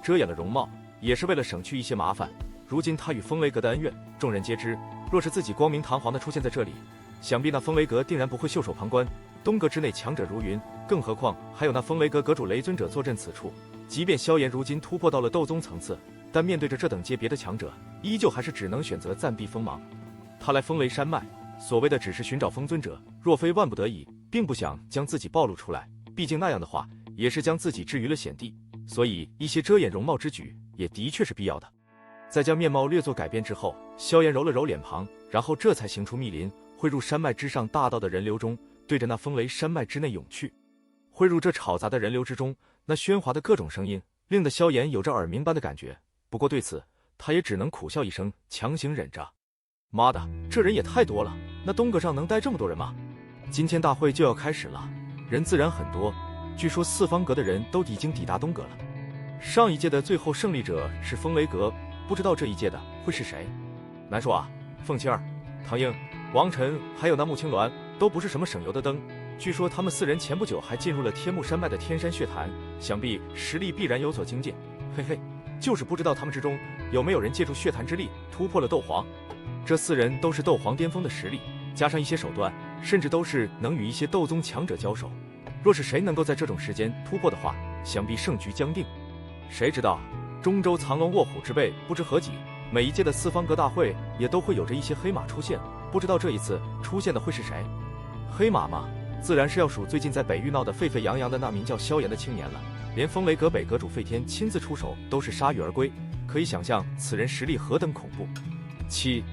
遮掩了容貌，也是为了省去一些麻烦。如今他与风雷阁的恩怨，众人皆知。若是自己光明堂皇地出现在这里，想必那风雷阁定然不会袖手旁观。东阁之内强者如云，更何况还有那风雷阁阁主雷尊者坐镇此处。即便萧炎如今突破到了斗宗层次，但面对着这等阶别的强者，依旧还是只能选择暂避锋芒。他来风雷山脉，所谓的只是寻找风尊者，若非万不得已，并不想将自己暴露出来。毕竟那样的话也是将自己置于了险地，所以一些遮掩容貌之举也的确是必要的。在将面貌略作改变之后，萧炎揉了揉脸庞，然后这才行出密林，汇入山脉之上大道的人流中，对着那风雷山脉之内涌去。汇入这吵杂的人流之中，那喧哗的各种声音令得萧炎有着耳鸣般的感觉，不过对此他也只能苦笑一声，强行忍着。妈的，这人也太多了，那东阁上能待这么多人吗？今天大会就要开始了，人自然很多，据说四方阁的人都已经抵达东阁了。上一届的最后胜利者是风雷阁，不知道这一届的会是谁？难说啊，凤七儿、唐英、王晨还有那穆青鸾都不是什么省油的灯，据说他们4人前不久还进入了天目山脉的天山血潭，想必实力必然有所精进。嘿嘿，就是不知道他们之中有没有人借助血潭之力突破了斗皇。这4人都是斗皇巅峰的实力，加上一些手段，甚至都是能与一些斗宗强者交手。若是谁能够在这种时间突破的话，想必胜局将定。谁知道中州藏龙卧虎之辈不知何几，每一届的四方阁大会也都会有着一些黑马出现，不知道这一次出现的会是谁？黑马嘛，自然是要数最近在北域闹得沸沸扬扬的那名叫萧炎的青年了。连风雷阁北阁主费天亲自出手都是铩羽而归，可以想象此人实力何等恐怖。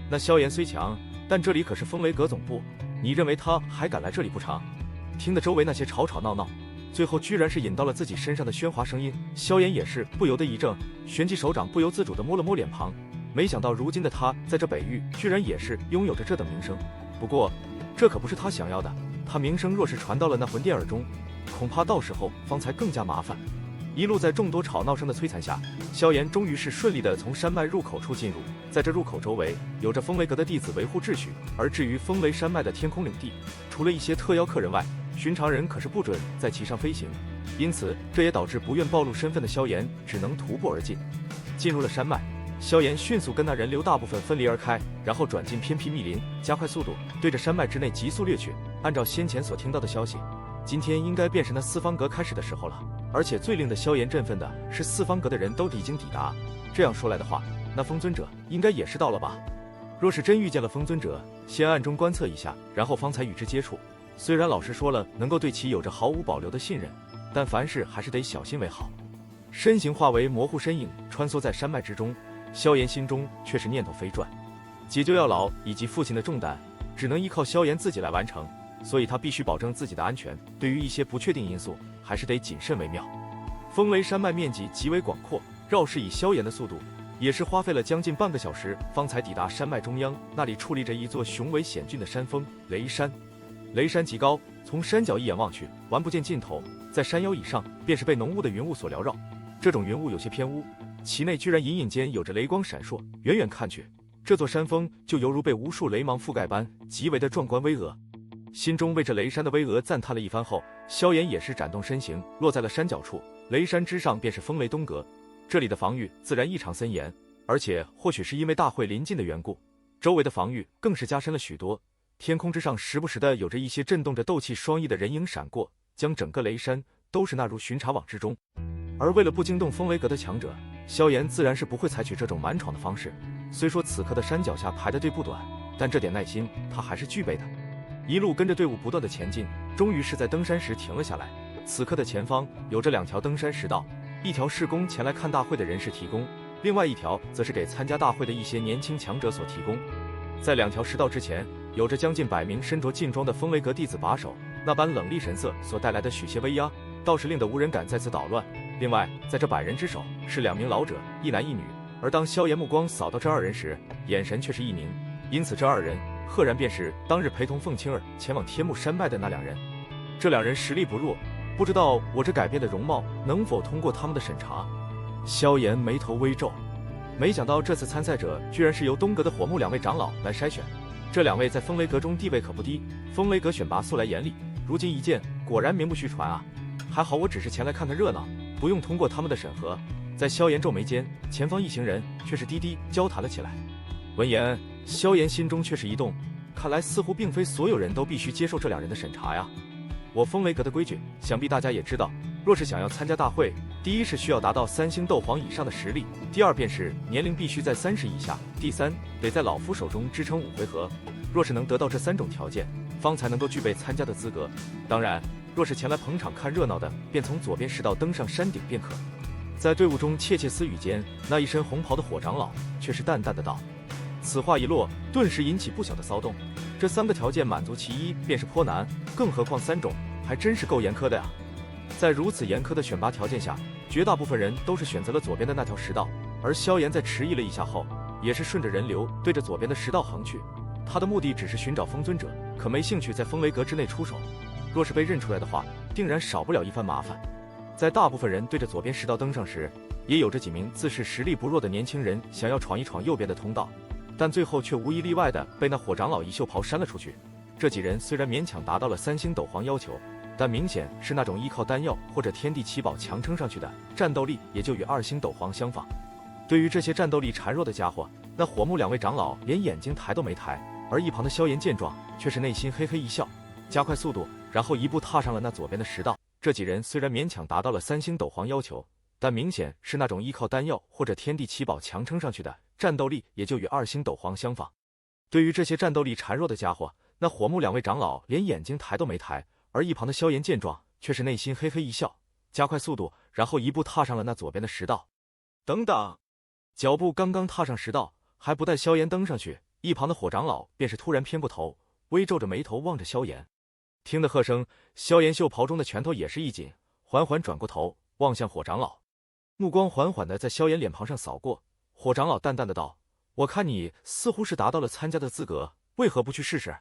那萧炎虽强，但这里可是风雷阁总部，你认为他还敢来这里不成？听得周围那些吵吵闹闹，最后居然是引到了自己身上的喧哗声音，萧炎也是不由得一怔，旋即手掌不由自主地摸了摸脸庞。没想到如今的他在这北域居然也是拥有着这等名声，不过这可不是他想要的，他名声若是传到了那魂殿耳中，恐怕到时候方才更加麻烦。一路在众多吵闹声的摧残下，萧炎终于是顺利地从山脉入口处进入。在这入口周围有着风雷阁的弟子维护秩序，而至于风雷山脉的天空领地，除了一些特邀客人外，寻常人可是不准在其上飞行，因此这也导致不愿暴露身份的萧炎只能徒步而进。进入了山脉，萧炎迅速跟那人流大部分分离而开，然后转进偏僻密林，加快速度对着山脉之内急速掠去。按照先前所听到的消息，今天应该便是那四方阁开始的时候了。而且最令得萧炎振奋的是，四方阁的人都已经抵达。这样说来的话，那风尊者应该也是到了吧？若是真遇见了风尊者，先暗中观测一下，然后方才与之接触。虽然老师说了能够对其有着毫无保留的信任，但凡事还是得小心为好。身形化为模糊身影，穿梭在山脉之中，萧炎心中却是念头飞转。解救药老以及父亲的重担，只能依靠萧炎自己来完成。所以他必须保证自己的安全，对于一些不确定因素，还是得谨慎为妙。风雷山脉面积极为广阔，绕势以萧炎的速度，也是花费了将近半个小时，方才抵达山脉中央。那里矗立着一座雄伟险峻的山峰——雷山。雷山极高，从山脚一眼望去，完不见尽头。在山腰以上，便是被浓雾的云雾所缭绕。这种云雾有些偏乌，其内居然隐隐间有着雷光闪烁。远远看去，这座山峰就犹如被无数雷芒覆盖般，极为的壮观巍峨。心中为这雷山的巍峨赞叹了一番后，萧炎也是展动身形，落在了山脚处。雷山之上便是风雷东阁，这里的防御自然异常森严，而且或许是因为大会临近的缘故，周围的防御更是加深了许多。天空之上时不时的有着一些震动着斗气双翼的人影闪过，将整个雷山都是纳入巡查网之中。而为了不惊动风雷阁的强者，萧炎自然是不会采取这种蛮闯的方式。虽说此刻的山脚下排的队不短，但这点耐心他还是具备的。一路跟着队伍不断的前进，终于是在登山时停了下来。此刻的前方有着2条登山石道，一条是供前来看大会的人士提供，另外一条则是给参加大会的一些年轻强者所提供。在2条石道之前，有着将近100名身着劲装的风雷阁弟子把守，那般冷厉神色所带来的许些威压，倒是令得无人敢再次捣乱。另外，在这100人之首是2名老者，一男一女，而当萧炎目光扫到这2人时，眼神却是一凝，因此这2人赫然便是当日陪同凤青儿前往天目山脉的那2人。这2人实力不弱，不知道我这改变的容貌能否通过他们的审查。萧炎眉头微皱，没想到这次参赛者居然是由东阁的火木2位长老来筛选。这2位在风雷阁中地位可不低，风雷阁选拔素来严厉，如今一见果然名不虚传啊。还好我只是前来看看热闹，不用通过他们的审核。在萧炎皱眉间，前方一行人却是低低交谈了起来。闻言，萧炎心中却是一动，看来似乎并非所有人都必须接受这2人的审查呀。我风雷阁的规矩，想必大家也知道，若是想要参加大会，第一是需要达到3星斗皇以上的实力，第二便是年龄必须在30以下，第三得在老夫手中支撑5回合。若是能得到这3种条件，方才能够具备参加的资格。当然，若是前来捧场看热闹的，便从左边食道登上山顶便可。在队伍中窃窃私语间，那一身红袍的火长老却是淡淡的道。此话一落，顿时引起不小的骚动。这3个条件满足其一便是颇难，更何况3种，还真是够严苛的呀。在如此严苛的选拔条件下，绝大部分人都是选择了左边的那条食道，而萧炎在迟疑了一下后，也是顺着人流对着左边的食道横去。他的目的只是寻找风尊者，可没兴趣在风雷阁之内出手。若是被认出来的话，定然少不了一番麻烦。在大部分人对着左边食道登上时，也有着几名自恃实力不弱的年轻人想要闯一闯右边的通道，但最后却无一例外的被那火长老一袖袍扇了出去。这几人虽然勉强达到了3星斗皇要求，但明显是那种依靠丹药或者天地奇宝强撑上去的，战斗力也就与2星斗皇相仿。对于这些战斗力孱弱的家伙，那火木2位长老连眼睛抬都没抬，而一旁的萧炎见状，却是内心嘿嘿一笑，加快速度，然后一步踏上了那左边的食道。这几人虽然勉强达到了3星斗皇要求，但明显是那种依靠丹药或者天地奇宝强撑上去的，战斗力也就与2星斗皇相仿。对于这些战斗力孱弱的家伙，那火木2位长老连眼睛抬都没抬，而一旁的萧炎见状，却是内心嘿嘿一笑，加快速度，然后一步踏上了那左边的食道。等等，脚步刚刚踏上食道，还不待萧炎登上去，一旁的火长老便是突然偏过头，微皱着眉头望着萧炎。听得喝声，萧炎袖袍中的拳头也是一紧，缓缓转过头望向火长老，目光缓缓地在萧炎脸庞上扫过。火长老淡淡的道：“我看你似乎是达到了参加的资格，为何不去试试？”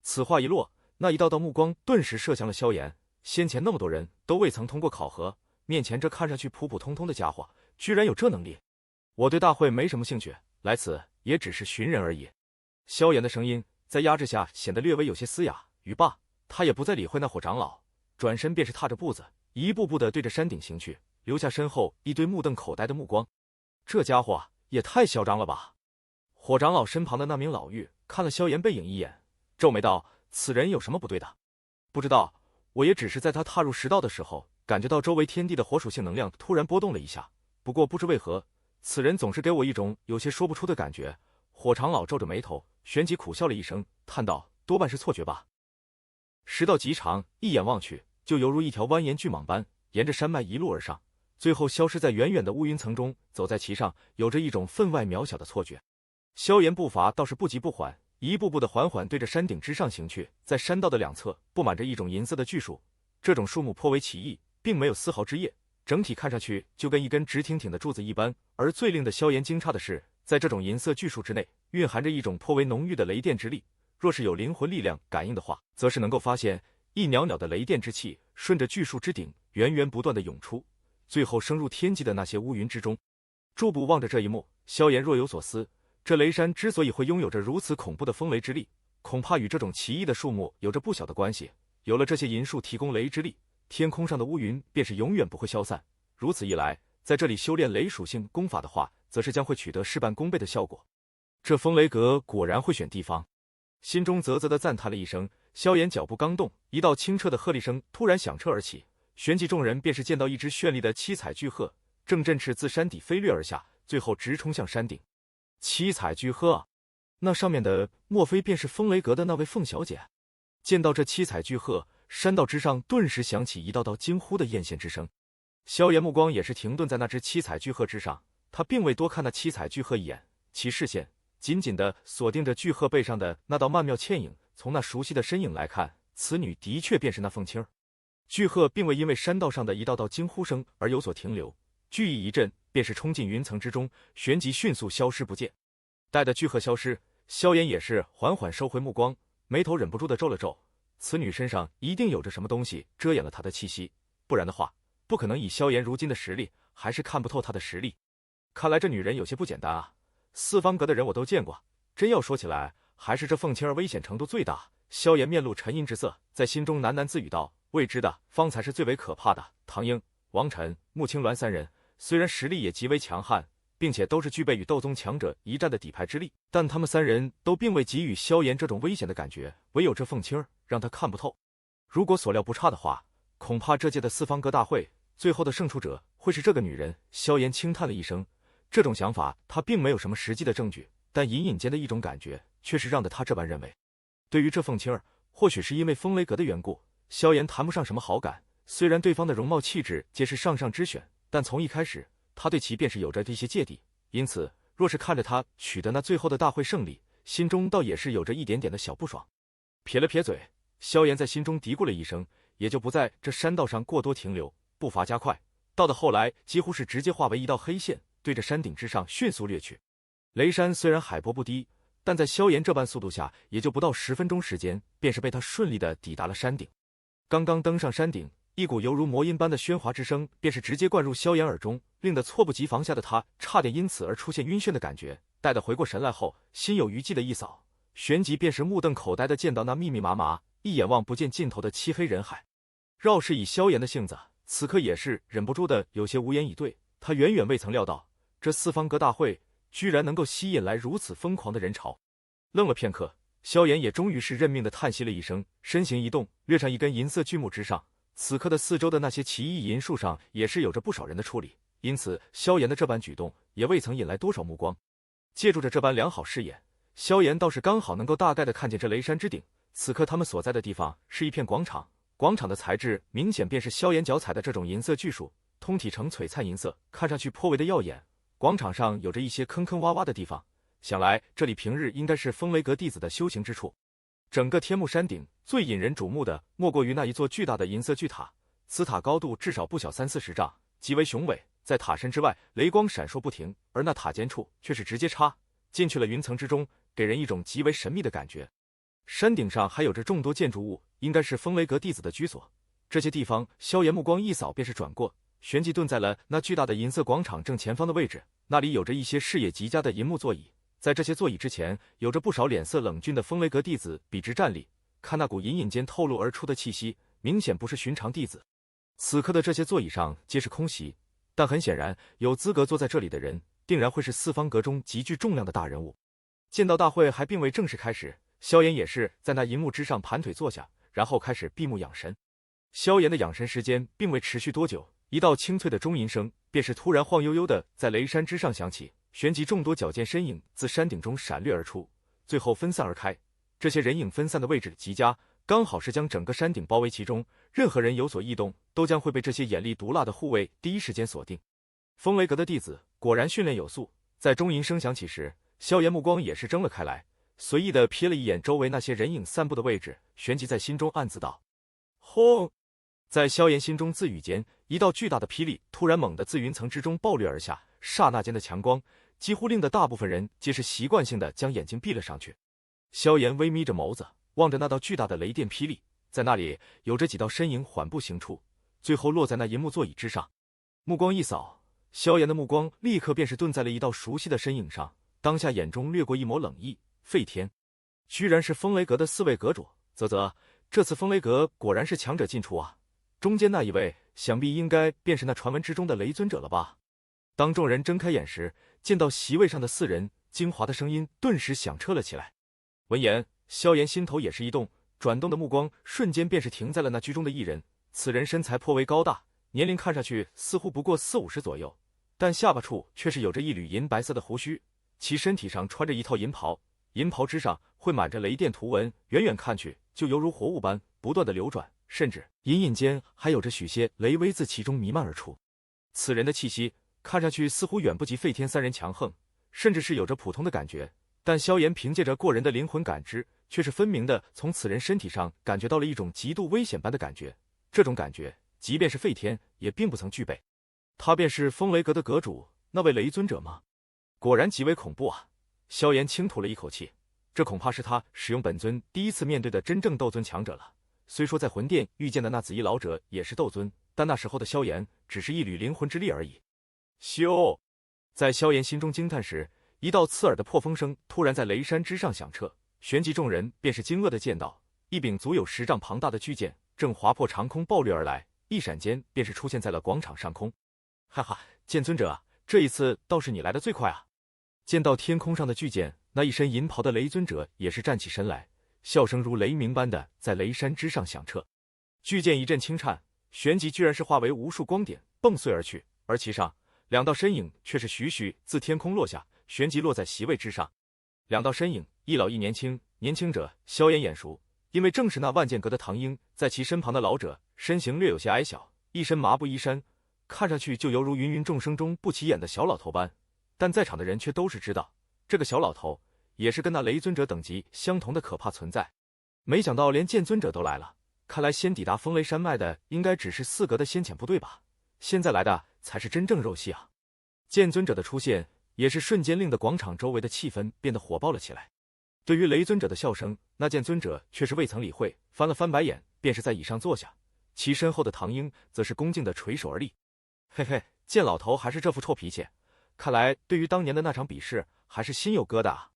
此话一落，那一道道目光顿时射向了萧炎。先前那么多人都未曾通过考核，面前这看上去普普通通的家伙，居然有这能力。我对大会没什么兴趣，来此也只是寻人而已。萧炎的声音在压制下显得略微有些嘶哑。语罢，他也不再理会那火长老，转身便是踏着步子，一步步的对着山顶行去，留下身后一堆目瞪口呆的目光。这家伙也太嚣张了吧！火长老身旁的那名老妪看了萧炎背影一眼，皱眉道：“此人有什么不对的？”不知道，我也只是在他踏入食道的时候，感觉到周围天地的火属性能量突然波动了一下。不过不知为何，此人总是给我一种有些说不出的感觉。火长老皱着眉头，旋即苦笑了一声，叹道：“多半是错觉吧。”食道极长，一眼望去，就犹如一条蜿蜒巨蟒般，沿着山脉一路而上，最后消失在远远的乌云层中。走在其上，有着一种分外渺小的错觉。萧炎步伐倒是不急不缓，一步步的缓缓对着山顶之上行去。在山道的两侧布满着一种银色的巨树，这种树木颇为奇异，并没有丝毫枝叶，整体看上去就跟一根直挺挺的柱子一般。而最令得萧炎惊诧的是，在这种银色巨树之内，蕴含着一种颇为浓郁的雷电之力。若是有灵魂力量感应的话，则是能够发现一袅袅的雷电之气顺着巨树之顶源源不断的涌出，最后升入天际的那些乌云之中。驻步望着这一幕，萧炎若有所思。这雷山之所以会拥有着如此恐怖的风雷之力，恐怕与这种奇异的树木有着不小的关系。有了这些银树提供雷之力，天空上的乌云便是永远不会消散。如此一来，在这里修炼雷属性功法的话，则是将会取得事半功倍的效果。这风雷阁果然会选地方。心中啧啧的赞叹了一声，萧炎脚步刚动，一道清澈的鹤唳声突然响彻而起，旋即众人便是见到一只绚丽的七彩巨鹤正振翅自山底飞掠而下，最后直冲向山顶。七彩巨鹤啊，那上面的莫非便是风雷阁的那位凤小姐？见到这七彩巨鹤，山道之上顿时响起一道道惊呼的艳羡之声。萧炎目光也是停顿在那只七彩巨鹤之上，他并未多看那七彩巨鹤一眼，其视线紧紧地锁定着巨鹤背上的那道曼妙倩影。从那熟悉的身影来看，此女的确便是那凤青儿。巨鹤并未因为山道上的一道道惊呼声而有所停留，巨翼一震，便是冲进云层之中，旋即迅速消失不见。待得巨鹤消失，萧炎也是缓缓收回目光，眉头忍不住的皱了皱。此女身上一定有着什么东西遮掩了她的气息，不然的话，不可能以萧炎如今的实力，还是看不透她的实力。看来这女人有些不简单啊，四方阁的人我都见过，真要说起来，还是这凤青儿危险程度最大。萧炎面露沉吟之色，在心中喃喃自语道：未知的方才是最为可怕的。唐英、王晨、穆青鸾三人虽然实力也极为强悍，并且都是具备与斗宗强者一战的底牌之力，但他们三人都并未给予萧炎这种危险的感觉，唯有这凤青儿让他看不透。如果所料不差的话，恐怕这届的四方阁大会最后的胜出者会是这个女人。萧炎轻叹了一声，这种想法他并没有什么实际的证据，但隐隐间的一种感觉却是让得他这般认为。对于这凤青儿，或许是因为风雷阁的缘故，萧炎谈不上什么好感。虽然对方的容貌气质皆是上上之选，但从一开始他对其便是有着一些芥蒂，因此若是看着他取得那最后的大会胜利，心中倒也是有着一点点的小不爽。撇了撇嘴，萧炎在心中嘀咕了一声，也就不在这山道上过多停留，步伐加快，到的后来几乎是直接化为一道黑线，对着山顶之上迅速掠去。雷山虽然海拔不低，但在萧炎这般速度下，也就不到10分钟时间，便是被他顺利的抵达了山顶。刚刚登上山顶，一股犹如魔音般的喧哗之声便是直接灌入萧炎耳中，令得猝不及防下的他差点因此而出现晕眩的感觉。待得回过神来后，心有余悸的一扫，旋即便是目瞪口呆的见到那密密麻麻、一眼望不见尽头的漆黑人海。饶是以萧炎的性子，此刻也是忍不住的有些无言以对。他远远未曾料到，这四方阁大会居然能够吸引来如此疯狂的人潮。愣了片刻，萧炎也终于是认命的叹息了一声，身形一动，掠上一根银色巨木之上。此刻的四周的那些奇异银树上也是有着不少人的矗立，因此萧炎的这般举动也未曾引来多少目光。借助着这般良好视野，萧炎倒是刚好能够大概的看见这雷山之顶。此刻他们所在的地方是一片广场，广场的材质明显便是萧炎脚踩的这种银色巨树，通体呈璀璨银色，看上去颇为的耀眼。广场上有着一些坑坑洼洼的地方，想来这里平日应该是风雷阁弟子的修行之处。整个天幕山顶最引人瞩目的莫过于那一座巨大的银色巨塔，此塔高度至少不小30-40丈，极为雄伟。在塔身之外，雷光闪烁不停，而那塔尖处却是直接插进去了云层之中，给人一种极为神秘的感觉。山顶上还有着众多建筑物，应该是风雷阁弟子的居所。这些地方萧炎目光一扫便是转过，旋即顿在了那巨大的银色广场正前方的位置，那里有着一些视野极佳的银幕座椅。在这些座椅之前，有着不少脸色冷峻的风雷阁弟子笔直站立，看那股隐隐间透露而出的气息，明显不是寻常弟子。此刻的这些座椅上皆是空席，但很显然，有资格坐在这里的人，定然会是四方阁中极具重量的大人物。剑道大会还并未正式开始，萧炎也是在那银幕之上盘腿坐下，然后开始闭目养神。萧炎的养神时间并未持续多久，一道清脆的钟吟声便是突然晃悠悠的在雷山之上响起。旋即众多矫健身影自山顶中闪掠而出，最后分散而开。这些人影分散的位置极佳，刚好是将整个山顶包围其中，任何人有所异动，都将会被这些眼力毒辣的护卫第一时间锁定。风雷阁的弟子果然训练有素，在钟吟声响起时，萧炎目光也是睁了开来，随意的瞥了一眼周围那些人影散布的位置，旋即在心中暗自道：轰！在萧炎心中自语间，一道巨大的霹雳突然猛地自云层之中暴掠而下，刹那间的强光几乎令得大部分人皆是习惯性的将眼睛闭了上去。萧炎微眯着眸子，望着那道巨大的雷电霹雳，在那里有着几道身影缓步行出，最后落在那银幕座椅之上。目光一扫，萧炎的目光立刻便是顿在了一道熟悉的身影上，当下眼中掠过一抹冷意。费天，居然是风雷阁的4位阁主，这次风雷阁果然是强者进出啊！中间那一位，想必应该便是那传闻之中的雷尊者了吧？当众人睁开眼时，见到席位上的4人，精华的声音顿时响彻了起来。闻言，萧炎心头也是一动，转动的目光瞬间便是停在了那居中的一人。此人身材颇为高大，年龄看上去似乎不过40-50左右，但下巴处却是有着一缕银白色的胡须。其身体上穿着一套银袍，银袍之上绘满着雷电图文，远远看去就犹如活物般不断的流转，甚至隐隐间还有着许些雷威自其中弥漫而出。此人的气息看上去似乎远不及费天3人强横，甚至是有着普通的感觉，但萧炎凭借着过人的灵魂感知，却是分明的从此人身体上感觉到了一种极度危险般的感觉。这种感觉，即便是费天也并不曾具备。他便是风雷阁的阁主，那位雷尊者吗？果然极为恐怖啊！萧炎轻吐了一口气，这恐怕是他使用本尊第一次面对的真正斗尊强者了。虽说在魂殿遇见的那紫衣老者也是斗尊，但那时候的萧炎只是一缕灵魂之力而已。咻！在萧炎心中惊叹时，一道刺耳的破风声突然在雷山之上响彻，旋即众人便是惊愕的见到一柄足有10丈庞大的巨剑正划破长空暴掠而来，一闪间便是出现在了广场上空。哈哈，剑尊者，这一次倒是你来的最快啊！见到天空上的巨剑，那一身银袍的雷尊者也是站起身来，笑声如雷鸣般的在雷山之上响彻。巨剑一阵轻颤，旋即居然是化为无数光点蹦碎而去，而其上2道身影却是徐徐自天空落下，旋即落在席位之上。2道身影，一老一年轻，年轻者萧炎眼熟，因为正是那万剑阁的唐英，在其身旁的老者身形略有些矮小，一身麻布衣衫，看上去就犹如芸芸众生中不起眼的小老头般，但在场的人却都是知道，这个小老头也是跟那雷尊者等级相同的可怕存在。没想到连剑尊者都来了，看来先抵达风雷山脉的应该只是4格的先遣部队吧，现在来的才是真正肉戏啊！剑尊者的出现也是瞬间令得广场周围的气氛变得火爆了起来。对于雷尊者的笑声，那剑尊者却是未曾理会，翻了翻白眼，便是在椅上坐下。其身后的唐英则是恭敬地垂手而立。嘿嘿，剑老头还是这副臭脾气，看来对于当年的那场比试还是心有疙瘩啊。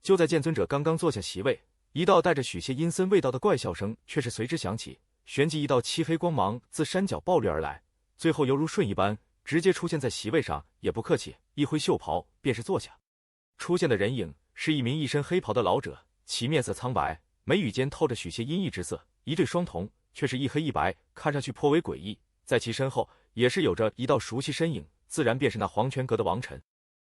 就在剑尊者刚刚坐下席位，一道带着许些阴森味道的怪笑声却是随之响起，旋即一道漆黑光芒自山脚暴掠而来，最后犹如瞬一般直接出现在席位上，也不客气，一挥袖袍便是坐下。出现的人影是一名一身黑袍的老者，其面色苍白，眉宇间透着许些阴翳之色，一对双瞳却是一黑一白，看上去颇为诡异。在其身后也是有着一道熟悉身影，自然便是那黄泉阁的王晨。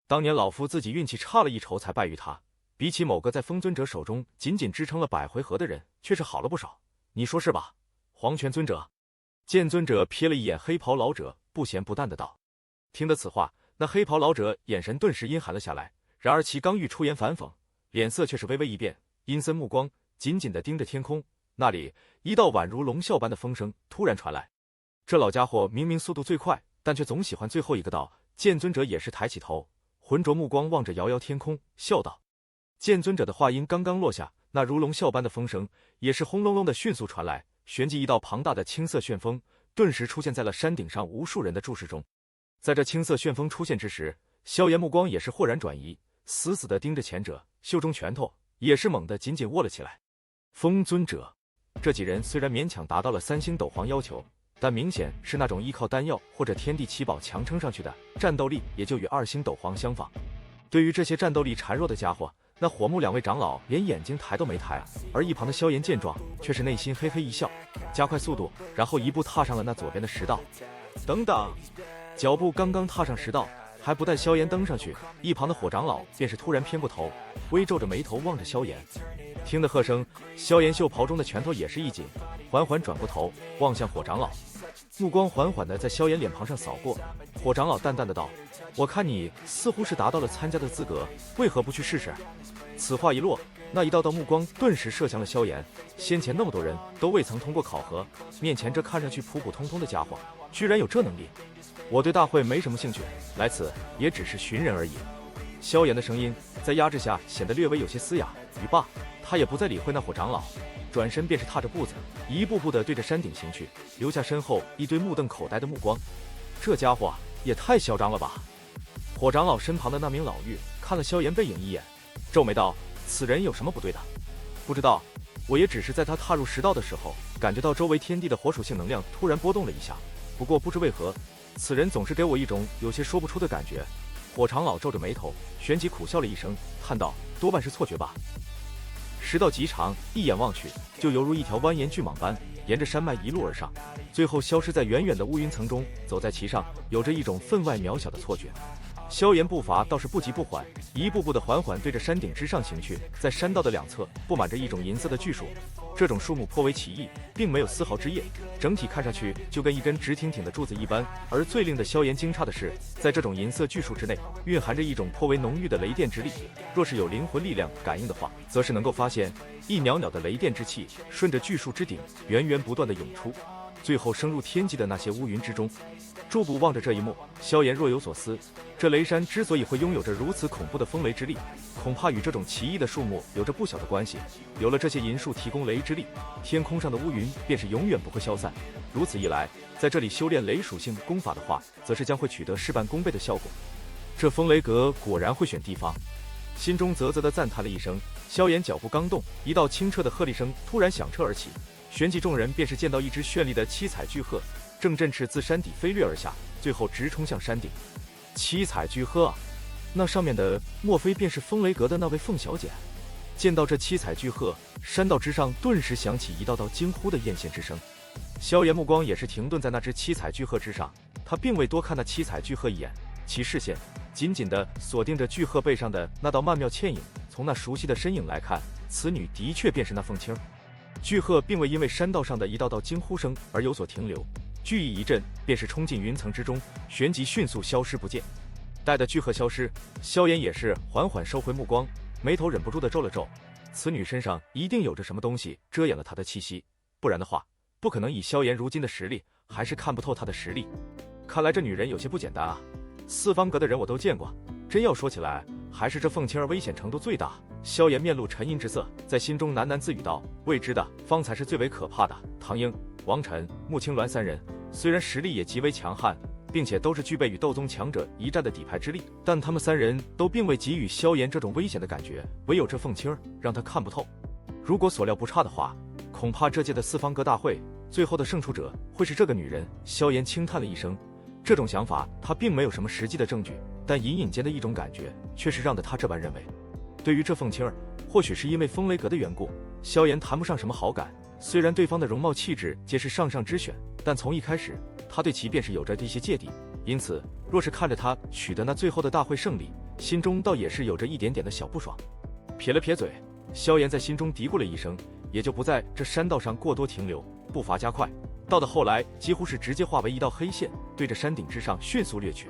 当年老夫自己运气差了一筹才败于他，比起某个在风尊者手中仅仅支撑了100回合的人，却是好了不少。你说是吧，黄泉尊者？剑尊者瞥了一眼黑袍老者，不咸不淡的道。听得此话，那黑袍老者眼神顿时阴寒了下来，然而其刚欲出言反讽，脸色却是微微一变，阴森目光紧紧地盯着天空。那里一道宛如龙啸般的风声突然传来。这老家伙明明速度最快，但却总喜欢最后一个到。剑尊者也是抬起头，浑浊目光望着遥遥天空，笑道。剑尊者的话音刚刚落下，那如龙啸般的风声也是轰隆隆的迅速传来，旋即一道庞大的青色旋风顿时出现在了山顶上无数人的注视中。在这青色旋风出现之时，萧炎目光也是豁然转移，死死地盯着前者，袖中拳头也是猛地紧紧握了起来。风尊者这几人虽然勉强达到了3星斗皇要求，但明显是那种依靠丹药或者天地奇宝强撑上去的，战斗力也就与2星斗皇相仿。对于这些战斗力孱弱的家伙，那火木2位长老连眼睛抬都没抬啊！而一旁的萧炎见状，却是内心嘿嘿一笑，加快速度，然后一步踏上了那左边的石道。等等，脚步刚刚踏上石道，还不待萧炎登上去，一旁的火长老便是突然偏过头，微皱着眉头望着萧炎。听得喝声，萧炎袖袍中的拳头也是一紧，缓缓转过头望向火长老，目光缓缓地在萧炎脸庞上扫过。火长老淡淡的道：“我看你似乎是达到了参加的资格，为何不去试试？”此话一落，那一道道目光顿时射向了萧炎。先前那么多人都未曾通过考核，面前这看上去普普通通的家伙，居然有这能力。我对大会没什么兴趣，来此也只是寻人而已。萧炎的声音在压制下显得略微有些嘶哑。语罢，他也不再理会那火长老，转身便是踏着步子，一步步地对着山顶行去，留下身后一堆目瞪口呆的目光。这家伙也太嚣张了吧！火长老身旁的那名老妪看了萧炎背影一眼，皱眉道：“此人有什么不对的？”不知道，我也只是在他踏入石道的时候，感觉到周围天地的火属性能量突然波动了一下。不过不知为何，此人总是给我一种有些说不出的感觉。火长老皱着眉头，旋即苦笑了一声，叹道：“多半是错觉吧。”石道极长，一眼望去，就犹如一条蜿蜒巨蟒般，沿着山脉一路而上，最后消失在远远的乌云层中。走在其上，有着一种分外渺小的错觉。萧炎步伐倒是不急不缓，一步步的缓缓对着山顶之上行去。在山道的两侧布满着一种银色的巨树，这种树木颇为奇异，并没有丝毫枝叶，整体看上去就跟一根直挺挺的柱子一般。而最令得萧炎惊诧的是，在这种银色巨树之内，蕴含着一种颇为浓郁的雷电之力。若是有灵魂力量感应的话，则是能够发现一袅袅的雷电之气顺着巨树之顶源源不断的涌出，最后升入天际的那些乌云之中。驻步望着这一幕，萧炎若有所思。这雷山之所以会拥有着如此恐怖的风雷之力，恐怕与这种奇异的树木有着不小的关系。有了这些银树提供雷之力，天空上的乌云便是永远不会消散。如此一来，在这里修炼雷属性功法的话，则是将会取得事半功倍的效果。这风雷阁果然会选地方，心中啧啧地赞叹了一声。萧炎脚步刚动，一道清澈的鹤唳声突然响彻而起，旋即众人便是见到一只绚丽的七彩巨鹤正振翅自山底飞掠而下，最后直冲向山顶。七彩巨鹤啊，那上面的莫非便是风雷阁的那位凤小姐？见到这七彩巨鹤，山道之上顿时响起一道道惊呼的艳羡之声。萧炎目光也是停顿在那只七彩巨鹤之上，他并未多看那七彩巨鹤一眼，其视线紧紧地锁定着巨鹤背上的那道曼妙倩影。从那熟悉的身影来看，此女的确便是那凤青。巨鹤并未因为山道上的一道道惊呼声而有所停留，巨翼一震，便是冲进云层之中，旋即迅速消失不见。待得巨鹤消失，萧炎也是缓缓收回目光，眉头忍不住的皱了皱。此女身上一定有着什么东西遮掩了她的气息，不然的话，不可能以萧炎如今的实力，还是看不透她的实力。看来这女人有些不简单啊！四方阁的人我都见过，真要说起来，还是这凤青儿危险程度最大。萧炎面露沉吟之色，在心中喃喃自语道：“未知的方才是最为可怕的。唐英、王晨、穆青鸾三人，虽然实力也极为强悍，并且都是具备与斗宗强者一战的底牌之力，但他们三人都并未给予萧炎这种危险的感觉，唯有这凤青儿让他看不透。如果所料不差的话，恐怕这届的四方阁大会最后的胜出者会是这个女人。”萧炎轻叹了一声，这种想法他并没有什么实际的证据，但隐隐间的一种感觉却是让得他这般认为。对于这凤青儿，或许是因为风雷阁的缘故，萧炎谈不上什么好感。虽然对方的容貌气质皆是上上之选，但从一开始他对其便是有着一些芥蒂，因此若是看着他取得那最后的大会胜利，心中倒也是有着一点点的小不爽。撇了撇嘴，萧炎在心中嘀咕了一声，也就不在这山道上过多停留，步伐加快，到的后来几乎是直接化为一道黑线，对着山顶之上迅速掠去。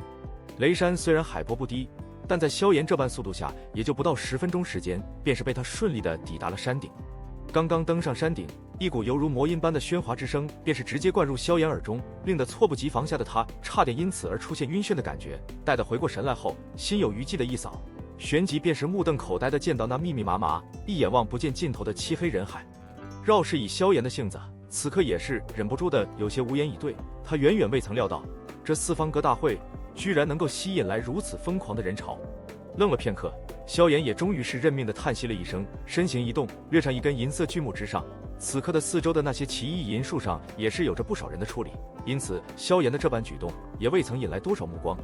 雷山虽然海拔不低，但在萧炎这般速度下，也就不到10分钟时间，便是被他顺利的抵达了山顶。刚刚登上山顶，一股犹如魔音般的喧哗之声便是直接灌入萧炎耳中，令得猝不及防下的他差点因此而出现晕眩的感觉。待得回过神来后，心有余悸的一扫，旋即便是目瞪口呆的见到那密密麻麻、一眼望不见尽头的漆黑人海。饶是以萧炎的性子，此刻也是忍不住的有些无言以对。他远远未曾料到，这四方阁大会居然能够吸引来如此疯狂的人潮。愣了片刻，萧炎也终于是认命的叹息了一声，身形一动，掠上一根银色巨木之上。此刻的四周的那些奇异银树上也是有着不少人的矗立，因此萧炎的这般举动也未曾引来多少目光。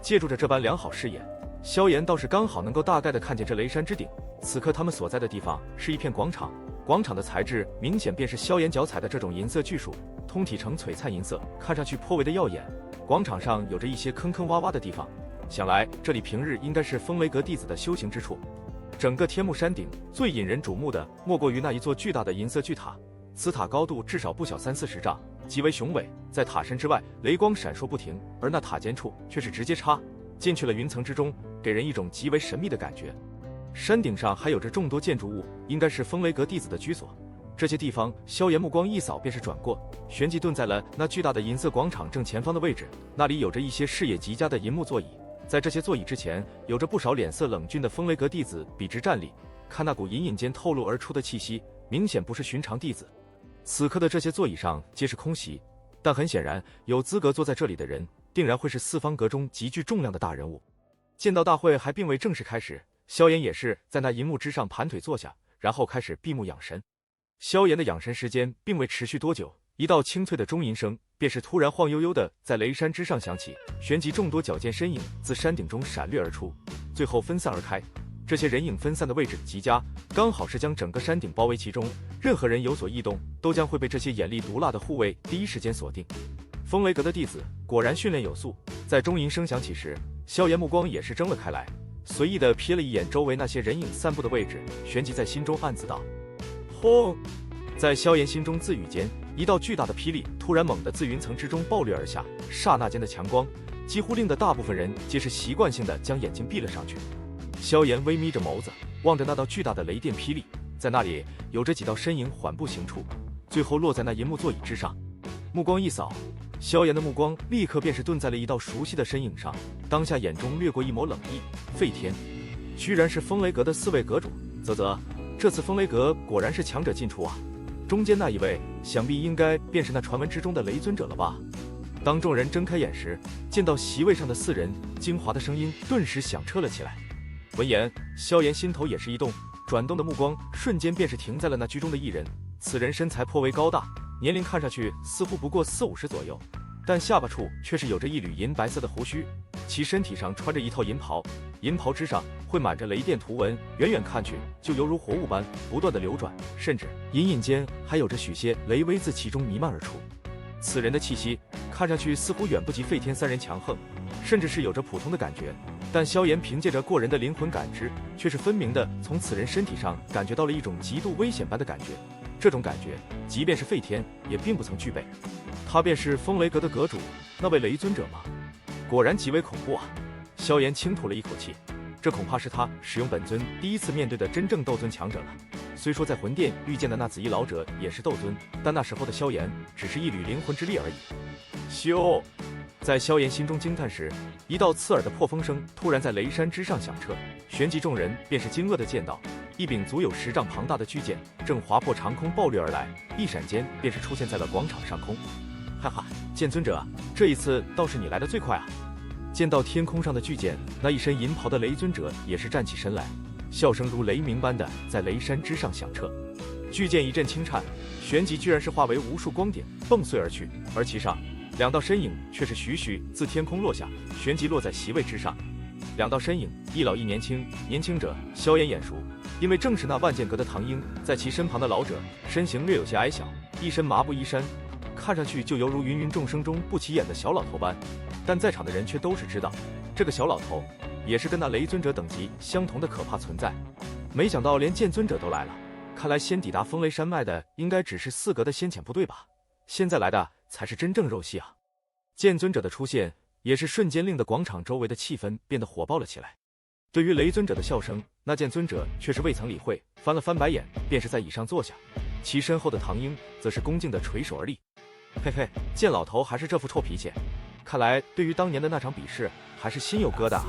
借助着这般良好视野，萧炎倒是刚好能够大概的看见这雷山之顶。此刻他们所在的地方是一片广场，广场的材质明显便是萧炎脚踩的这种银色巨树，通体呈璀璨银色，看上去颇为的耀眼。广场上有着一些坑坑洼洼的地方，想来这里平日应该是风雷阁弟子的修行之处。整个天幕山顶最引人瞩目的莫过于那一座巨大的银色巨塔，此塔高度至少不小30-40丈，极为雄伟。在塔身之外，雷光闪烁不停，而那塔尖处却是直接插进去了云层之中，给人一种极为神秘的感觉。山顶上还有着众多建筑物，应该是风雷阁弟子的居所。这些地方，萧炎目光一扫便是转过，旋即顿在了那巨大的银色广场正前方的位置。那里有着一些视野极佳的银幕座椅，在这些座椅之前，有着不少脸色冷峻的风雷阁弟子笔直站立。看那股隐隐间透露而出的气息，明显不是寻常弟子。此刻的这些座椅上皆是空席，但很显然，有资格坐在这里的人，定然会是四方阁中极具重量的大人物。见到大会还并未正式开始，萧炎也是在那银幕之上盘腿坐下，然后开始闭目养神。萧炎的养神时间并未持续多久，一道清脆的钟吟声便是突然晃悠悠的在雷山之上响起，旋即众多矫健身影自山顶中闪掠而出，最后分散而开。这些人影分散的位置极佳，刚好是将整个山顶包围其中，任何人有所异动，都将会被这些眼力毒辣的护卫第一时间锁定。风雷阁的弟子果然训练有素，在钟吟声响起时，萧炎目光也是睁了开来，随意的瞥了一眼周围那些人影散布的位置，旋即在心中暗自道：轰！在萧炎心中自语间，一道巨大的霹雳突然猛地自云层之中暴掠而下，刹那间的强光几乎令得大部分人皆是习惯性的将眼睛闭了上去。萧炎微眯着眸子，望着那道巨大的雷电霹雳，在那里有着几道身影缓步行出，最后落在那银幕座椅之上。目光一扫，萧炎的目光立刻便是顿在了一道熟悉的身影上，当下眼中掠过一抹冷意。费天，居然是风雷阁的4位阁主，啧，这次风雷阁果然是强者进出啊！中间那一位，想必应该便是那传闻之中的雷尊者了吧？当众人睁开眼时，见到席位上的4人，精华的声音顿时响彻了起来。闻言，萧炎心头也是一动，转动的目光瞬间便是停在了那居中的一人。此人身材颇为高大，年龄看上去似乎不过40-50左右，但下巴处却是有着一缕银白色的胡须。其身体上穿着一套银袍，银袍之上绘满着雷电图文，远远看去就犹如活物般不断的流转，甚至隐隐间还有着许些雷威自其中弥漫而出。此人的气息看上去似乎远不及费天3人强横，甚至是有着普通的感觉，但萧炎凭借着过人的灵魂感知，却是分明的从此人身体上感觉到了一种极度危险般的感觉。这种感觉，即便是费天也并不曾具备。他便是风雷阁的阁主，那位雷尊者吗？果然极为恐怖啊！萧炎轻吐了一口气，这恐怕是他使用本尊第一次面对的真正斗尊强者了。虽说在魂殿遇见的那紫衣老者也是斗尊，但那时候的萧炎只是一缕灵魂之力而已。咻！在萧炎心中惊叹时，一道刺耳的破风声突然在雷山之上响彻，旋即众人便是惊愕的见到，一柄足有10丈庞大的巨剑正划破长空暴掠而来，一闪间便是出现在了广场上空。哈哈，剑尊者，这一次倒是你来得最快啊！见到天空上的巨剑，那一身银袍的雷尊者也是站起身来，笑声如雷鸣般的在雷山之上响彻。巨剑一阵轻颤，旋即居然是化为无数光点迸碎而去，而其上2道身影却是徐徐自天空落下，旋即落在席位之上。2道身影，一老一年轻，年轻者萧炎眼熟，因为正是那万剑阁的唐英，在其身旁的老者身形略有些矮小，一身麻布衣衫，看上去就犹如芸芸众生中不起眼的小老头般，但在场的人却都是知道，这个小老头也是跟那雷尊者等级相同的可怕存在。没想到连剑尊者都来了，看来先抵达风雷山脉的应该只是4阁的先遣部队吧，现在来的才是真正肉戏啊！剑尊者的出现也是瞬间令得广场周围的气氛变得火爆了起来。对于雷尊者的笑声，那剑尊者却是未曾理会，翻了翻白眼，便是在椅上坐下。其身后的唐英则是恭敬地垂手而立。嘿嘿，剑老头还是这副臭脾气，看来对于当年的那场比试还是心有疙瘩啊。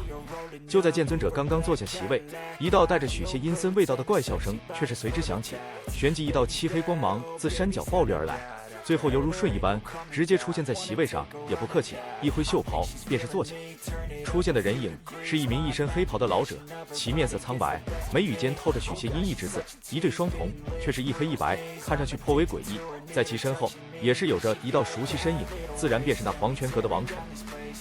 就在剑尊者刚刚坐下席位，一道带着许些阴森味道的怪笑声却是随之响起，旋即一道漆黑光芒自山脚暴掠而来，最后犹如瞬移般直接出现在席位上，也不客气，一挥袖袍便是坐下。出现的人影是一名一身黑袍的老者，其面色苍白，眉宇间透着许些阴翳之色，一对双瞳却是一黑一白，看上去颇为诡异。在其身后也是有着一道熟悉身影，自然便是那黄泉阁的王晨。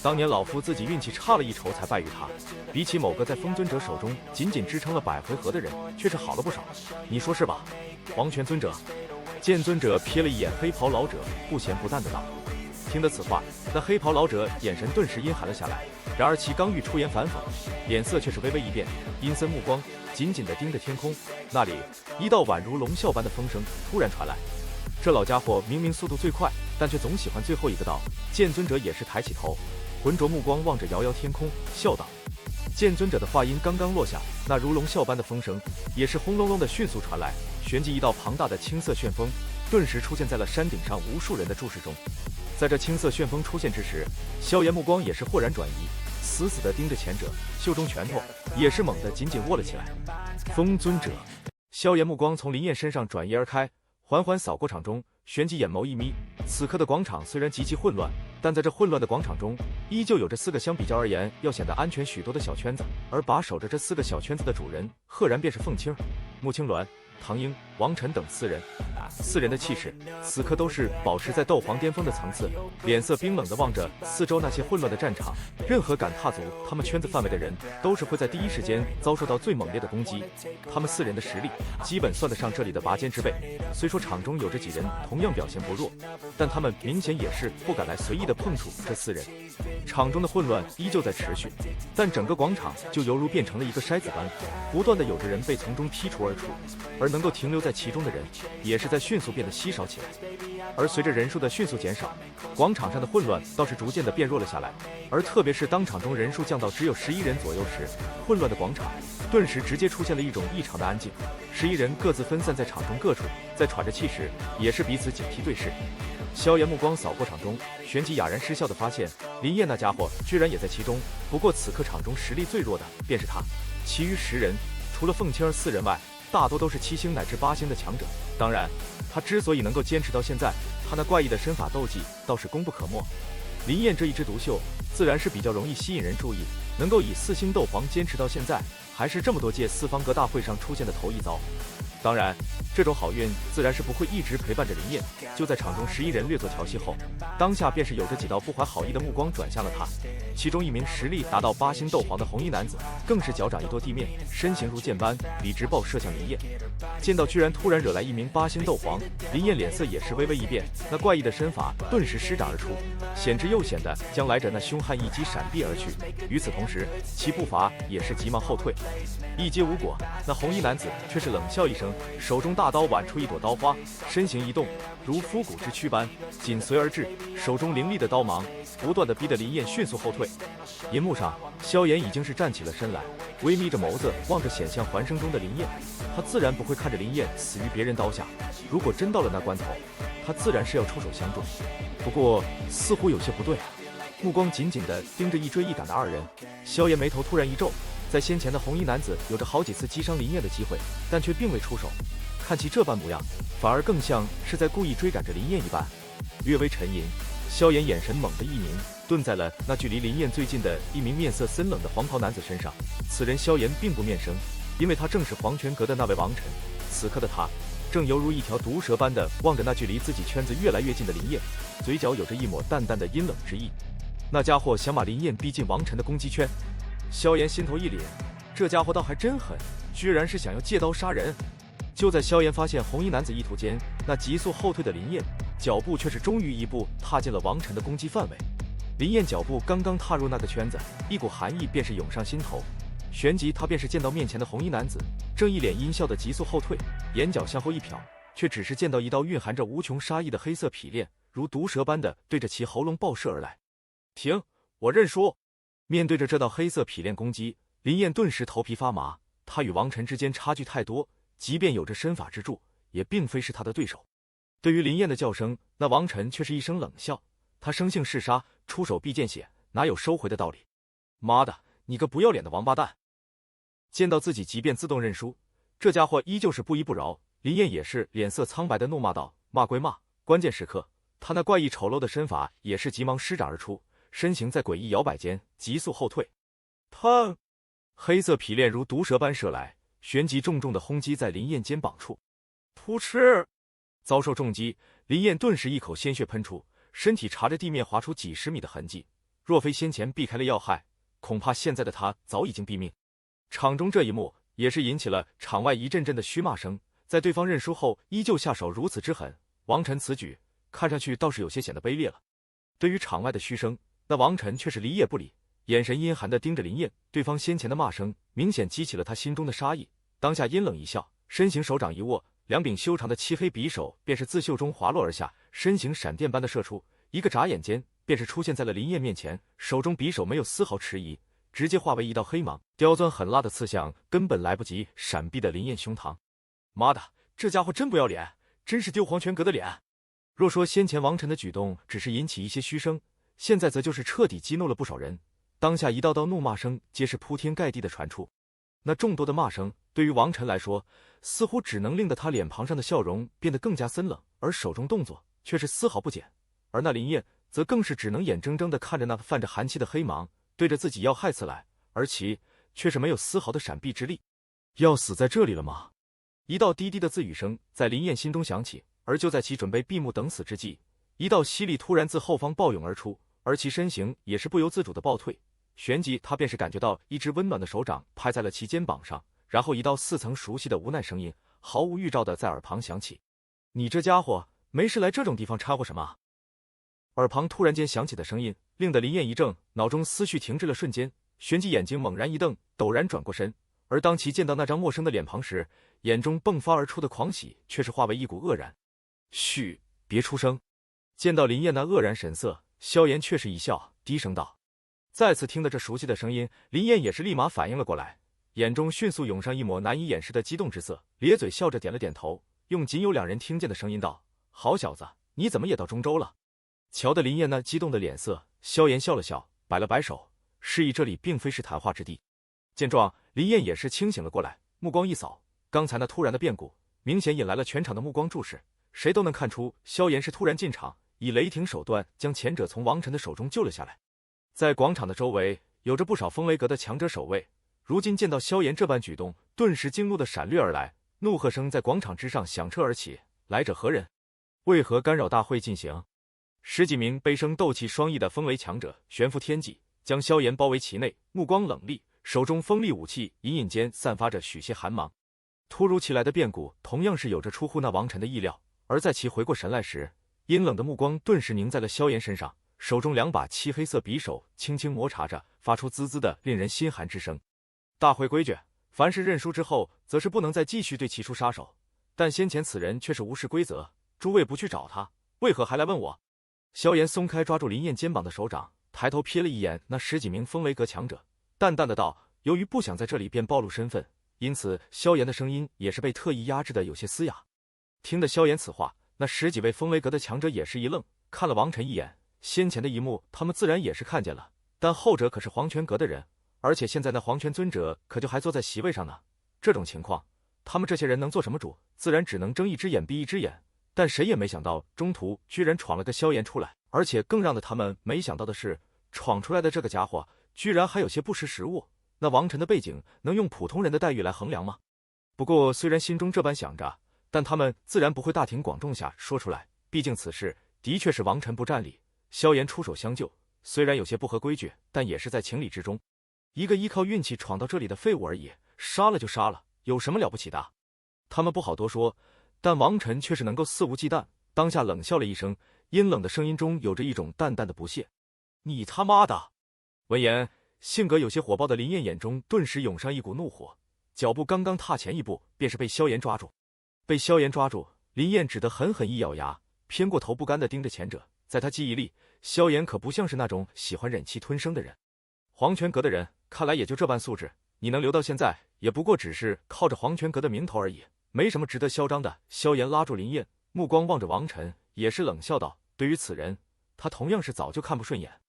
当年老夫自己运气差了一筹才败于他，比起某个在风尊者手中仅仅支撑了100回合的人，却是好了不少，你说是吧？黄泉尊者。剑尊者瞥了一眼黑袍老者，不咸不淡的道。听得此话，那黑袍老者眼神顿时阴寒了下来，然而其刚欲出言反讽，脸色却是微微一变，阴森目光紧紧地盯着天空。那里一道宛如龙啸般的风声突然传来，这老家伙明明速度最快，但却总喜欢最后一个到。剑尊者也是抬起头，浑浊目光望着遥遥天空，笑道。剑尊者的话音刚刚落下，那如龙啸般的风声也是轰隆隆的迅速传来，旋即一道庞大的青色旋风顿时出现在了山顶上无数人的注视中。在这青色旋风出现之时，萧炎目光也是豁然转移，死死地盯着前者，袖中拳头也是猛地紧紧握了起来。风尊者，萧炎目光从林燕身上转移而开，缓缓扫过场中，旋即眼眸一眯。此刻的广场虽然极其混乱，但在这混乱的广场中，依旧有着4个相比较而言要显得安全许多的小圈子，而把守着这4个小圈子的主人，赫然便是凤青、穆青鸾、唐英、王晨等4人。4人的气势此刻都是保持在斗皇巅峰的层次，脸色冰冷地望着四周那些混乱的战场。任何敢踏足他们圈子范围的人，都是会在第一时间遭受到最猛烈的攻击。他们4人的实力基本算得上这里的拔尖之辈，虽说场中有着几人同样表现不弱，但他们明显也是不敢来随意的碰触这4人。场中的混乱依旧在持续，但整个广场就犹如变成了一个筛子般，不断的有着人被从中剔除而出，而能够停留在其中的人也是在迅速变得稀少起来。而随着人数的迅速减少，广场上的混乱倒是逐渐的变弱了下来，而特别是当场中人数降到只有11人左右时，混乱的广场顿时直接出现了一种异常的安静。11人各自分散在场中各处，在喘着气时也是彼此警惕对视。萧炎目光扫过场中，旋即哑然失笑的发现林燕那家伙居然也在其中。不过此刻场中实力最弱的便是他，其余10人除了凤青儿4人外，大多都是7星乃至8星的强者。当然他之所以能够坚持到现在，他那怪异的身法斗技倒是功不可没。林燕这一枝独秀自然是比较容易吸引人注意，能够以4星斗皇坚持到现在，还是这么多届4方阁大会上出现的头一遭。当然这种好运自然是不会一直陪伴着林燕。就在场中11人略作调戏后，当下便是有着几道不怀好意的目光转向了他。其中一名实力达到8星斗皇的红衣男子，更是脚掌一跺地面，身形如箭般笔直爆射向林燕。见到居然突然惹来一名8星斗皇，林燕脸色也是微微一变，那怪异的身法顿时施展而出，险之又险的将来者那凶悍一击闪避而去。与此同时，其步伐也是急忙后退。一击无果，那红衣男子却是冷笑一声，声，手中大刀挽出一朵刀花，身形一动，如枯骨之躯般紧随而至，手中凌厉的刀芒不断地逼得林燕迅速后退。银幕上，萧炎已经是站起了身来，微眯着眸子望着险象环生中的林燕。他自然不会看着林燕死于别人刀下，如果真到了那关头，他自然是要出手相助。不过似乎有些不对啊，目光紧紧地盯着一追一赶的二人。萧炎眉头突然一皱，在先前的红衣男子有着好几次击伤林燕的机会，但却并未出手。看其这般模样，反而更像是在故意追赶着林燕一般。略微沉吟，萧炎眼神猛地一凝，顿在了那距离林燕最近的一名面色森冷的黄袍男子身上。此人萧炎并不面生，因为他正是黄泉阁的那位王晨。此刻的他正犹如一条毒蛇般的望着那距离自己圈子越来越近的林燕，嘴角有着一抹淡淡的阴冷之意。那家伙想把林燕逼进王晨的攻击圈。萧炎心头一凛，这家伙倒还真狠，居然是想要借刀杀人。就在萧炎发现红衣男子意图间，那急速后退的林燕脚步却是终于一步踏进了王晨的攻击范围。林燕脚步刚刚踏入那个圈子，一股寒意便是涌上心头，旋即他便是见到面前的红衣男子正一脸阴笑的急速后退，眼角向后一瞟，却只是见到一道蕴含着无穷杀意的黑色匹链如毒蛇般的对着其喉咙爆射而来。停，我认输。面对着这道黑色匹链攻击，林燕顿时头皮发麻。他与王晨之间差距太多，即便有着身法之助，也并非是他的对手。对于林燕的叫声，那王晨却是一声冷笑。他生性嗜杀，出手必见血，哪有收回的道理？妈的，你个不要脸的王八蛋！见到自己即便自动认输，这家伙依旧是不依不饶。林燕也是脸色苍白的怒骂道：“骂归骂，关键时刻，他那怪异丑陋的身法也是急忙施展而出。”身形在诡异摇摆间急速后退，砰！黑色匹链如毒蛇般射来，旋即重重的轰击在林燕肩膀处。噗嗤！遭受重击，林燕顿时一口鲜血喷出，身体朝着地面划出几十米的痕迹。若非先前避开了要害，恐怕现在的他早已经毙命。场中这一幕也是引起了场外一阵阵的嘘骂声。在对方认输后，依旧下手如此之狠，王晨此举看上去倒是有些显得卑劣了。对于场外的嘘声，那王晨却是理也不理，眼神阴寒地盯着林燕。对方先前的骂声明显激起了他心中的杀意，当下阴冷一笑，身形手掌一握，两柄修长的漆黑匕首便是自袖中滑落而下，身形闪电般的射出，一个眨眼间便是出现在了林燕面前，手中匕首没有丝毫迟疑，直接化为一道黑芒，刁钻狠辣的刺向根本来不及闪避的林燕胸膛。妈的，这家伙真不要脸，真是丢黄泉阁的脸。若说先前王晨的举动只是引起一些嘘声，现在则就是彻底激怒了不少人。当下一道道怒骂声皆是铺天盖地的传出，那众多的骂声对于王晨来说，似乎只能令得他脸庞上的笑容变得更加森冷，而手中动作却是丝毫不减。而那林燕则更是只能眼睁睁地看着那泛着寒气的黑芒对着自己要害刺来，而其却是没有丝毫的闪避之力。要死在这里了吗？一道低低的自语声在林燕心中响起，而就在其准备闭目等死之际，一道吸力突然自后方暴涌而出，而其身形也是不由自主的暴退，旋即他便是感觉到一只温暖的手掌拍在了其肩膀上，然后一道似曾熟悉的无奈声音毫无预兆的在耳旁响起：“你这家伙没事来这种地方掺和什么？”耳旁突然间响起的声音令得林燕一怔，脑中思绪停滞了瞬间，旋即眼睛猛然一瞪，陡然转过身。而当其见到那张陌生的脸庞时，眼中迸发而出的狂喜却是化为一股愕然。嘘，别出声。见到林燕那愕然神色，萧炎却是一笑，低声道。再次听得这熟悉的声音，林燕也是立马反应了过来，眼中迅速涌上一抹难以掩饰的激动之色，咧嘴笑着点了点头，用仅有两人听见的声音道：“好小子，你怎么也到中州了？”瞧得林燕那激动的脸色，萧炎笑了笑，摆了摆手，示意这里并非是谈话之地。见状，林燕也是清醒了过来，目光一扫，刚才那突然的变故明显引来了全场的目光注视，谁都能看出萧炎是突然进场，以雷霆手段将前者从王晨的手中救了下来。在广场的周围有着不少风雷阁的强者守卫，如今见到萧炎这般举动，顿时惊怒的闪掠而来，怒喝声在广场之上响彻而起：“来者何人？为何干扰大会进行？”十几名悲声斗气双翼的风雷强者悬浮天际，将萧炎包围其内，目光冷厉，手中锋利武器隐隐间散发着许些寒芒。突如其来的变故同样是有着出乎那王晨的意料，而在其回过神来时，阴冷的目光顿时凝在了萧炎身上，手中两把漆黑色匕首轻轻摩擦着，发出滋滋的令人心寒之声。大会规矩，凡是认输之后，则是不能再继续对其出杀手，但先前此人却是无视规则，诸位不去找他，为何还来问我？萧炎松开抓住林燕肩膀的手掌，抬头瞥了一眼那10几名风雷阁强者，淡淡的道：“由于不想在这里便暴露身份，因此萧炎的声音也是被特意压制的有些嘶哑。”听得萧炎此话，那10几位风雷阁的强者也是一愣，看了王晨一眼。先前的一幕，他们自然也是看见了，但后者可是黄泉阁的人，而且现在那黄泉尊者可就还坐在席位上呢。这种情况，他们这些人能做什么主？自然只能睁一只眼闭一只眼。但谁也没想到，中途居然闯了个萧炎出来，而且更让他们没想到的是，闯出来的这个家伙居然还有些不识时务。那王晨的背景能用普通人的待遇来衡量吗？不过虽然心中这般想着，但他们自然不会大庭广众下说出来，毕竟此事的确是王晨不占理，萧炎出手相救，虽然有些不合规矩，但也是在情理之中。一个依靠运气闯到这里的废物而已，杀了就杀了，有什么了不起的？他们不好多说，但王晨却是能够肆无忌惮，当下冷笑了一声，阴冷的声音中有着一种淡淡的不屑：“你他妈的！”闻言，性格有些火爆的林燕眼中顿时涌上一股怒火，脚步刚刚踏前一步，便是被萧炎抓住。被萧炎抓住，林燕只得狠狠一咬牙，偏过头不甘地盯着前者。在他记忆里，萧炎可不像是那种喜欢忍气吞声的人。黄泉阁的人看来也就这般素质，你能留到现在，也不过只是靠着黄泉阁的名头而已，没什么值得嚣张的。萧炎拉住林燕，目光望着王晨，也是冷笑道：“对于此人，他同样是早就看不顺眼。”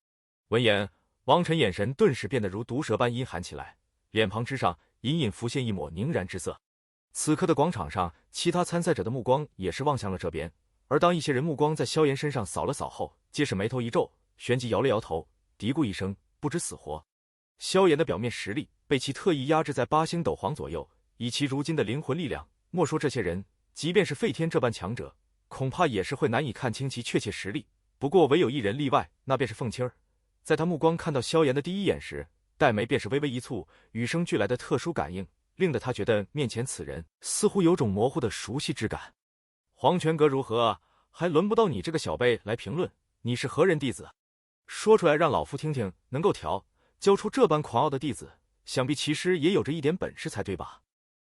闻言，王晨眼神顿时变得如毒蛇般阴寒起来，脸庞之上隐隐浮现一抹凝然之色。此刻的广场上，其他参赛者的目光也是望向了这边，而当一些人目光在萧炎身上扫了扫后，皆是眉头一皱，旋即摇了摇头，嘀咕一声不知死活。萧炎的表面实力被其特意压制在8星斗皇左右，以其如今的灵魂力量，莫说这些人，即便是废天这般强者，恐怕也是会难以看清其确切实力。不过唯有一人例外，那便是凤青儿。在他目光看到萧炎的第一眼时，黛眉便是微微一蹙，与生俱来的特殊感应令得他觉得面前此人似乎有种模糊的熟悉之感。黄泉阁如何？还轮不到你这个小辈来评论，你是何人弟子？说出来让老夫听听，能够教出这般狂傲的弟子，想必其实也有着一点本事才对吧？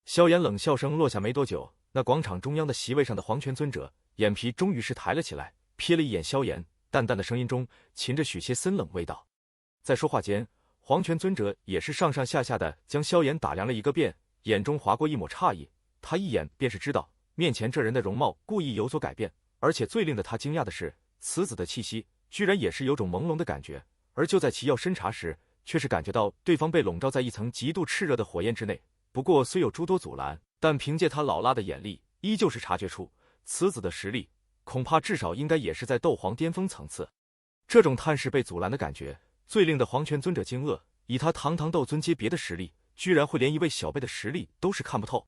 萧炎冷笑声落下没多久，那广场中央的席位上的黄泉尊者眼皮终于是抬了起来，瞥了一眼萧炎，淡淡的声音中噙着许些森冷味道。在说话间，黄泉尊者也是上上下下的将萧炎打量了一个遍，眼中划过一抹诧异。他一眼便是知道面前这人的容貌故意有所改变，而且最令得他惊讶的是，此子的气息居然也是有种朦胧的感觉。而就在其要深查时，却是感觉到对方被笼罩在一层极度炽热的火焰之内。不过虽有诸多阻拦，但凭借他老辣的眼力，依旧是察觉出此子的实力，恐怕至少应该也是在斗皇巅峰层次。这种探视被阻拦的感觉，最令得黄泉尊者惊愕，以他堂堂斗尊阶别的实力，居然会连一位小辈的实力都是看不透。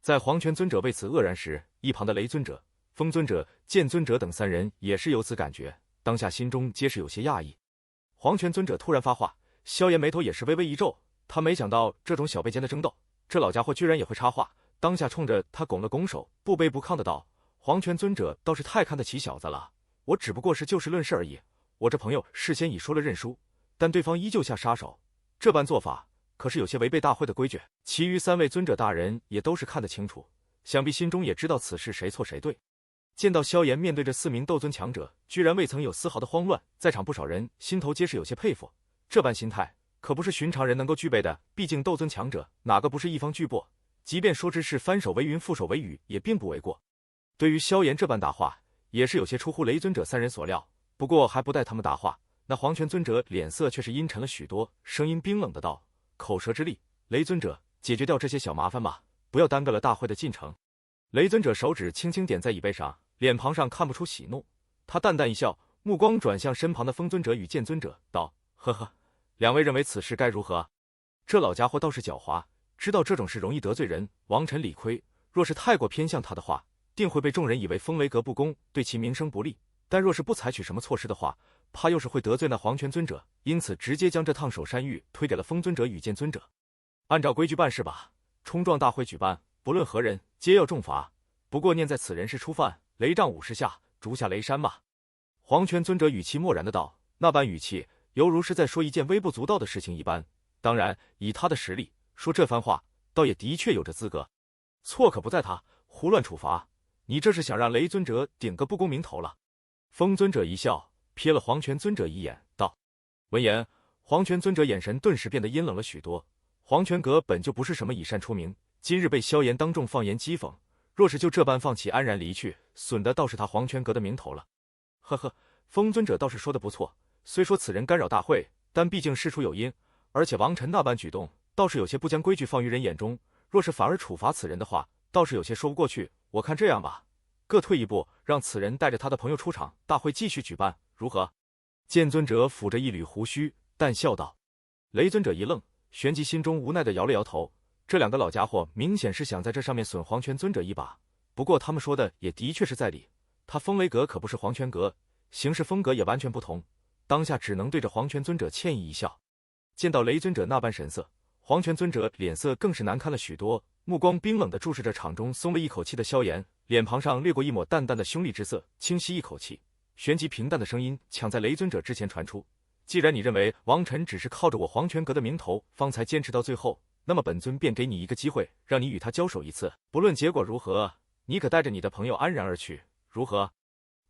在黄泉尊者为此愕然时，一旁的雷尊者、风尊者、剑尊者等3人也是有此感觉，当下心中皆是有些讶异。黄泉尊者突然发话，萧炎眉头也是微微一皱，他没想到这种小辈间的争斗，这老家伙居然也会插话，当下冲着他拱了拱手，不卑不亢的道：“黄泉尊者倒是太看得起小子了，我只不过是就事论事而已。我这朋友事先已说了认输，但对方依旧下杀手，这般做法可是有些违背大会的规矩。其余3位尊者大人也都是看得清楚，想必心中也知道此事谁错谁对。”见到萧炎面对着4名斗尊强者，居然未曾有丝毫的慌乱，在场不少人心头皆是有些佩服，这般心态可不是寻常人能够具备的。毕竟斗尊强者哪个不是一方巨擘，即便说之是翻手为云覆手为雨，也并不为过。对于萧炎这般答话，也是有些出乎雷尊者3人所料。不过还不待他们答话，那黄泉尊者脸色却是阴沉了许多，声音冰冷的道：“口舌之力，雷尊者，解决掉这些小麻烦吧，不要耽搁了大会的进程。”雷尊者手指轻轻点在椅背上，脸庞上看不出喜怒，他淡淡一笑，目光转向身旁的风尊者与剑尊者，道：“呵呵，两位认为此事该如何？”这老家伙倒是狡猾，知道这种事容易得罪人。王晨理亏，若是太过偏向他的话，定会被众人以为风雷阁不公，对其名声不利。但若是不采取什么措施的话，怕又是会得罪那黄泉尊者，因此直接将这趟首山芋推给了风尊者与剑尊者。按照规矩办事吧，冲撞大会举办，不论何人，皆要重罚。不过念在此人是初犯，雷杖50下，逐下雷山吧。黄泉尊者语气漠然的道，那般语气犹如是在说一件微不足道的事情一般。当然，以他的实力说这番话，倒也的确有着资格。错可不在他。胡乱处罚，你这是想让雷尊者顶个不公名头了。风尊者一笑，瞥了黄泉尊者一眼，道：闻言，黄泉尊者眼神顿时变得阴冷了许多。黄泉阁本就不是什么以善出名，今日被萧炎当众放言讥讽，若是就这般放弃安然离去，损的倒是他黄泉阁的名头了。呵呵，风尊者倒是说的不错，虽说此人干扰大会，但毕竟事出有因，而且王晨那般举动倒是有些不将规矩放于人眼中，若是反而处罚此人的话，倒是有些说不过去。我看这样吧，各退一步，让此人带着他的朋友出场，大会继续举办，如何？剑尊者抚着一缕胡须，淡笑道。雷尊者一愣，旋即心中无奈的摇了摇头，这两个老家伙明显是想在这上面损黄泉尊者一把，不过他们说的也的确是在理，他风雷阁可不是黄泉阁，行事风格也完全不同，当下只能对着黄泉尊者歉意一笑。见到雷尊者那般神色，黄泉尊者脸色更是难看了许多，目光冰冷地注视着场中松了一口气的萧炎，脸庞上掠过一抹淡淡的凶厉之色，轻吸一口气，旋即平淡的声音抢在雷尊者之前传出：既然你认为王晨只是靠着我黄泉阁的名头方才坚持到最后，那么本尊便给你一个机会，让你与他交手一次，不论结果如何，你可带着你的朋友安然而去，如何？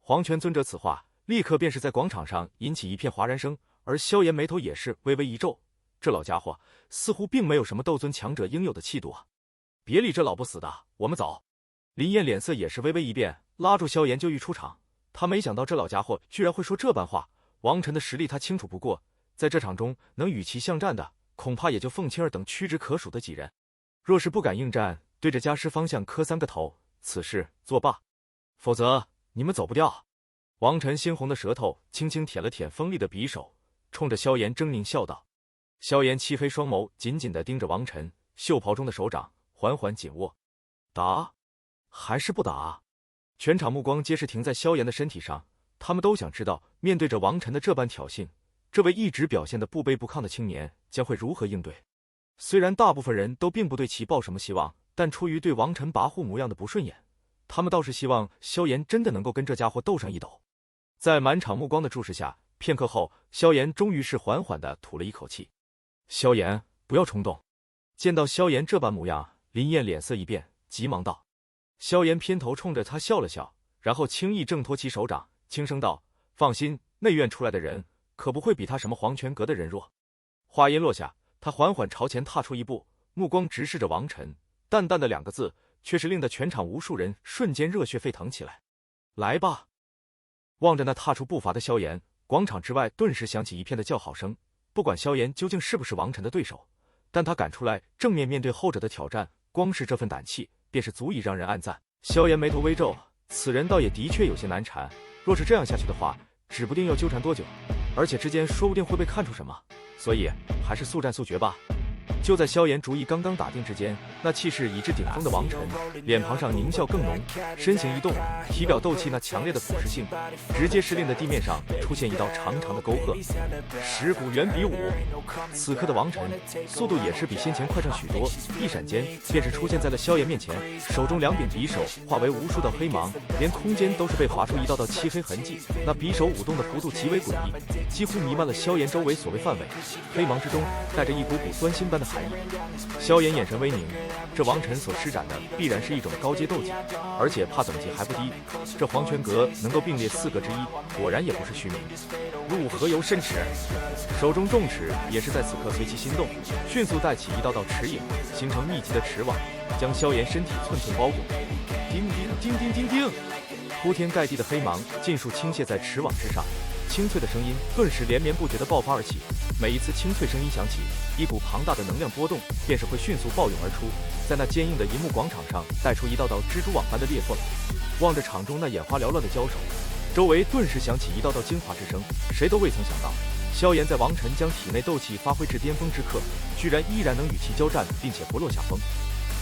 黄泉尊者此话立刻便是在广场上引起一片哗然声，而萧炎眉头也是微微一皱，这老家伙似乎并没有什么斗尊强者应有的气度啊！别理这老不死的，我们走。林燕脸色也是微微一变，拉住萧炎就欲出场。他没想到这老家伙居然会说这般话，王晨的实力他清楚不过，在这场中能与其相战的，恐怕也就凤青儿等屈指可数的几人。若是不敢应战，对着家师方向磕3个头，此事作罢，否则你们走不掉。王晨猩红的舌头轻轻舔了舔锋利的匕首，冲着萧炎狰狞笑道。萧炎漆黑双眸紧紧地盯着王晨，袖袍中的手掌缓缓紧握。打还是不打？全场目光皆是停在萧炎的身体上，他们都想知道，面对着王晨的这般挑衅，这位一直表现得不卑不亢的青年将会如何应对。虽然大部分人都并不对其抱什么希望，但出于对王晨跋扈模样的不顺眼，他们倒是希望萧炎真的能够跟这家伙斗上一斗。在满场目光的注视下，片刻后，萧炎终于是缓缓地吐了一口气。萧炎，不要冲动。见到萧炎这般模样，林燕脸色一变，急忙道。萧炎偏头冲着他笑了笑，然后轻易挣脱其手掌，轻声道：放心，内院出来的人可不会比他什么黄泉阁的人弱。话音落下，他缓缓朝前踏出一步，目光直视着王晨，淡淡的2个字却是令得全场无数人瞬间热血沸腾起来。来吧！望着那踏出步伐的萧炎，广场之外顿时响起一片的叫好声。不管萧炎究竟是不是王晨的对手，但他敢出来正面面对后者的挑战，光是这份胆气便是足以让人暗赞。萧炎眉头微皱，此人倒也的确有些难缠，若是这样下去的话，指不定要纠缠多久，而且之间说不定会被看出什么，所以还是速战速决吧。就在萧炎主意刚刚打定之间，那气势已至顶峰的王晨脸庞上狞笑更浓，身形一动，体表斗气那强烈的腐蚀性直接是令的地面上出现一道长长的沟壑。石骨原比武，此刻的王晨速度也是比先前快上许多，一闪间便是出现在了萧炎面前，手中2柄匕首化为无数道黑芒，连空间都是被划出一道道漆黑痕迹。那匕首舞动的幅度极为诡异，几乎弥漫了萧炎周围所谓范围，黑芒之中带着一股股酸腥般的含义。萧炎眼神微凝，这王晨所施展的必然是一种高阶斗技，而且怕等级还不低，这黄泉阁能够并列4个之一，果然也不是虚名。入何由深池？手中重尺也是在此刻随其心动，迅速带起一道道齿影，形成密集的齿网，将萧炎身体寸寸包裹。叮叮叮叮叮叮，铺天盖地的黑芒尽数倾泻在齿网之上，清脆的声音顿时连绵不绝地爆发而起。每一次清脆声音响起，一股庞大的能量波动便是会迅速暴涌而出，在那坚硬的银幕广场上带出一道道蜘蛛网般的裂缝。望着场中那眼花缭乱的交手，周围顿时响起一道道精华之声。谁都未曾想到，萧炎在王晨将体内斗气发挥至巅峰之刻，居然依然能与其交战，并且不落下风。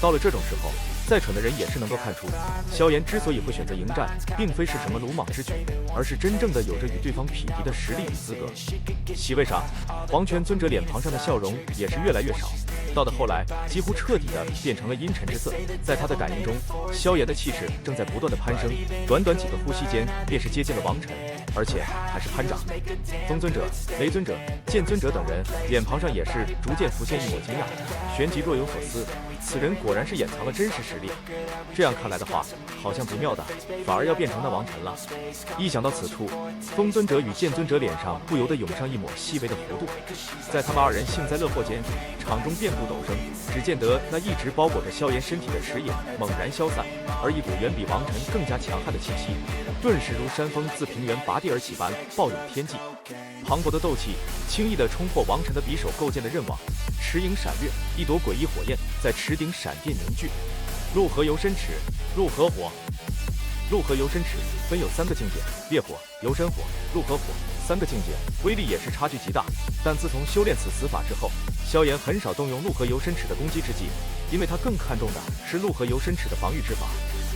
到了这种时候，再蠢的人也是能够看出，萧炎之所以会选择迎战，并非是什么鲁莽之举，而是真正的有着与对方匹敌的实力与资格。席位上，黄泉尊者脸庞上的笑容也是越来越少，到的后来几乎彻底的变成了阴沉之色。在他的感应中，萧炎的气势正在不断的攀升，短短几个呼吸间便是接近了王晨，而且还是攀涨。风尊者、雷尊者、剑尊者等人脸庞上也是逐渐浮现一抹惊讶，旋即若有所思。此人果然是掩藏了真实实力。这样看来的话，好像不妙的，反而要变成那王晨了。一想到此处，风尊者与剑尊者脸上不由得涌上一抹细微的弧度。在他们二人幸灾乐祸间，场中变故陡生。只见得那一直包裹着萧炎身体的石影猛然消散，而一股远比王晨更加强悍的气息，顿时如山峰自平原拔地而起般暴涌天际。磅礴的斗气轻易地冲破王晨的匕首构建的刃网，池影闪掠，一朵诡异火焰在池顶闪电凝聚。陆河游深池，陆河火。陆河游深池分有3个境界：烈火、游深火、陆河火。3个境界威力也是差距极大。但自从修炼此死法之后，萧炎很少动用陆河游深池的攻击之技，因为他更看重的是陆河游深池的防御之法。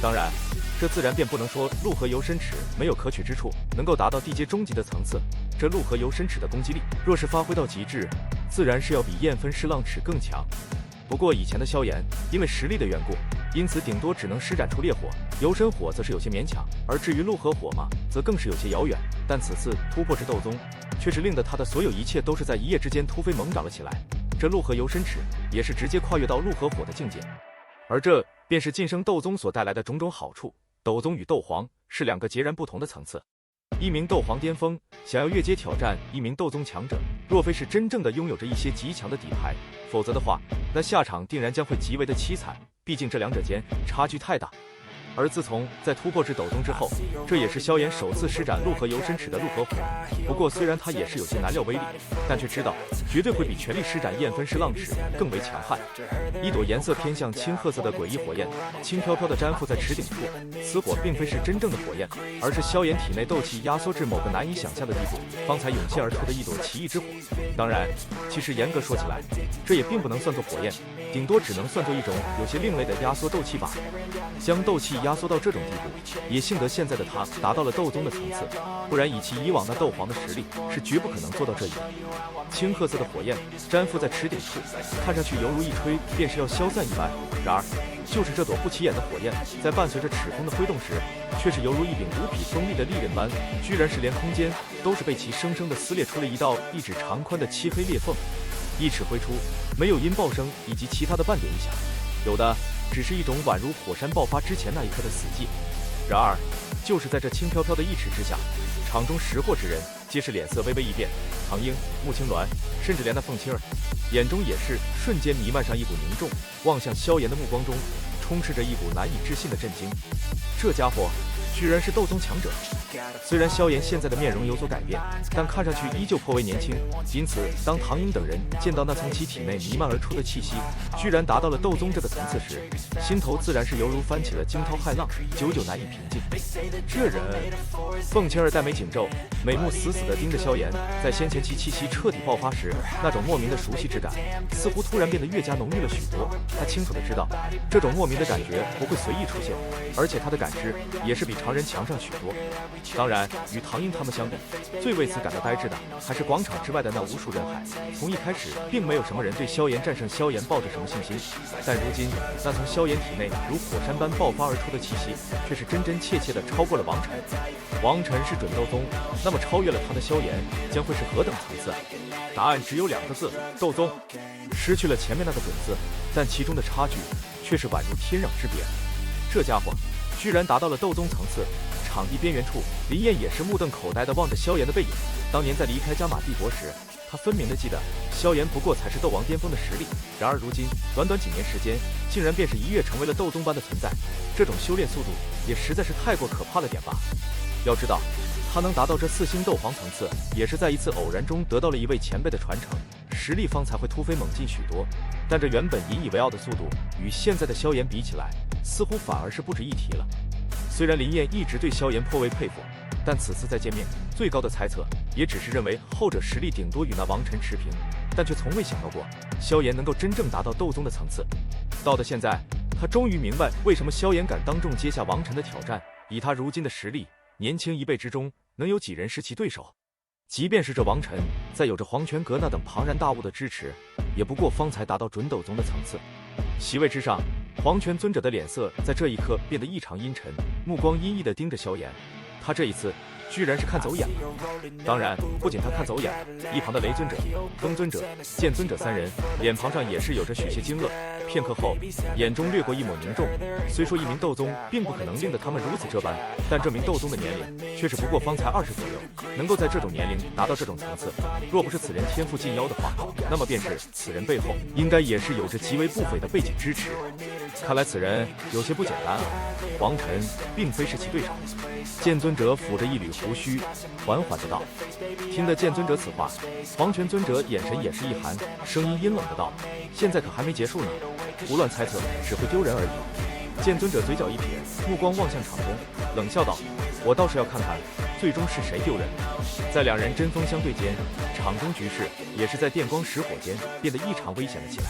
当然，这自然便不能说陆河游深池没有可取之处，能够达到地阶中级的层次。这陆河游深池的攻击力，若是发挥到极致，自然是要比燕分尸浪尺更强。不过以前的萧炎因为实力的缘故，因此顶多只能施展出烈火，游深火则是有些勉强，而至于陆河火嘛，则更是有些遥远。但此次突破至斗宗，却是令得他的所有一切都是在一夜之间突飞猛长了起来。这陆河游深池也是直接跨越到陆河火的境界，而这便是晋升斗宗所带来的种种好处。斗宗与斗皇是2个截然不同的层次。一名斗皇巅峰想要越阶挑战一名斗宗强者，若非是真正的拥有着一些极强的底牌，否则的话，那下场定然将会极为的凄惨。毕竟这2者间差距太大。而自从在突破至斗宗之后，这也是萧炎首次施展陆河游深池的陆河火。不过虽然他也是有些难料威力，但却知道绝对会比全力施展燕分尸浪尺更为强悍。一朵颜色偏向青褐色的诡异火焰，轻飘飘地粘附在池顶处。此火并非是真正的火焰，而是萧炎体内斗气压缩至某个难以想象的地步，方才涌现而出的一朵奇异之火。当然，其实严格说起来，这也并不能算作火焰，顶多只能算作一种有些另类的压缩斗气罢了。将斗气压缩到这种地步，也幸得现在的他达到了斗宗的层次，不然以其以往那斗皇的实力，是绝不可能做到这一点。青褐色的火焰粘附在池顶处，看上去犹如一吹便是要消散一般。然而，就是这朵不起眼的火焰，在伴随着齿风的挥动时，却是犹如一柄无比锋利的利刃般，居然是连空间都是被其生生的撕裂出了一道1指长宽的漆黑裂缝。1尺挥出，没有音爆声以及其他的半点异响，有的只是一种宛如火山爆发之前那一刻的死寂。然而，就是在这轻飘飘的1尺之下，场中识货之人皆是脸色微微一变，唐英、穆青鸾，甚至连那凤青儿，眼中也是瞬间弥漫上一股凝重，望向萧炎的目光中充斥着一股难以置信的震惊。这家伙居然是斗宗强者。虽然萧炎现在的面容有所改变，但看上去依旧颇为年轻。因此，当唐英等人见到那从其体内弥漫而出的气息，居然达到了斗宗这个层次时，心头自然是犹如翻起了惊涛骇浪，久久难以平静。这人，凤青儿黛眉紧皱，美目死死地盯着萧炎。在先前其气息彻底爆发时，那种莫名的熟悉之感，似乎突然变得越加浓郁了许多。他清楚地知道，这种莫名的感觉不会随意出现，而且他的感知也是比常人强上许多。当然，与唐英他们相比，最为此感到呆滞的还是广场之外的那无数人海。从一开始，并没有什么人对萧炎战胜萧炎抱着什么信心，但如今，那从萧炎体内如火山般爆发而出的气息，却是真真切切地超过了王晨。王晨是准斗宗，那么超越了他的萧炎，将会是何等层次？答案只有2个字：斗宗。失去了前面那个准字，但其中的差距却是宛如天壤之别。这家伙居然达到了斗宗层次。场地边缘处，林燕也是目瞪口呆地望着萧炎的背影。当年在离开加玛帝国时，他分明地记得萧炎不过才是斗王巅峰的实力，然而如今短短几年时间，竟然便是一跃成为了斗宗般的存在。这种修炼速度也实在是太过可怕了点吧。要知道，他能达到这4星斗皇层次，也是在一次偶然中得到了一位前辈的传承，实力方才会突飞猛进许多。但这原本引以为傲的速度，与现在的萧炎比起来，似乎反而是不值一提了。虽然林燕一直对萧炎颇为佩服，但此次再见面，最高的猜测也只是认为后者实力顶多与那王晨持平，但却从未想到过萧炎能够真正达到斗宗的层次。到了现在，他终于明白为什么萧炎敢当众接下王晨的挑战。以他如今的实力，年轻一辈之中能有几人是其对手？即便是这王晨，在有着黄泉阁那等庞然大物的支持，也不过方才达到准斗宗的层次。席位之上，黄泉尊者的脸色在这一刻变得异常阴沉，目光阴翳地盯着萧炎。他这一次居然是看走眼了。当然，不仅他看走眼，一旁的雷尊者、风尊者、剑尊者三人脸庞上也是有着许些惊愕。片刻后，眼中掠过一抹凝重。虽说一名斗宗并不可能令得他们如此这般，但这名斗宗的年龄却是不过方才20左右，能够在这种年龄达到这种层次，若不是此人天赋近妖的话，那么便是此人背后应该也是有着极为不菲的背景支持。看来此人有些不简单啊！王晨并非是其对手。剑尊者抚着一缕胡须，缓缓的道。听得剑尊者此话，黄泉尊者眼神也是一寒，声音阴冷的道：“现在可还没结束呢，胡乱猜测只会丢人而已。”剑尊者嘴角一撇，目光望向场中，冷笑道：“我倒是要看看，最终是谁丢人。”在两人针锋相对间，场中局势也是在电光石火间变得异常危险了起来。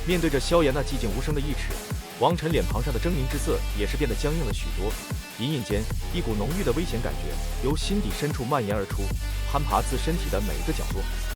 面对着萧炎那寂静无声的一尺，王晨脸庞上的狰狞之色也是变得僵硬了许多。隐隐间，一股浓郁的危险感觉由心底深处蔓延而出，攀爬自身体的每一个角落。